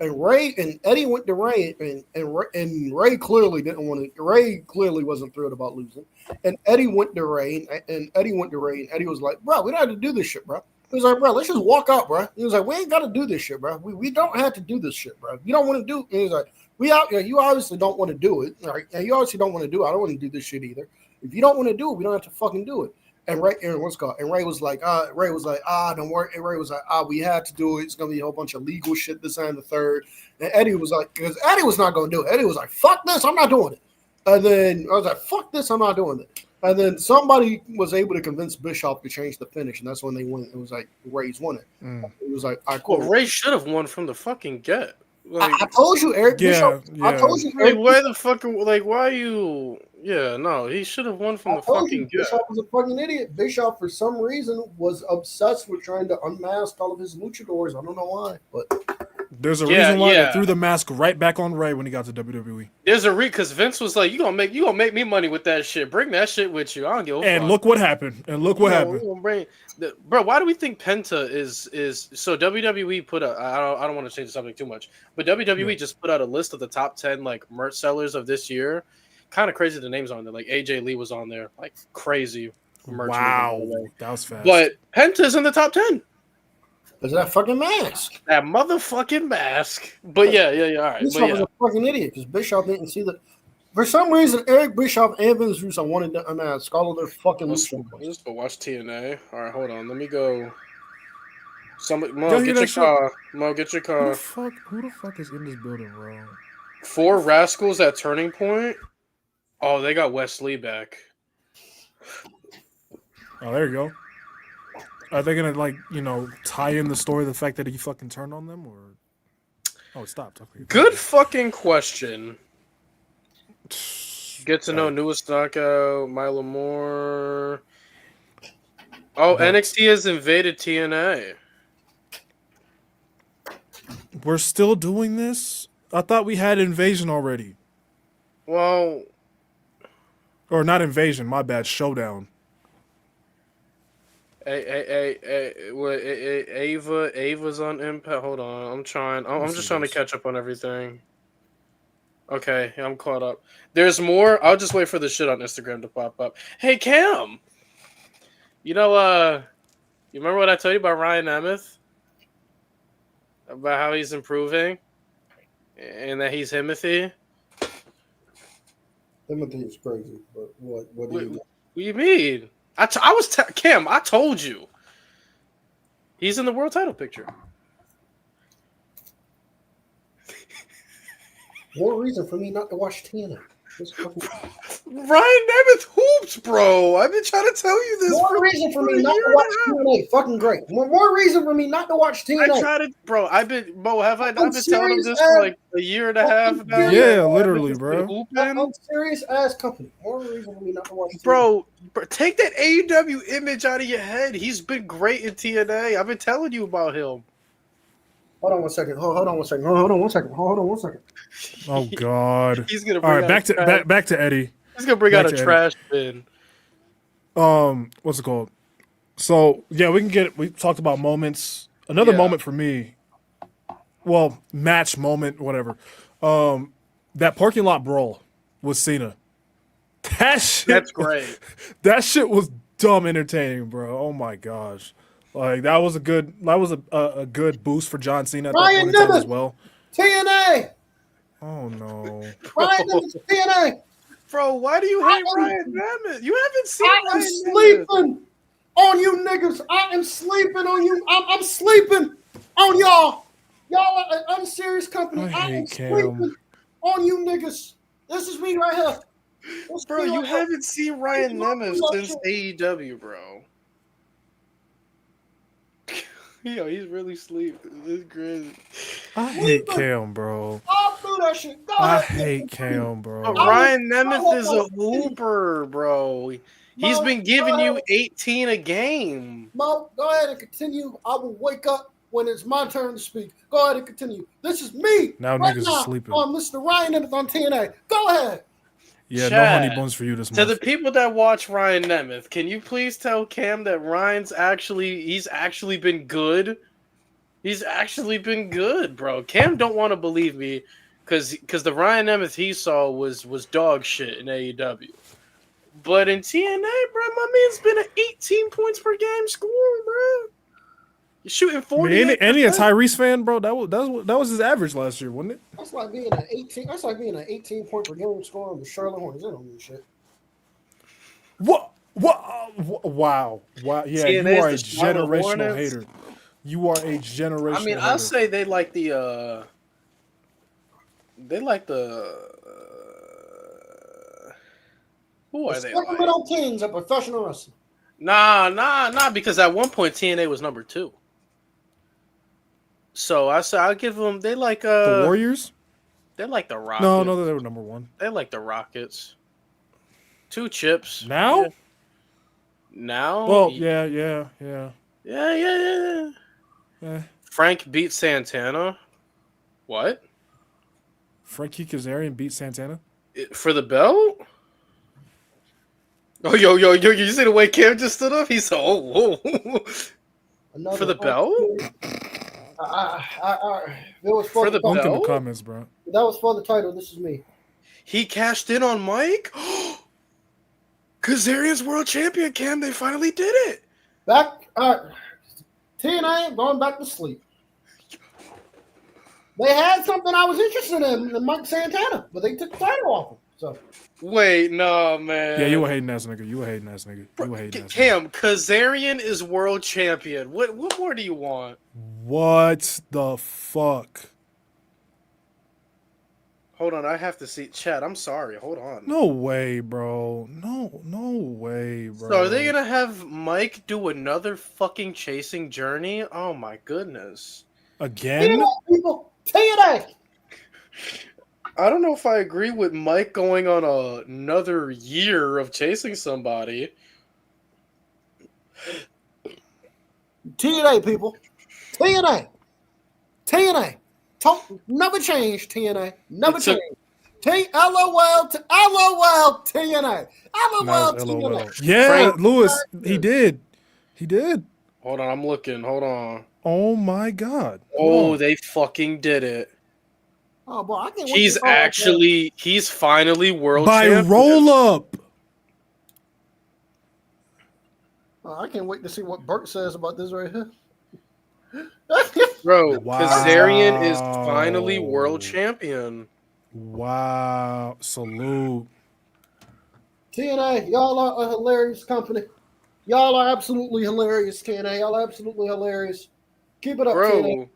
And Eddie went to Ray, and Ray clearly didn't want to. Ray clearly wasn't thrilled about losing. And Eddie went to Ray, and Eddie was like, "Bro, we don't have to do this shit, bro." He was like, "Bro, let's just walk out, bro." He was like, "We ain't got to do this shit, bro. We don't have to do this shit, bro. You don't want to do." And he was like, "We out here. You obviously don't want to do it, right? And you obviously don't want to do it. I don't want to do this shit either. If you don't want to do it, we don't have to fucking do it." And Ray was like, don't worry. And Ray was like, we had to do it. It's gonna be a whole bunch of legal shit, this and the third. And Eddie was like, because Eddie was not gonna do it. Eddie was like, "Fuck this, I'm not doing it." And then I was like, "Fuck this, I'm not doing it." And then somebody was able to convince Bischoff to change the finish, and that's when they won. It was like Ray's won it. It was like, Well, Ray should have won from the fucking get. Like, I told you, Eric. Yeah, I told you, Eric. Like, why the fucking why you? Yeah, no, he should have won from the fucking get. Bischoff was a fucking idiot. Bischoff, for some reason, was obsessed with trying to unmask all of his luchadors. I don't know why, but there's a reason why they threw the mask right back on Ray when he got to WWE. There's a because Vince was like, "You gonna make me money with that shit. Bring that shit with you. I don't give a fuck." And look what happened. Bro, why do we think Penta is so? WWE put a I don't want to change the subject too much, but WWE just put out a list of the top 10 like merch sellers of this year. Kind of crazy the names on there. Like AJ Lee was on there, like crazy merch. Wow, that was fast. But Penta's in the top 10. Is that fucking mask? That motherfucking mask. But yeah. All right. Bischoff was a fucking idiot because Bischoff didn't see that. For some reason, Eric Bischoff and Vince Russo wanted to unmask all of their fucking luchadors. Let's go watch TNA. All right, hold on. Let me go. Somebody, Mo, get your car. Mo, get your car. Who the fuck is in this building, bro? 4 Rascals at Turning Point. Oh, they got Wesley back. Oh, there you go. Are they gonna tie in the story the fact that he fucking turned on them, or? Oh, it stopped. Okay. Good fucking question. Get to know newest knockout, Milo Moore. Oh, NXT has invaded TNA. We're still doing this? I thought we had Invasion already. Well, or not Invasion. My bad. Showdown. Ava's on Impact. Hold on, I'm just trying to catch up on everything. Okay, I'm caught up. There's more. I'll just wait for the shit on Instagram to pop up. Hey Cam, you remember what I told you about Ryan Nemeth? About how he's improving, and that he's Himothy. Timothy is crazy, but what do you? What do you mean? Cam. I told you. He's in the world title picture. More reason for me not to watch TNA. Ryan Nemeth hoops, bro. I've been trying to tell you this. More reason for me not to watch TNA. Fucking great. More reason for me not to watch TNA. I tried to, bro. Have I not been telling him this for like a year and a half now? Yeah, literally, bro. I'm serious ass company. More reason for me not to watch TNA. Bro, take that AEW image out of your head. He's been great in TNA. I've been telling you about him. Hold on one second. Hold on one second. Oh God. He's gonna bring back to Eddie. He's gonna bring out a trash bin. What's it called? So yeah, we talked about moments. Another moment for me. Well, match moment, whatever. That parking lot brawl with Cena. That's great. That shit was dumb entertaining, bro. Oh my gosh. Like that was a good boost for John Cena at that point in time as well. TNA. Oh no. Ryan Nemeth, TNA. Bro, why do you hate Ryan Nemeth? You haven't seen I am sleeping on you niggas. I am sleeping on you. I'm sleeping on y'all. Y'all are an unserious company. I am sleeping on you niggas. This is me right here. Bro, you haven't seen Ryan Nemeth since AEW, bro. Yo, he's really sleeping. This is crazy. I hate Cam, bro. I'll do that shit. I hate Cam, bro. Ryan Nemeth is a hooper, bro. He's been giving you 18 a game. Mo, go ahead and continue. I will wake up when it's my turn to speak. Go ahead and continue. This is me. Now niggas are sleeping. On Mr. Ryan Nemeth on TNA. Go ahead. Yeah, Chad, no honey buns for you this month. To the people that watch Ryan Nemeth, can you please tell Cam that he's actually been good? He's actually been good, bro. Cam don't want to believe me because the Ryan Nemeth he saw was dog shit in AEW. But in TNA, bro, my man's been at 18 points per game scoring, bro. You're shooting 40. And he a Tyrese fan, bro. That was his average last year, wasn't it? That's like being an 18. That's like being an 18 point per game scorer with Charlotte Hornets. They don't mean shit. What? Wow. Yeah, TNA's you are a generational hater. You are a generational. I mean, I'll say they like the. Who are they? Sacramento Kings are professional wrestling. Nah. Because at one point TNA was number 2. So I'll give them. They like the Warriors. They like the Rockets. No, they were number 1. They like the Rockets. 2 chips now. Yeah. Now. Well, yeah. Frank beat Santana. What? Frankie Kazarian beat Santana for the belt. Oh, yo! You see the way Cam just stood up? He said, "Oh, whoa!" For the belt. It was for the belt. In the comments, bro. That was for the title. This is me. He cashed in on Mike. Kazarian's world champion, Cam. They finally did it. Back. TNA going back to sleep. They had something I was interested in Mike Santana, but they took the title off him. So. Wait, no, man. Yeah, you a hating ass nigga. Cam, Kazarian is world champion. What more do you want? What the fuck? Hold on, I have to see. Chad, I'm sorry. Hold on. No way, bro. No way, bro. So are they gonna have Mike do another fucking chasing journey? Oh my goodness. Again? People, TNA. I don't know if I agree with Mike going on another year of chasing somebody. TNA, people. TNA. Never change, TNA. Never change. LOL TNA. LOL TNA. Yeah, Lewis, he did. He did. Hold on, I'm looking. Hold on. Oh my God. Oh, they fucking did it. Oh boy, I can't wait. He's finally world by champion. roll up. I can't wait to see what Bert says about this right here. Bro, Wow. Kazarian is finally world champion. Wow. Salute. TNA, y'all are a hilarious company. Y'all are absolutely hilarious, TNA. Y'all are absolutely hilarious. Keep it up, Bro. TNA.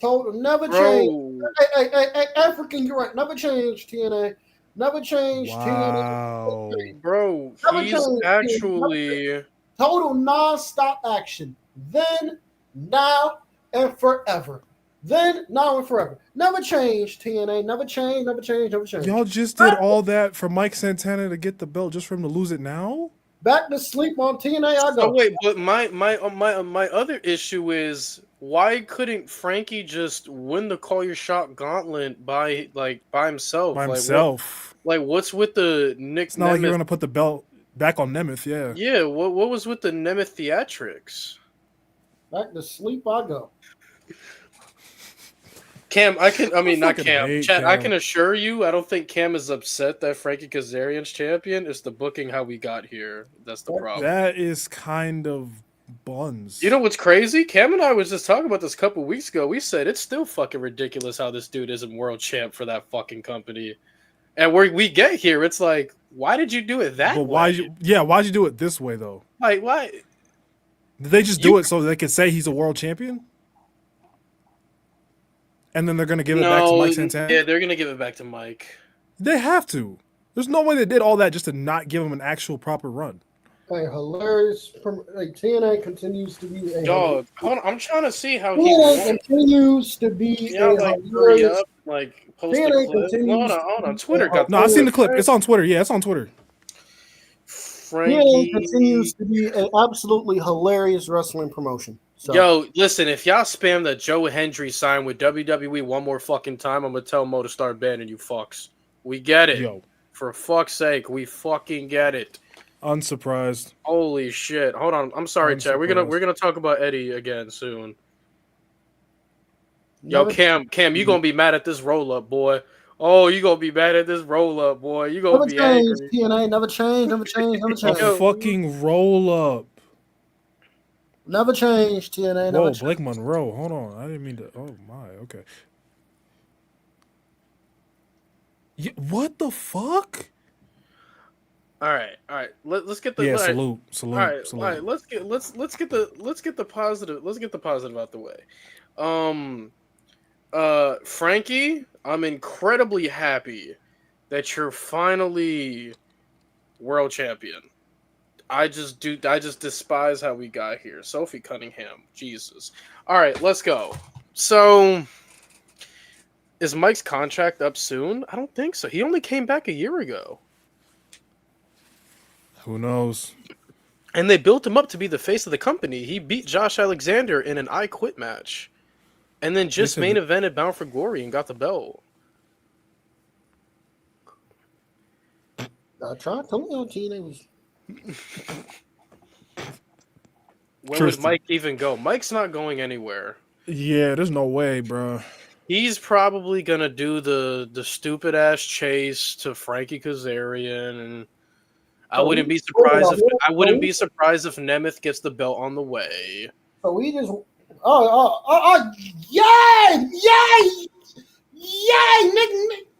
Told never change. Hey, African, you're right. Never change, TNA. Never change, wow. TNA. Bro, he's actually total non-stop action. Then, now, and forever. Then, now, and forever. Never change, TNA. Never change, never change, never change. Y'all just did all that for Mike Santana to get the belt just for him to lose it now? Back to sleep on TNA, I go. Oh wait, but my other issue is why couldn't Frankie just win the Call Your Shot gauntlet by himself? By himself. What's with the Nick? It's not Nemeth? like you're gonna put the belt back on Nemeth, yeah. Yeah, what was with the Nemeth theatrics? Back to sleep I go. Cam, not Cam. Chat, Cam. I can assure you, I don't think Cam is upset that Frankie Kazarian's champion. It's the booking how we got here. That's the problem. That is kind of buns. You know what's crazy? Cam and I was just talking about this a couple weeks ago. We said it's still fucking ridiculous how this dude isn't world champ for that fucking company. And we get here, it's like, why did you do it that way? Why'd you do it this way though? Like, why? Did they just do it so they could say he's a world champion? And then they're going to give it back to Mike Santana? Yeah, they're going to give it back to Mike. They have to. There's no way they did all that just to not give him an actual proper run. Hey, hilarious. TNA continues to be a dog. Hold on, I'm trying to see how TNA continues to be a hilarious. Post the clip. Hold on. Twitter got. No, I've seen the clip. It's on Twitter. Yeah, it's on Twitter. TNA continues to be an absolutely hilarious wrestling promotion. So. Yo, listen, if y'all spam the Joe Hendry sign with WWE one more fucking time, I'm gonna tell Mo to start banning you fucks. We get it. Yo. For fuck's sake, we fucking get it. Unsurprised. Holy shit. Hold on. I'm sorry, Chad. We're gonna talk about Eddie again soon. Yo, Cam, you gonna be mad at this roll up, boy. Oh, you gonna be mad at this roll up, boy. You gonna be angry. TNA, never change. A fucking roll up. Never change, TNA. Whoa, Blake Monroe. Hold on. I didn't mean to. Oh, my. Okay. Yeah, what the fuck? All right. Let's get the salute. All right. Let's get the positive. Let's get the positive out the way. Frankie, I'm incredibly happy that you're finally world champion. I just despise how we got here. Sophie Cunningham, Jesus. All right, let's go. So, is Mike's contract up soon? I don't think so. He only came back a year ago. Who knows? And they built him up to be the face of the company. He beat Josh Alexander in an I Quit match. And then just main evented Bound for Glory and got the belt. I tried to tell you, Where would Mike even go? Mike's not going anywhere. Yeah, there's no way, bro. He's probably gonna do the stupid ass chase to Frankie Kazarian, and I wouldn't be surprised if Nemeth gets the belt on the way. So we just yay, Nick,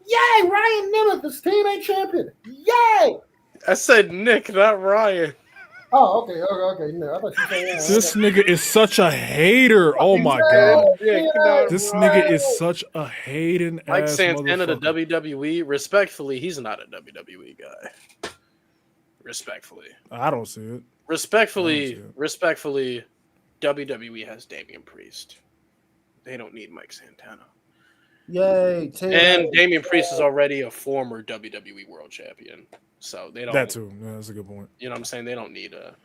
yay, Ryan Nemeth is TNA champion, yay. I said Nick, not Ryan. Oh, okay. No, I thought you said this nigga is such a hater. Oh my god. This nigga is such a hating ass Mike Santana to WWE. Respectfully, he's not a WWE guy. Respectfully. I don't see it. Respectfully, WWE has Damian Priest. They don't need Mike Santana. Yay. And Damian Priest is already a former WWE World Champion. So they don't. That too. Yeah, that's a good point. You know what I'm saying? They don't need a.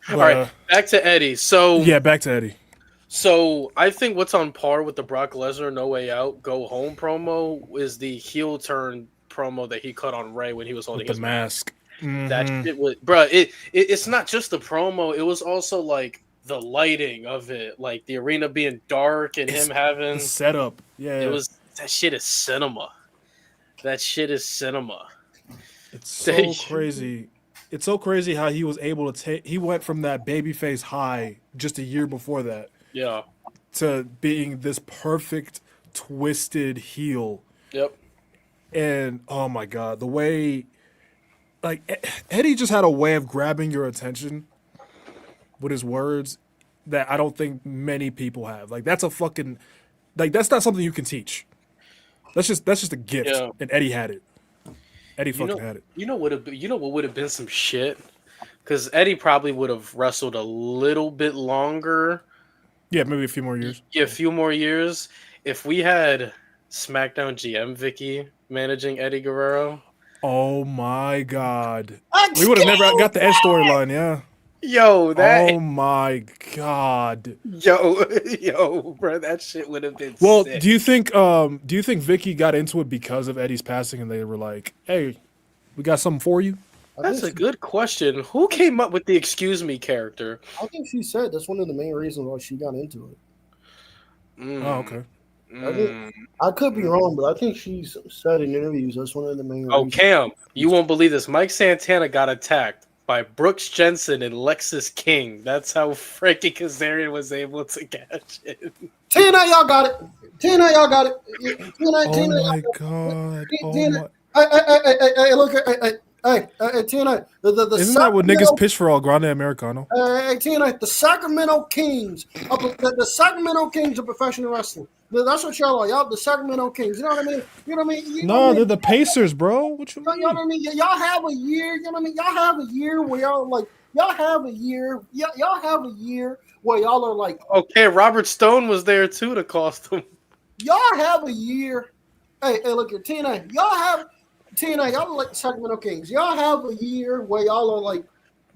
All right, back to Eddie. So yeah, back to Eddie. So I think what's on par with the Brock Lesnar No Way Out Go Home promo is the heel turn promo that he cut on Ray when he was holding With the his mask. That shit was, bro. It's not just the promo. It was also like the lighting of it, like the arena being dark and him having the setup. Yeah, it was that shit is cinema. That shit is cinema. It's so crazy. It's so crazy how he was able to take. He went from that babyface high just a year before that, Yeah. to being this perfect twisted heel. Yep. And oh my god, the way, like, Eddie just had a way of grabbing your attention with his words that I don't think many people have. Like, that's a fucking, like, that's not something you can teach. That's just a gift, Yeah. and Eddie had it. Eddie fucking had it. You know what would have been some shit? Because Eddie probably would have wrestled a little bit longer. Yeah, maybe a few more years. Yeah, a few more years. If we had SmackDown GM Vicky managing Eddie Guerrero. Oh my god. We would have never got the Edge storyline, yeah. Yo, that. Oh my god. Yo, bro, that shit would have been. Well, sick. do you think Vicky got into it because of Eddie's passing, and they were like, "Hey, we got something for you"? That's a good question. Who came up with the "excuse me" character? I think she said that's one of the main reasons why she got into it. Oh, okay. I could be wrong, but I think she's said in interviews that's one of the main reasons. Cam, you won't believe this. Mike Santana got attacked by Brooks Jensen and Lexis King. That's how Frankie Kazarian was able to catch it. TNA, y'all got it. TNA, y'all got it. TNA, Oh TNA, my god. TNA. Oh my. Hey, look, hey, TNA. Isn't that what niggas pitch for El Grande Americano? Hey, TNA, the Sacramento Kings, the Sacramento Kings of professional wrestling. That's what y'all are. Y'all the Sacramento Kings. You know what I mean? You know what I mean? No, they're the Pacers, bro. What you mean? You know what I mean? Y'all have a year. You know what I mean? Y'all have a year where y'all like. Y'all have a year. Y'all have a year where y'all are like. Okay, Robert Stone was there too to cost them. Y'all have a year. Hey, look here, TNA. Y'all are like the Sacramento Kings. Y'all have a year where y'all are like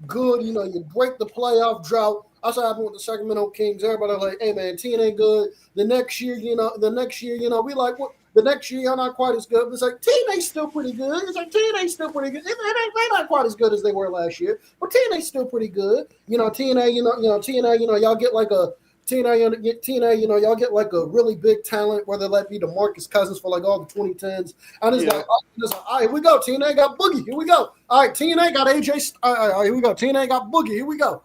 good. You know, you break the playoff drought. That's what happened with the Sacramento Kings. Everybody like, hey man, TNA good. The next year, we like what? The next year, y'all not quite as good. But it's like TNA's still pretty good. It's like TNA's still pretty good. They're not quite as good as they were last year, but TNA's still pretty good. TNA, y'all get like a TNA, y'all get like a really big talent, whether that be DeMarcus Cousins for like all the 2010s. And it's like, all right, here we go. TNA got Boogie. Here we go. All right, TNA got AJ. All right, here we go. TNA got Boogie. Here we go.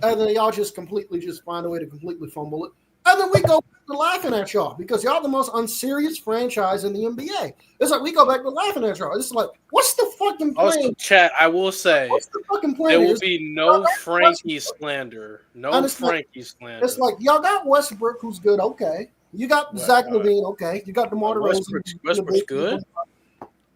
And then y'all just find a way to completely fumble it. And then we go back to laughing at y'all because y'all the most unserious franchise in the NBA. It's like we go back to laughing at y'all. It's like, what's the fucking plan? Also, chat, I will say, what's the fucking plan? There will be no Frankie slander. No Frankie slander. It's like, y'all got Westbrook, who's good, okay. You got Zach LaVine, okay. You got DeMar DeRozan. Westbrook's good.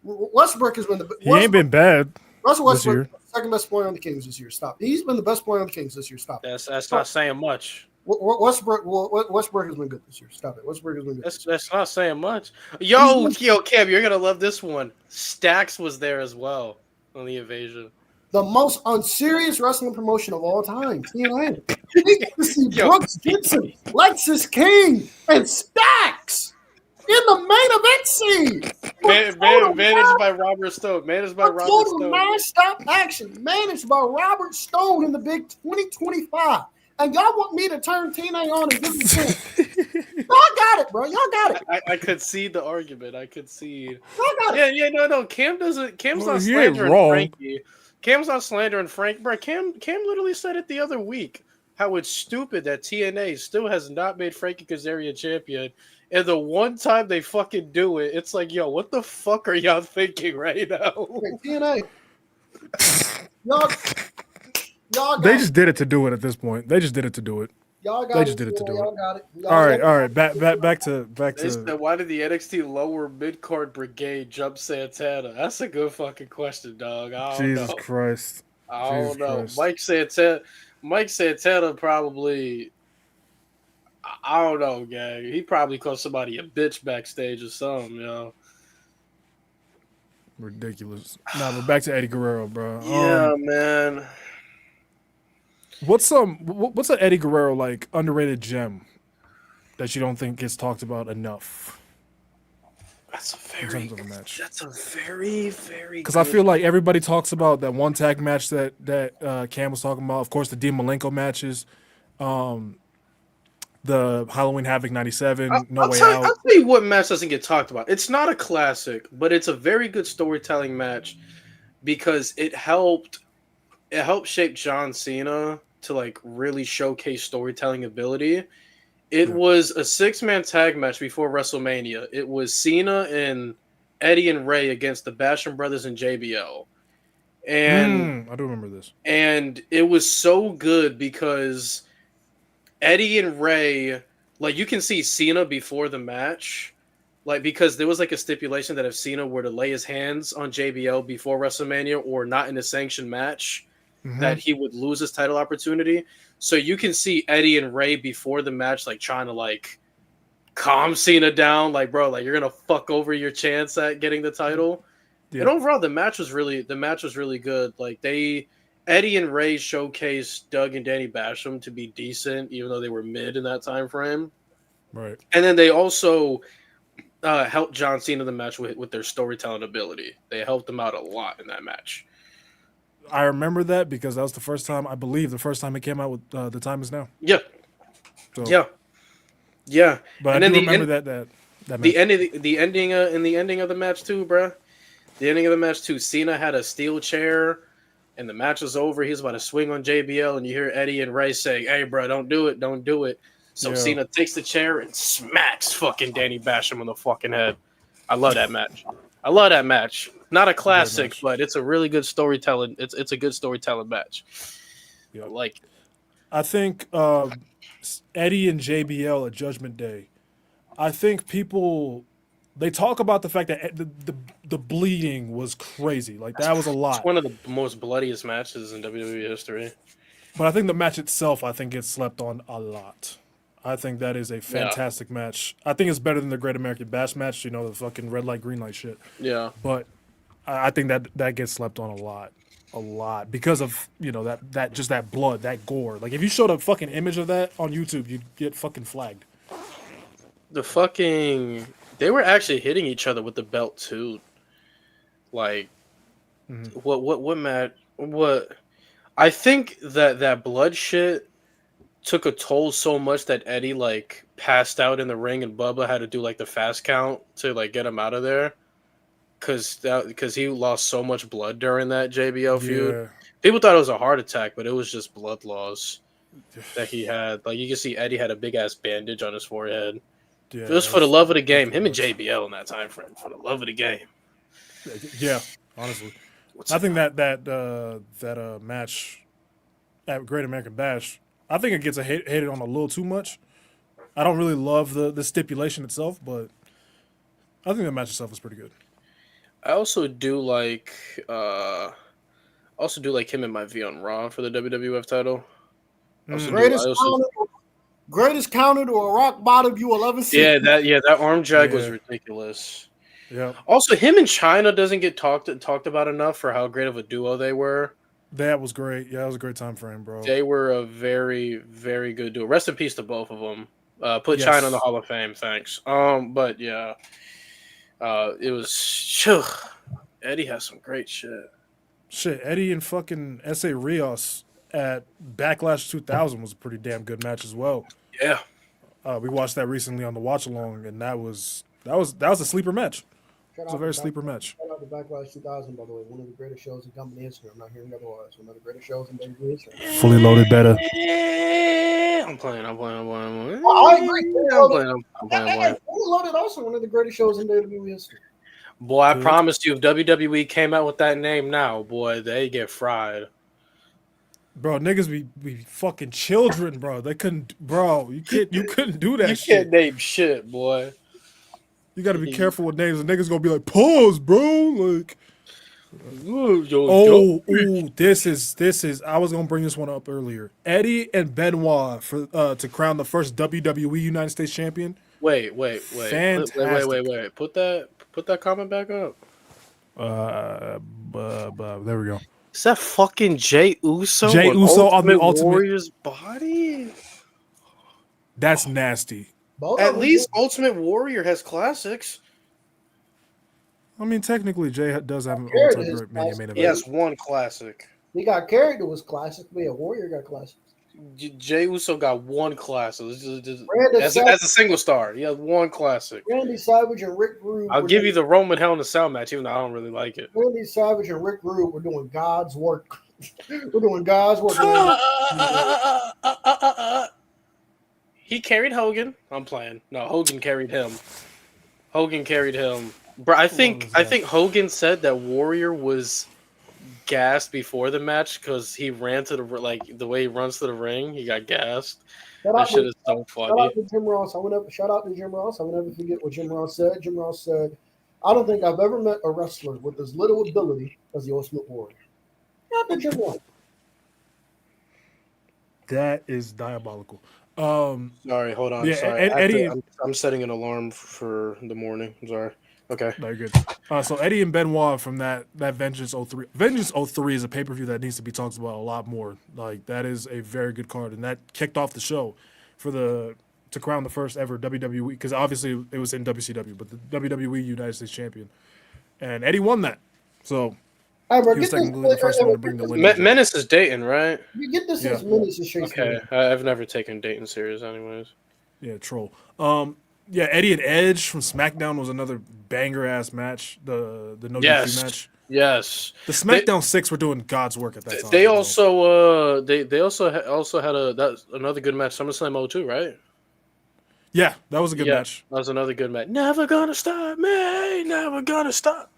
Westbrook has been the best. He ain't been bad. Russell Westbrook, second best player on the Kings this year. Stop. He's been the best player on the Kings this year. Stop. That's not saying much. Westbrook has been good this year. Stop it. Westbrook has been good. That's not saying much. Yo, Kev, you're gonna love this one. Stax was there as well on the Invasion. The most unserious wrestling promotion of all time. TNA. Brooks Jensen, Lexis King, and Stax in the main event scene. Managed by Robert Stone. Non-stop action. Managed by Robert Stone in the big 2025. And y'all want me to turn TNA on and give me 10. Y'all got it, bro. Y'all got it. I could see the argument. I could see. Y'all got it. Yeah, no. Cam's not slandering Frankie. Cam's not slandering Frank. Bro, Cam literally said it the other week. How it's stupid that TNA still has not made Frankie Kazarian champion. And the one time they fucking do it, it's like, yo, what the fuck are y'all thinking right now? TNA. Y'all they just did it to do it at this point. They just did it to do it. Y'all got they it. just did it to do y'all it. Got it. All right. Back to. Why did the NXT lower mid-card brigade jump Santana? That's a good fucking question, dog. I don't know. Christ. I don't know. Mike Santana probably. I don't know, gang. He probably called somebody a bitch backstage or something, yo. Ridiculous. Nah, but back to Eddie Guerrero, bro. Yeah, man. What's an Eddie Guerrero like underrated gem that you don't think gets talked about enough? That's a in very, terms of a match. that's a very, very. Because I feel like everybody talks about that one tag match that Cam was talking about. Of course, the Dean Malenko matches, the Halloween Havoc '97, No Way Out. I'll tell you what match doesn't get talked about. It's not a classic, but it's a very good storytelling match because it helped shape John Cena to like really showcase storytelling ability. It was a 6-man tag match before WrestleMania. It was Cena and Eddie and Ray against the Basham Brothers and JBL. And I do remember this. And it was so good because Eddie and Ray, like you can see Cena before the match, like because there was like a stipulation that if Cena were to lay his hands on JBL before WrestleMania or not in a sanctioned match, that he would lose his title opportunity. So you can see Eddie and Ray before the match, like trying to like calm Cena down, like bro, like you're gonna fuck over your chance at getting the title. Yeah. And overall, the match was really good. Like Eddie and Ray showcased Doug and Danny Basham to be decent, even though they were mid in that time frame. Right. And then they also helped John Cena in the match with their storytelling ability. They helped him out a lot in that match. I remember that because that was the first time, I believe, the first time it came out with The Time Is Now. Yeah. So, yeah. But and I then do remember that the ending in the ending of the match too, bruh. The ending of the match too. Cena had a steel chair, and the match was over. He's about to swing on JBL, and you hear Eddie and Ray saying, "Hey, bro, don't do it." So Cena takes the chair and smacks fucking Danny Basham on the fucking head. I love that match. Not a classic, but it's a really good storytelling. It's a good storytelling match. Yeah. I like it. I think Eddie and JBL at Judgment Day. I think people they talk about the fact that the bleeding was crazy. Like that was a lot. It's one of the most bloodiest matches in WWE history. But I think the match itself, I think, gets slept on a lot. I think that is a fantastic match. I think it's better than the Great American Bash match. You know, the fucking red light, green light shit. Yeah. But I think that gets slept on a lot because of that just that blood, that gore. Like if you showed a fucking image of that on YouTube, you'd get fucking flagged. They were actually hitting each other with the belt too. Like what Matt? What? I think that blood shit took a toll so much that Eddie like passed out in the ring and Bubba had to do like the fast count to like get him out of there because he lost so much blood during that JBL feud. People thought it was a heart attack, but it was just blood loss that he had. Like you can see Eddie had a big ass bandage on his forehead. Yeah, it was for the love of the game. Him and JBL in that time frame for the love of the game. Yeah, honestly, I think that match at Great American Bash, I think it gets hated on a little too much. I don't really love the stipulation itself, but I think the match itself is pretty good. I also do like him and my V on Raw for the WWF title. Greatest counter to a rock bottom you will ever see. Yeah, that arm drag was ridiculous. Yeah. Also, him and China doesn't get talked about enough for how great of a duo they were. That was great. Yeah, that was a great time frame, bro. They were a very, very good duo. Rest in peace to both of them. Put China in the Hall of Fame, thanks. But yeah, it was. Eddie has some great shit. Shit, Eddie and fucking S.A. Rios at Backlash 2000 was a pretty damn good match as well. Yeah. We watched that recently on the watch along, and that was a sleeper match. It was a very sleeper match. Shout out to Backlash 2000, by the way, one of the greatest shows in company history. I'm not hearing otherwise. One of the greatest shows in WWE history. Fully loaded better. I'm playing. I agree. I'm playing. Fully loaded also one of the greatest shows in WWE history. Boy, I promised you, if WWE came out with that name now, boy, they get fried. Bro, niggas be fucking children, bro. They couldn't, bro. You couldn't do that. You can't name shit, boy. You got to be careful with names. The niggas gonna be like, pause, bro. Like, this is. I was gonna bring this one up earlier. Eddie and Benoit to crown the first WWE United States champion. Wait. Fantastic. Wait. Put that comment back up. There we go. Is that fucking Jey Uso? Jey Uso on the Ultimate Warrior's body? That's nasty. At least Ultimate Warrior has classics. I mean, technically, Jay does have an all-time Mania main event. He has one classic. He got carried. It was classic. But yeah, Warrior got classics. Jay Uso got one classic. As a single star, he has one classic. Randy Savage and Rick Rude. I'll give you the Roman Hell in a Cell match, even though I don't really like it. Randy Savage and Rick Rude were doing God's work. We're doing God's work. He carried Hogan. I'm playing. No, Hogan carried him. Bro, I think Hogan said that Warrior was gassed before the match because he ran to the way he runs to the ring, he got gassed. That shit is so funny. Shout out to Jim Ross. I will never forget what Jim Ross said. Jim Ross said, "I don't think I've ever met a wrestler with as little ability as the Ultimate Warrior." Not the Jim Ross. That is diabolical. Sorry, hold on. Yeah, sorry. Eddie, I'm setting an alarm for the morning. I'm sorry. Okay. Very good. So Eddie and Benoit from that Vengeance 03. Vengeance 03 is a pay-per-view that needs to be talked about a lot more. Like, that is a very good card, and that kicked off the show to crown the first ever WWE, because obviously it was in WCW, but the WWE United States Champion. And Eddie won that. So he was technically the first one to bring the lineage. Menace is Dayton, right? You get this as Menace is okay. I've never taken Dayton serious anyways. Yeah, troll. Yeah, Eddie and Edge from SmackDown was another banger-ass match, the no DQ match. Yes. The SmackDown 6 were doing God's work at that time. They also that's another good match, SummerSlam 02, right? Yeah, that was a good match. That was another good match. Never gonna stop me, never gonna stop.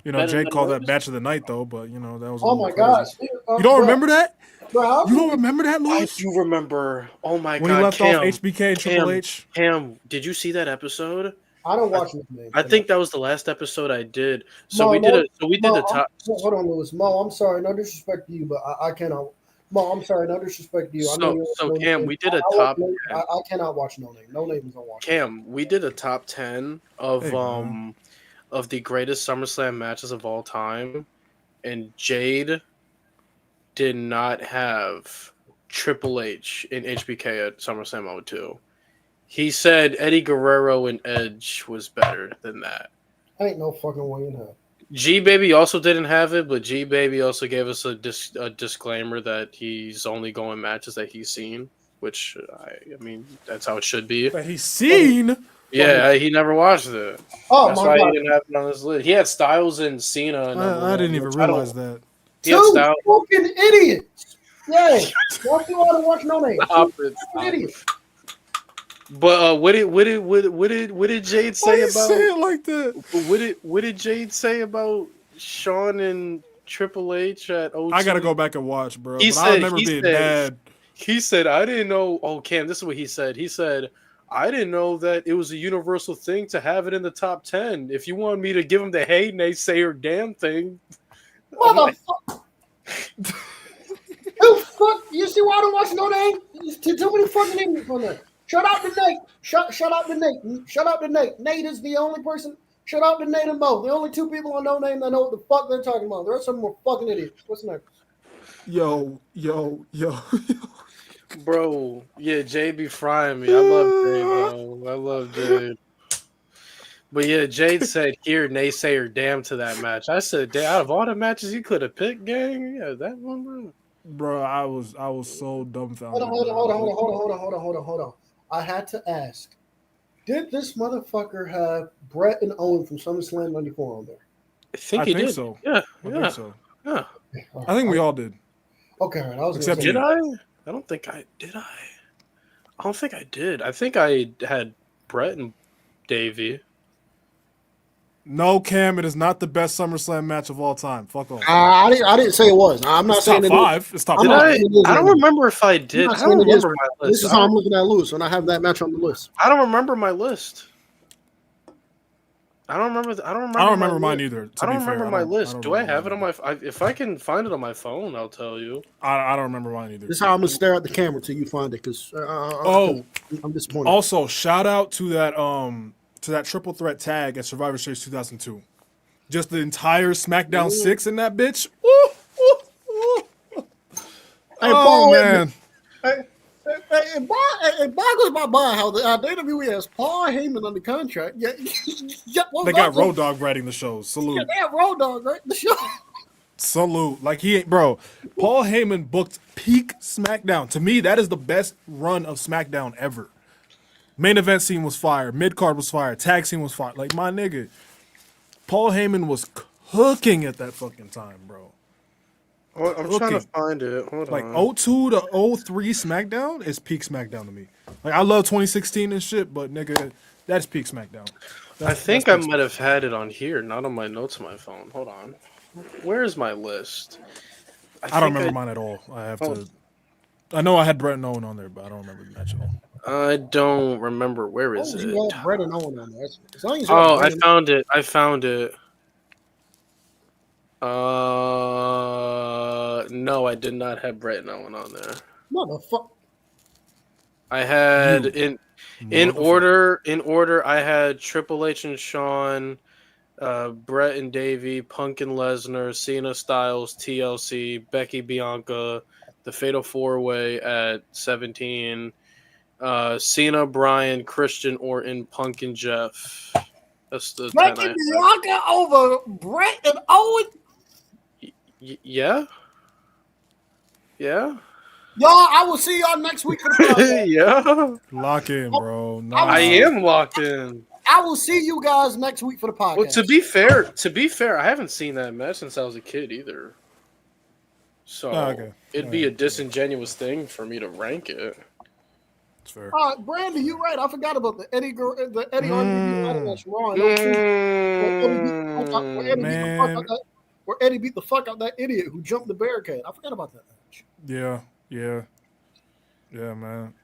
You know, Jay called that match of the night though, but you know, that was oh my god. You don't remember that? Bro, you don't remember that, Louis? I do remember. Oh my god. When he left off HBK and Triple H. Cam, did you see that episode? I don't watch it. I think that was the last episode I did. So we did the top. Hold on, Louis. Mo, I'm sorry, no disrespect to you, but I cannot. Mo, I'm sorry, no disrespect to you. So Cam, we did a top. I cannot watch No Name. No Name is on watch. Cam, we did a top 10 of the greatest SummerSlam matches of all time, and Jade did not have Triple H in HBK at SummerSlam 02. He said Eddie Guerrero and Edge was better than that. Ain't no fucking way in hell. G-Baby also didn't have it, but G-Baby also gave us a disclaimer that he's only going matches that he's seen, which, I mean, that's how it should be. That he's seen? Yeah, he never watched it. Oh, that's why he didn't have it on his list. He had Styles and Cena. I didn't even realize that. Two fucking idiots. Yeah, don't you want to watch No Name? Stop it. But what did Jade say about? Say it like that. What did Jade say about Shawn and Triple H at 02? I gotta go back and watch, bro. I remember being mad. He said, "I didn't know." Oh, Cam, this is what he said. He said, "I didn't know that it was a universal thing to have it in the top 10. If you want me to give him the hey naysayer damn thing." Motherfucker. You see why I don't watch No Name? There's too many fucking idiots on there. Shut up to Nate. Shut up to Nate. Shut up to Nate. Nate is the only person. Shut up to Nate and Mo. The only two people on No Name that know what the fuck they're talking about. The rest of them are fucking idiots. What's next? Yo. Bro, yeah, Jay be frying me. I love Jay, bro. I love Jade. But yeah, Jade said, "Here, naysayer, damn to that match." I said, "Damn, out of all the matches you could have picked, gang, yeah, that one, bro." Bro, I was so dumbfounded. Hold on. I had to ask, did this motherfucker have Brett and Owen from SummerSlam 94 on there? I think he did. So. Yeah, I think so. Yeah. I think we all did. Okay, all right. I was Except did I? I don't think I did. I don't think I did. I think I had Brett and Davey. No, Cam, it is not the best SummerSlam match of all time. Fuck off. I didn't say it was. I'm not saying top five. It's top five. I don't remember if I did. I don't remember my list. This is how I'm looking at Lewis when I have that match on the list. I don't remember my list. I don't remember mine either. I don't remember my list. Do I have it on my? If I can find it on my phone, I'll tell you. I don't remember mine either. This is how I'm gonna stare at the camera till you find it, because I'm disappointed. Also, shout out to that triple threat tag at Survivor Series 2002. Just the entire SmackDown 6 in that bitch. Ooh. Hey, Paul, man. Hey, It boggles my mind how the WWE has Paul Heyman under contract. Yeah, they got Road Dogg writing the shows. Salute. Yeah, they have Road Dogg writing the show. Salute. Like he ain't, bro. Paul Heyman booked peak SmackDown. To me, that is the best run of SmackDown ever. Main event scene was fire. Mid card was fire. Tag scene was fire. Like my nigga, Paul Heyman was cooking at that fucking time, bro. I'm trying to find it. Hold like on. 02 to 03 SmackDown is peak SmackDown to me. Like I love 2016 and shit, but nigga, that's peak SmackDown. I think I might have had it on here, not on my notes on my phone. Hold on. Where is my list? I don't remember mine at all. I have to. I know I had Brett and Owen on there, but I don't remember the match at all. I don't remember. Where is it? You had Brett and Owen on there. Oh, I found it. I found it. No, I did not have Brett and Owen on there. Motherfucker. I had in order. I had Triple H and Shawn, Brett and Davey, Punk and Lesnar, Cena, Styles, TLC, Becky, Bianca, the Fatal 4-Way at 17, Cena, Bryan, Christian, Orton, Punk, and Jeff. That's the Becky, Bianca over Brett and Owen. Yeah. Yeah. Y'all, I will see y'all next week for the podcast. Yeah. Lock in, bro. I am locked in. I will see you guys next week for the podcast. Well, to be fair, I haven't seen that match since I was a kid either. So it'd be a disingenuous thing for me to rank it. That's fair. Brandy, you're right. I forgot about the Eddie match. Where Eddie beat the fuck out that idiot who jumped the barricade. I forgot about that match. Yeah, man.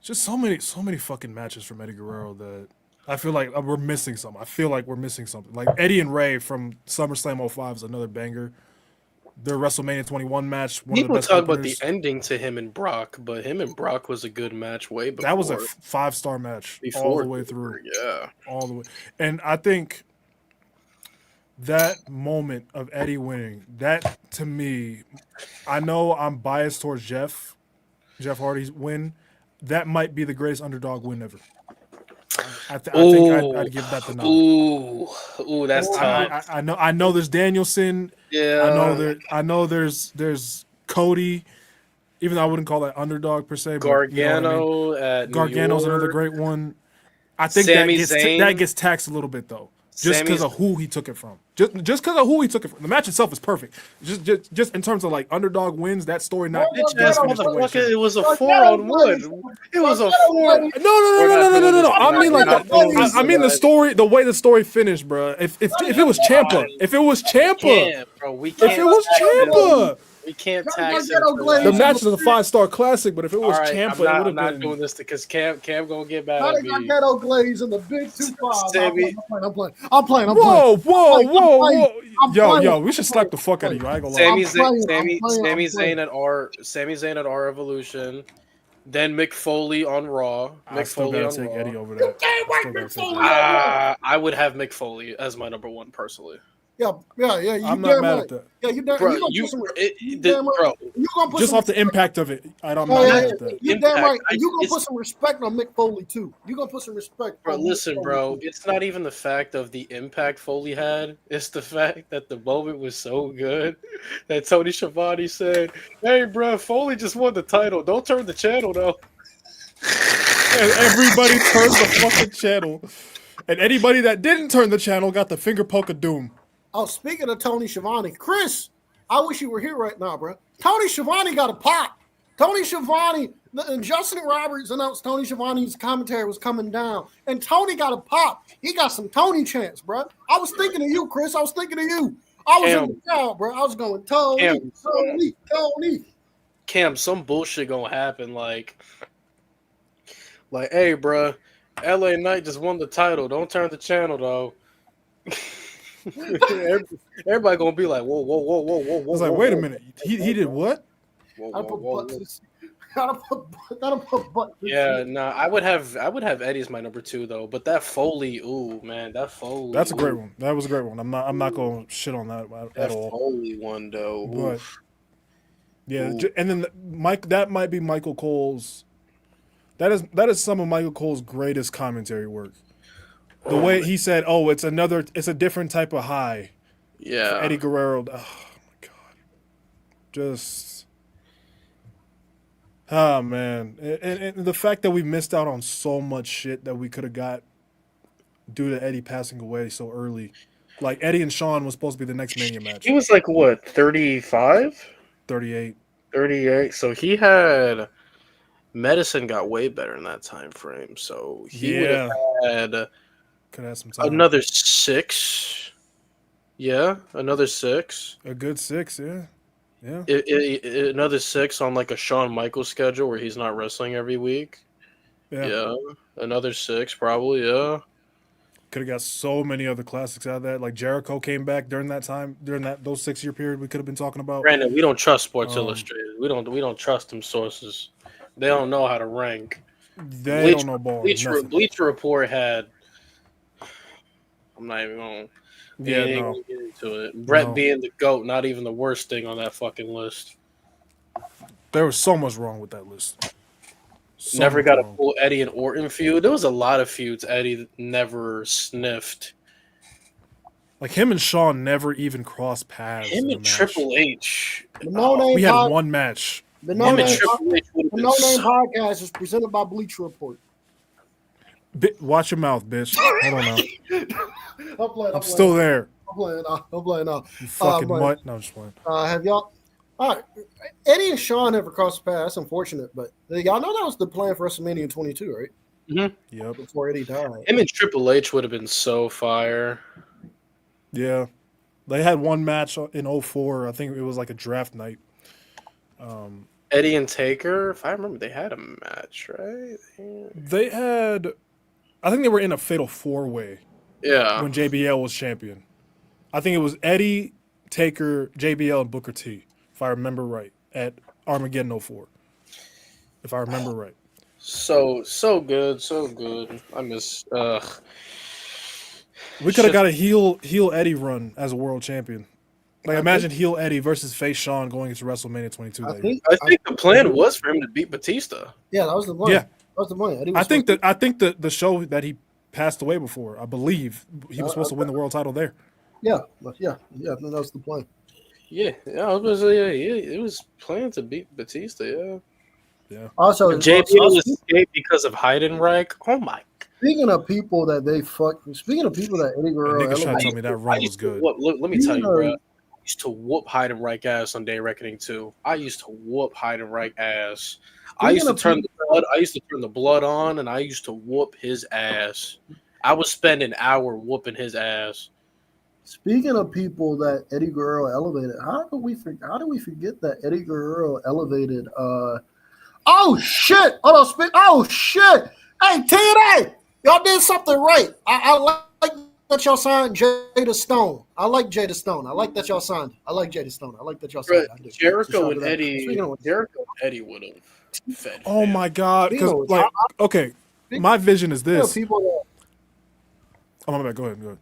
Just so many fucking matches from Eddie Guerrero that I feel like we're missing something. Like Eddie and Ray from SummerSlam 05 is another banger. Their WrestleMania 21 match. People talk about the ending to him and Brock, but him and Brock was a good match way before. That was a 5-star match all the way through. Yeah. All the way. And I think that moment of Eddie winning, that to me, I know I'm biased towards Jeff Hardy's win. That might be the greatest underdog win ever. I think I'd give that the nod. Ooh, that's tough. I know there's Danielson. Yeah. I know there's Cody. Even though I wouldn't call that underdog per se. Gargano at Gargano's another great one. I think that gets taxed a little bit though. Just because of who he took it from. Just because of who he took it from. The match itself is perfect. Just in terms of like underdog wins, that story not. It was a 4-on-1. It was a 4. No. I mean like I mean the story, the way the story finished, bro. If it was Ciampa, if it was Ciampa. We can't tax it. The match is a 5-star classic, but if it was Ciampa, it would have been. I'm not doing this because Cam gonna get mad at me. I got Ghetto Glaze in the big 2-5. I'm playing. Whoa. Yo, we should slap the fuck out of you. I ain't gonna lie. Sami Zayn at our Evolution. Then Mick Foley on Raw. I still gotta take Eddie over that. I would have Mick Foley as my number one personally. Yeah. I'm not mad at that. Yeah, you just off the impact of it. I'm not mad at that. You're damn right. You gonna put some respect on Mick Foley too. You gonna put some respect. Bro, listen, bro. It's not even the fact of the impact Foley had. It's the fact that the moment was so good that Tony Schiavone said, "Hey, bro, Foley just won the title. Don't turn the channel though." And everybody turned the fucking channel, and anybody that didn't turn the channel got the finger poke of doom. Oh, speaking of Tony Schiavone, Chris, I wish you were here right now, bro. Tony Schiavone got a pop. Tony Schiavone and Justin Roberts announced Tony Schiavone's commentary was coming down, and Tony got a pop. He got some Tony chants, bro. I was thinking of you, Chris. I was thinking of you. I was in the crowd, bro. I was going, Tony. Cam, some bullshit gonna happen. Like, hey, bro, LA Knight just won the title. Don't turn the channel, though. Everybody gonna be like, whoa. I was like, wait a minute, he did what? Yeah, I would have Eddie as my number 2 though. But that Foley, ooh man, that Foley. That's a great one. That was a great one. I'm not gonna shit on that at all. Foley one though. But Yeah, and then that might be Michael Cole's. That is some of Michael Cole's greatest commentary work. The way he said, "Oh, it's a different type of high." Yeah. For Eddie Guerrero. Oh my god, just man, and the fact that we missed out on so much shit that we could have got due to Eddie passing away so early. Like Eddie and Sean was supposed to be the next Mania match. He was like what, 35? 38. 38. So he had medicine got way better in that time frame. So he would have had could have some time. Another 6. Yeah, another 6. A good 6, yeah. Yeah. Another 6 on like a Shawn Michaels schedule where he's not wrestling every week. Yeah. Another 6 probably, yeah. Could have got so many other classics out of that. Like Jericho came back during that time, those 6-year period we could have been talking about. Granted, we don't trust Sports Illustrated. We don't trust them sources. They don't know how to rank. They don't know ball. Bleacher Report had. I'm not even going. Yeah, no. Get into it. Brett being the GOAT, not even the worst thing on that fucking list. There was so much wrong with that list. Never got a full Eddie and Orton feud. There was a lot of feuds Eddie never sniffed. Like him and Shawn never even crossed paths. Him and Triple H. We had one match. The No Name Podcast is presented by Bleacher Report. Watch your mouth, bitch. Hold on now. I'm still there. I'm playing now. You fucking mutt. No, I'm just playing. Have y'all? All right. Eddie and Shawn never crossed the path. That's unfortunate, but y'all know that was the plan for WrestleMania 22, right? Mm-hmm. Yep. Before Eddie died. Him and Triple H would have been so fire. Yeah. They had one match in 2004. I think it was like a draft night. Eddie and Taker, if I remember, they had a match, right? Yeah. They had, I think they were in a fatal 4-way. Yeah. When JBL was champion. I think it was Eddie, Taker, JBL, and Booker T, if I remember right, at Armageddon 04. If I remember right. So good. I miss. We could have got a heel Eddie run as a world champion. Like imagine heel Eddie versus face Shawn going into WrestleMania 22. I think the plan was for him to beat Batista. Yeah, that was the plan. Yeah, that was the plan. I think the show that he passed away before, I believe he was supposed to win the world title there. Yeah, that was the plan. Yeah, it was planned to beat Batista. Yeah. Also, JBL was escaped because of Heidenreich. Oh my. Speaking of people that Eddie Guerrero, nigga trying to tell me that run was good. Let me tell you, bro. I used to whoop Heidenreich ass on Day Reckoning 2. I used to whoop Heidenreich ass. I used to turn the blood on, and I used to whoop his ass. I would spend an hour whooping his ass. Speaking of people that Eddie Guerrero elevated, how do we forget that Eddie Guerrero elevated? Oh shit! Oh shit! Hey, TNA, y'all did something right. I like that y'all signed Jada Stone. I like Jada Stone. I like that y'all signed. I like Jada Stone. I like that y'all signed. Jericho and Eddie would have fed. Oh my god! Because okay, my vision is this. Oh my bad. Go ahead.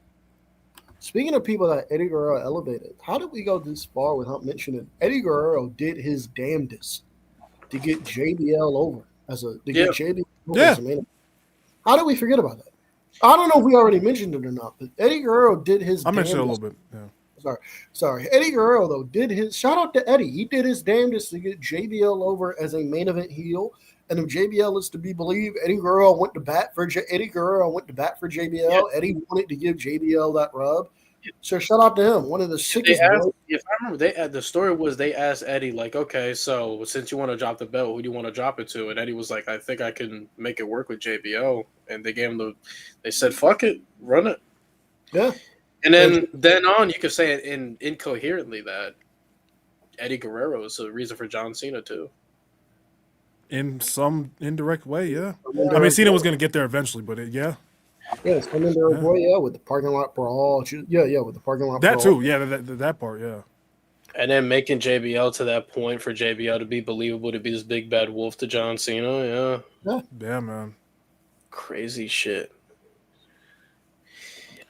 Speaking of people that Eddie Guerrero elevated, how did we go this far without mentioning Eddie Guerrero did his damnedest to get JBL over as a man? How did we forget about that? I don't know if we already mentioned it or not, but Eddie Guerrero did his. I mentioned it a little bit. Yeah. Sorry. Eddie Guerrero though did his. Shout out to Eddie. He did his damnedest to get JBL over as a main event heel. And if JBL is to be believed, Eddie Guerrero went to bat for JBL. Yeah. Eddie wanted to give JBL that rub. So shout out to him. One of the sickest. If I remember, the story was they asked Eddie like, okay, so since you want to drop the belt, who do you want to drop it to? And Eddie was like, I think I can make it work with JBL. And they gave him they said, fuck it, run it. Yeah. And then on, you could say it incoherently that Eddie Guerrero is the reason for John Cena too. In some indirect way, yeah. I mean, Cena was going to get there eventually, but yeah. Yeah, some indirect way, yeah, with the parking lot brawl. Yeah, with the parking lot brawl. That too, yeah, that part, yeah. And then making JBL to that point for JBL to be believable, to be this big bad wolf to John Cena, yeah. Yeah, man. Crazy shit.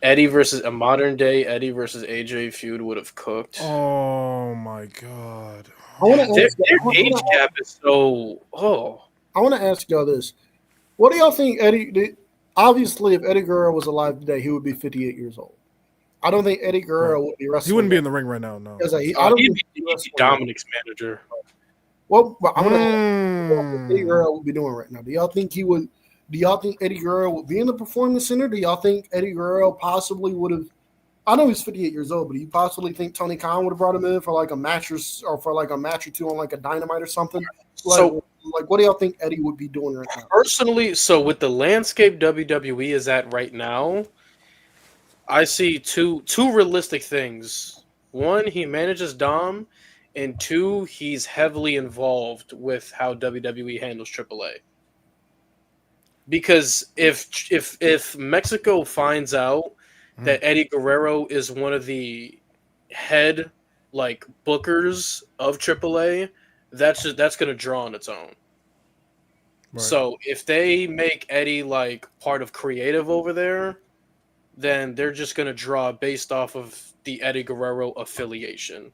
Eddie versus AJ feud would have cooked. Oh my god. I want to Their ask. age gap is so. Oh, I want to ask y'all this: what do y'all think Eddie? Obviously, if Eddie Guerrero was alive today, he would be 58 years old. I don't think Eddie Guerrero would be wrestling. He wouldn't be in the ring right now. No. I don't he'd think be Dominic's manager. Well, I'm gonna ask what Eddie Guerrero would be doing right now. Do y'all think he would? Do y'all think Eddie Guerrero would be in the Performance Center? Do y'all think Eddie Guerrero possibly would have? I know he's 58 years old, but do you possibly think Tony Khan would have brought him in for like a match or for like a match or two on like a Dynamite or something? Like, what do y'all think Eddie would be doing right now? Personally, so with the landscape WWE is at right now, I see two realistic things. One, he manages Dom, and two, he's heavily involved with how WWE handles AAA. Because if Mexico finds out that Eddie Guerrero is one of the head like bookers of AAA, that's going to draw on its own. Right. So if they make Eddie like part of creative over there, then they're just going to draw based off of the Eddie Guerrero affiliation.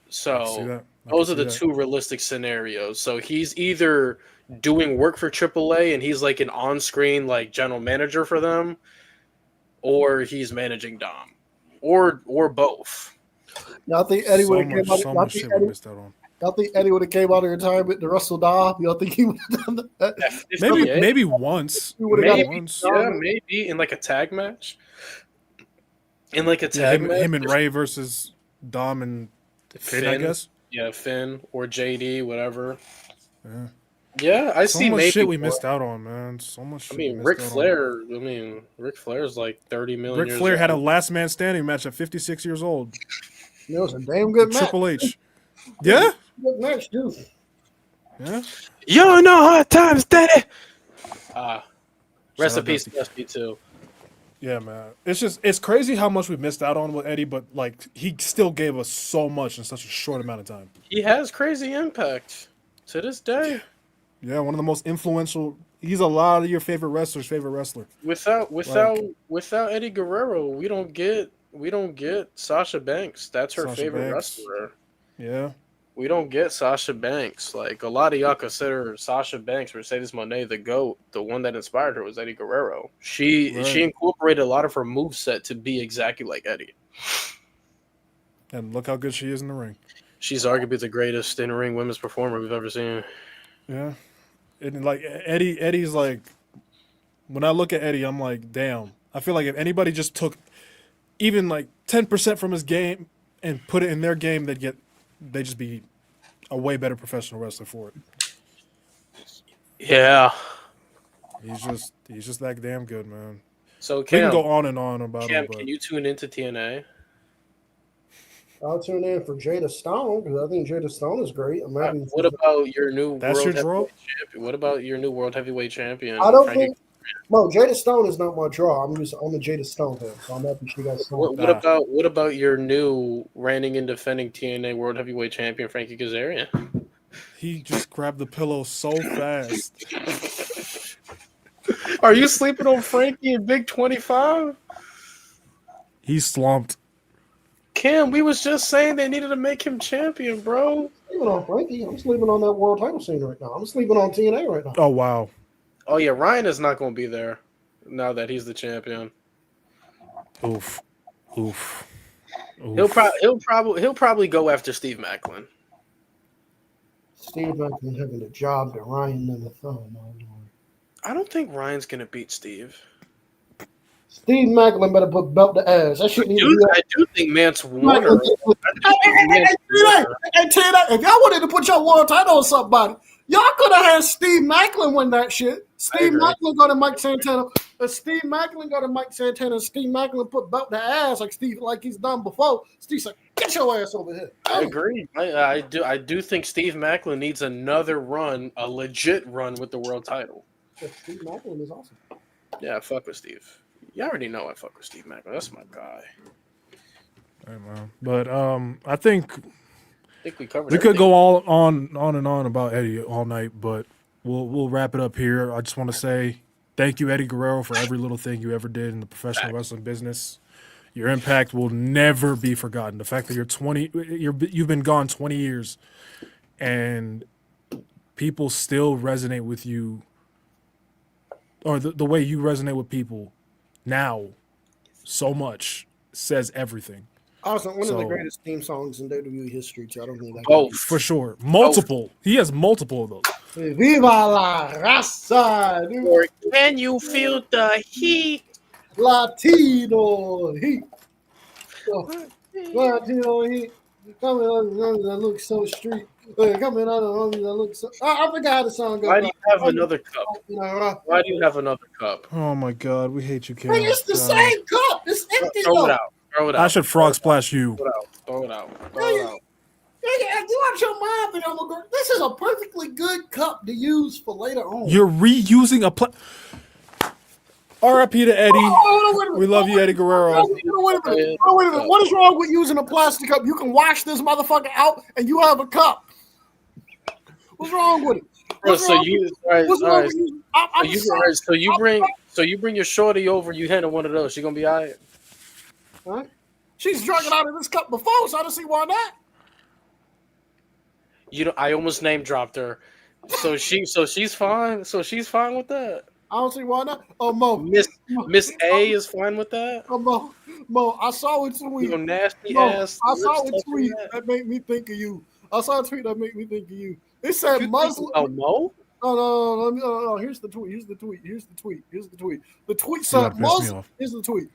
So those are the two realistic scenarios. So he's either doing work for AAA and he's like an on-screen like general manager for them, or he's managing Dom, or both. Y'all think Eddie would have came out? Y'all think Eddie would have came out of retirement to wrestle Dom? Y'all think he would have done that? Maybe once. Maybe in like a tag match. In like a tag match, him and Ray versus Dom and Finn, I guess. Yeah, Finn or JD, whatever. Yeah, I see. So much shit we missed out on, man. So much. I mean, Ric Flair. Ric Flair's like 30 million. Ric Flair had a last man standing match at 56 years old. It was a damn good match. Triple H. Yeah. Good match, dude. Yeah. You don't know hard times, Daddy. Rest in peace, Dusty too. Yeah, man. It's crazy how much we missed out on with Eddie, but like he still gave us so much in such a short amount of time. He has crazy impact to this day. Yeah, one of the most influential. He's a lot of your favorite wrestlers' favorite wrestler. Without Eddie Guerrero, we don't get Sasha Banks. That's her favorite wrestler. Yeah. We don't get Sasha Banks. Like, a lot of y'all consider Sasha Banks, Mercedes Moné, the GOAT. The one that inspired her was Eddie Guerrero. She incorporated a lot of her moveset to be exactly like Eddie. And look how good she is in the ring. She's arguably the greatest in-ring women's performer we've ever seen. Yeah. And like Eddie's like, when I look at Eddie, I'm like, damn. I feel like if anybody just took even like 10% from his game and put it in their game, they'd just be a way better professional wrestler for it. Yeah. He's just that damn good, man. So Cam, we can go on and on about Cam, it. can you tune into TNA? I'll tune in for Jada Stone because I think Jada Stone is great. What about your new That's world your draw? champion? What about your new world heavyweight champion? I don't think. No, Jada Stone is not my draw. I'm a Jada Stone fan, so I'm happy she got Stone. What about your new reigning and defending TNA world heavyweight champion Frankie Kazarian? He just grabbed the pillow so fast. Are you sleeping on Frankie in Big 25? He's slumped. Cam, we was just saying they needed to make him champion, bro. I'm sleeping on Frankie. I'm sleeping on that world title scene right now. I'm sleeping on TNA right now. Oh wow. Oh yeah, Ryan is not going to be there now that he's the champion. Oof. He'll probably go after Steve Macklin. Steve Macklin having a job that Ryan never thought. I don't think Ryan's going to beat Steve. Steve Macklin better put belt to ass. I do think Mance Warner. Hey, if y'all wanted to put your world title on somebody, y'all could have had Steve Macklin win that shit. Steve Macklin go to Mike Santana. Steve Macklin go to Mike Santana. And Steve Macklin put belt to ass like he's done before. Steve's like, get your ass over here. I agree. I do think Steve Macklin needs another run, a legit run with the world title. Steve Macklin is awesome. Yeah, fuck with Steve. You already know I fuck with Steve Macklin. That's my guy. Hey, man. But I think we covered. We could go on and on about Eddie all night, but we'll wrap it up here. I just want to say thank you, Eddie Guerrero, for every little thing you ever did in the professional wrestling business. Your impact will never be forgotten. The fact that you've been gone 20 years, and people still resonate with you, or the way you resonate with people now so much says everything. Also, one of the greatest theme songs in WWE history, too. I don't think that. Oh, For sure. Multiple. He has multiple of those. Viva la raza! Dude. or can you feel the heat? Latino heat. Latino heat. Coming on that looks so street. Coming on that looks so. I forgot how the song goes. Why do you have another cup? Why do you have another cup? Oh my God, we hate you, Cam. It's the same cup. It's empty. Throw it out. Throw it out. I should frog splash you. Throw it out. Throw it out. You want your mind, this is a perfectly good cup to use for later on. You're reusing a R.I.P. to Eddie. We love you, Eddie Guerrero. Wait a minute. What is wrong with using a plastic cup? You can wash this motherfucker out and you have a cup. What's wrong with it? Bro, so you bring your shorty over, you handle one of those. She gonna be all right? Huh? She's drunk it out of this cup before, so I don't see why not. I almost name dropped her. So she's fine. So she's fine with that. I don't see why not. Oh, Mo. Miss A is fine with that. Oh, Mo, I saw a tweet. Nasty ass. I saw a tweet that made me think of you. It said Muslim. Oh, Mo? No. Here's the tweet. The tweet said Muslim. Here's the tweet.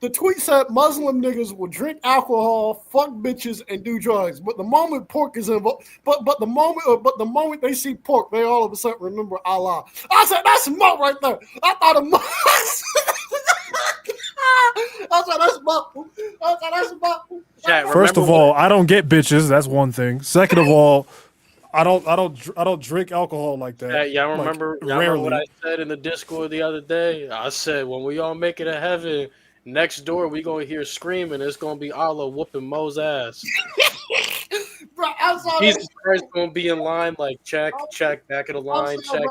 The tweet said Muslim niggas will drink alcohol, fuck bitches, and do drugs. But the moment pork is involved, but the moment they see pork, they all of a sudden remember Allah. I said that's Mo right there. I thought of Mo. I said that's Mo. First of all, I don't get bitches. That's one thing. Second of all, I don't drink alcohol like that. Yeah, I remember what I said in the Discord the other day. I said when we all make it to heaven, next door we gonna hear screaming. It's gonna be Allah whooping Mo's ass. Bro, Jesus Christ gonna be in line like check, back of the line, check.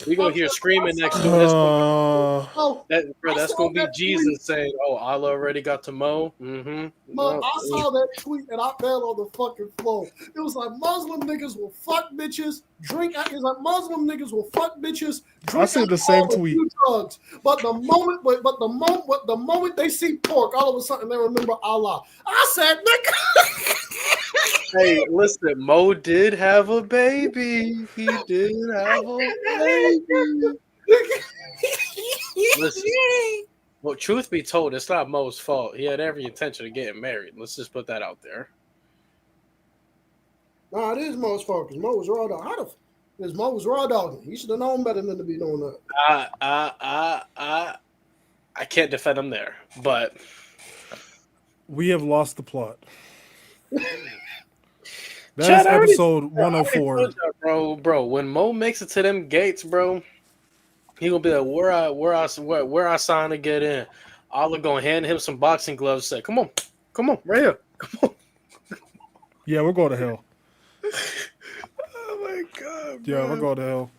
We gonna hear screaming next door. That's gonna be Jesus saying, "Oh, Allah already got to Mo." Mm-hmm. Mo, I saw that tweet and I fell on the fucking floor. It was like Muslim niggas will fuck bitches, drink. It's like Muslim niggas will fuck bitches, drink. I said the same tweet. Drugs. But the moment they see pork, all of a sudden they remember Allah. I said, nigga. Hey, listen, Mo did have a baby. He did have a baby. Listen, well, truth be told, it's not Mo's fault. He had every intention of getting married. Let's just put that out there. Nah, it is Mo's fault because Mo was raw dog. Mo was raw dog. He should have known better than to be doing that. I can't defend him there, but we have lost the plot. That's episode 104. Bro, when Mo makes it to them gates, bro, he gonna be like, where I signed to get in. Allah gonna hand him some boxing gloves. Say, come on, right here, come on. Yeah, we're going to hell. Oh my God, bro. Yeah, we're going to hell.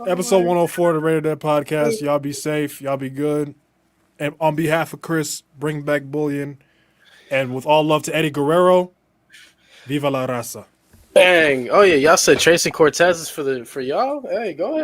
Episode 104 of the Rated Dead Podcast. Y'all be safe. Y'all be good. And on behalf of Khris, bring back bullion. And with all love to Eddie Guerrero, viva la raza. Bang. Oh yeah, y'all said Tracy Cortez is for y'all. Hey, go ahead.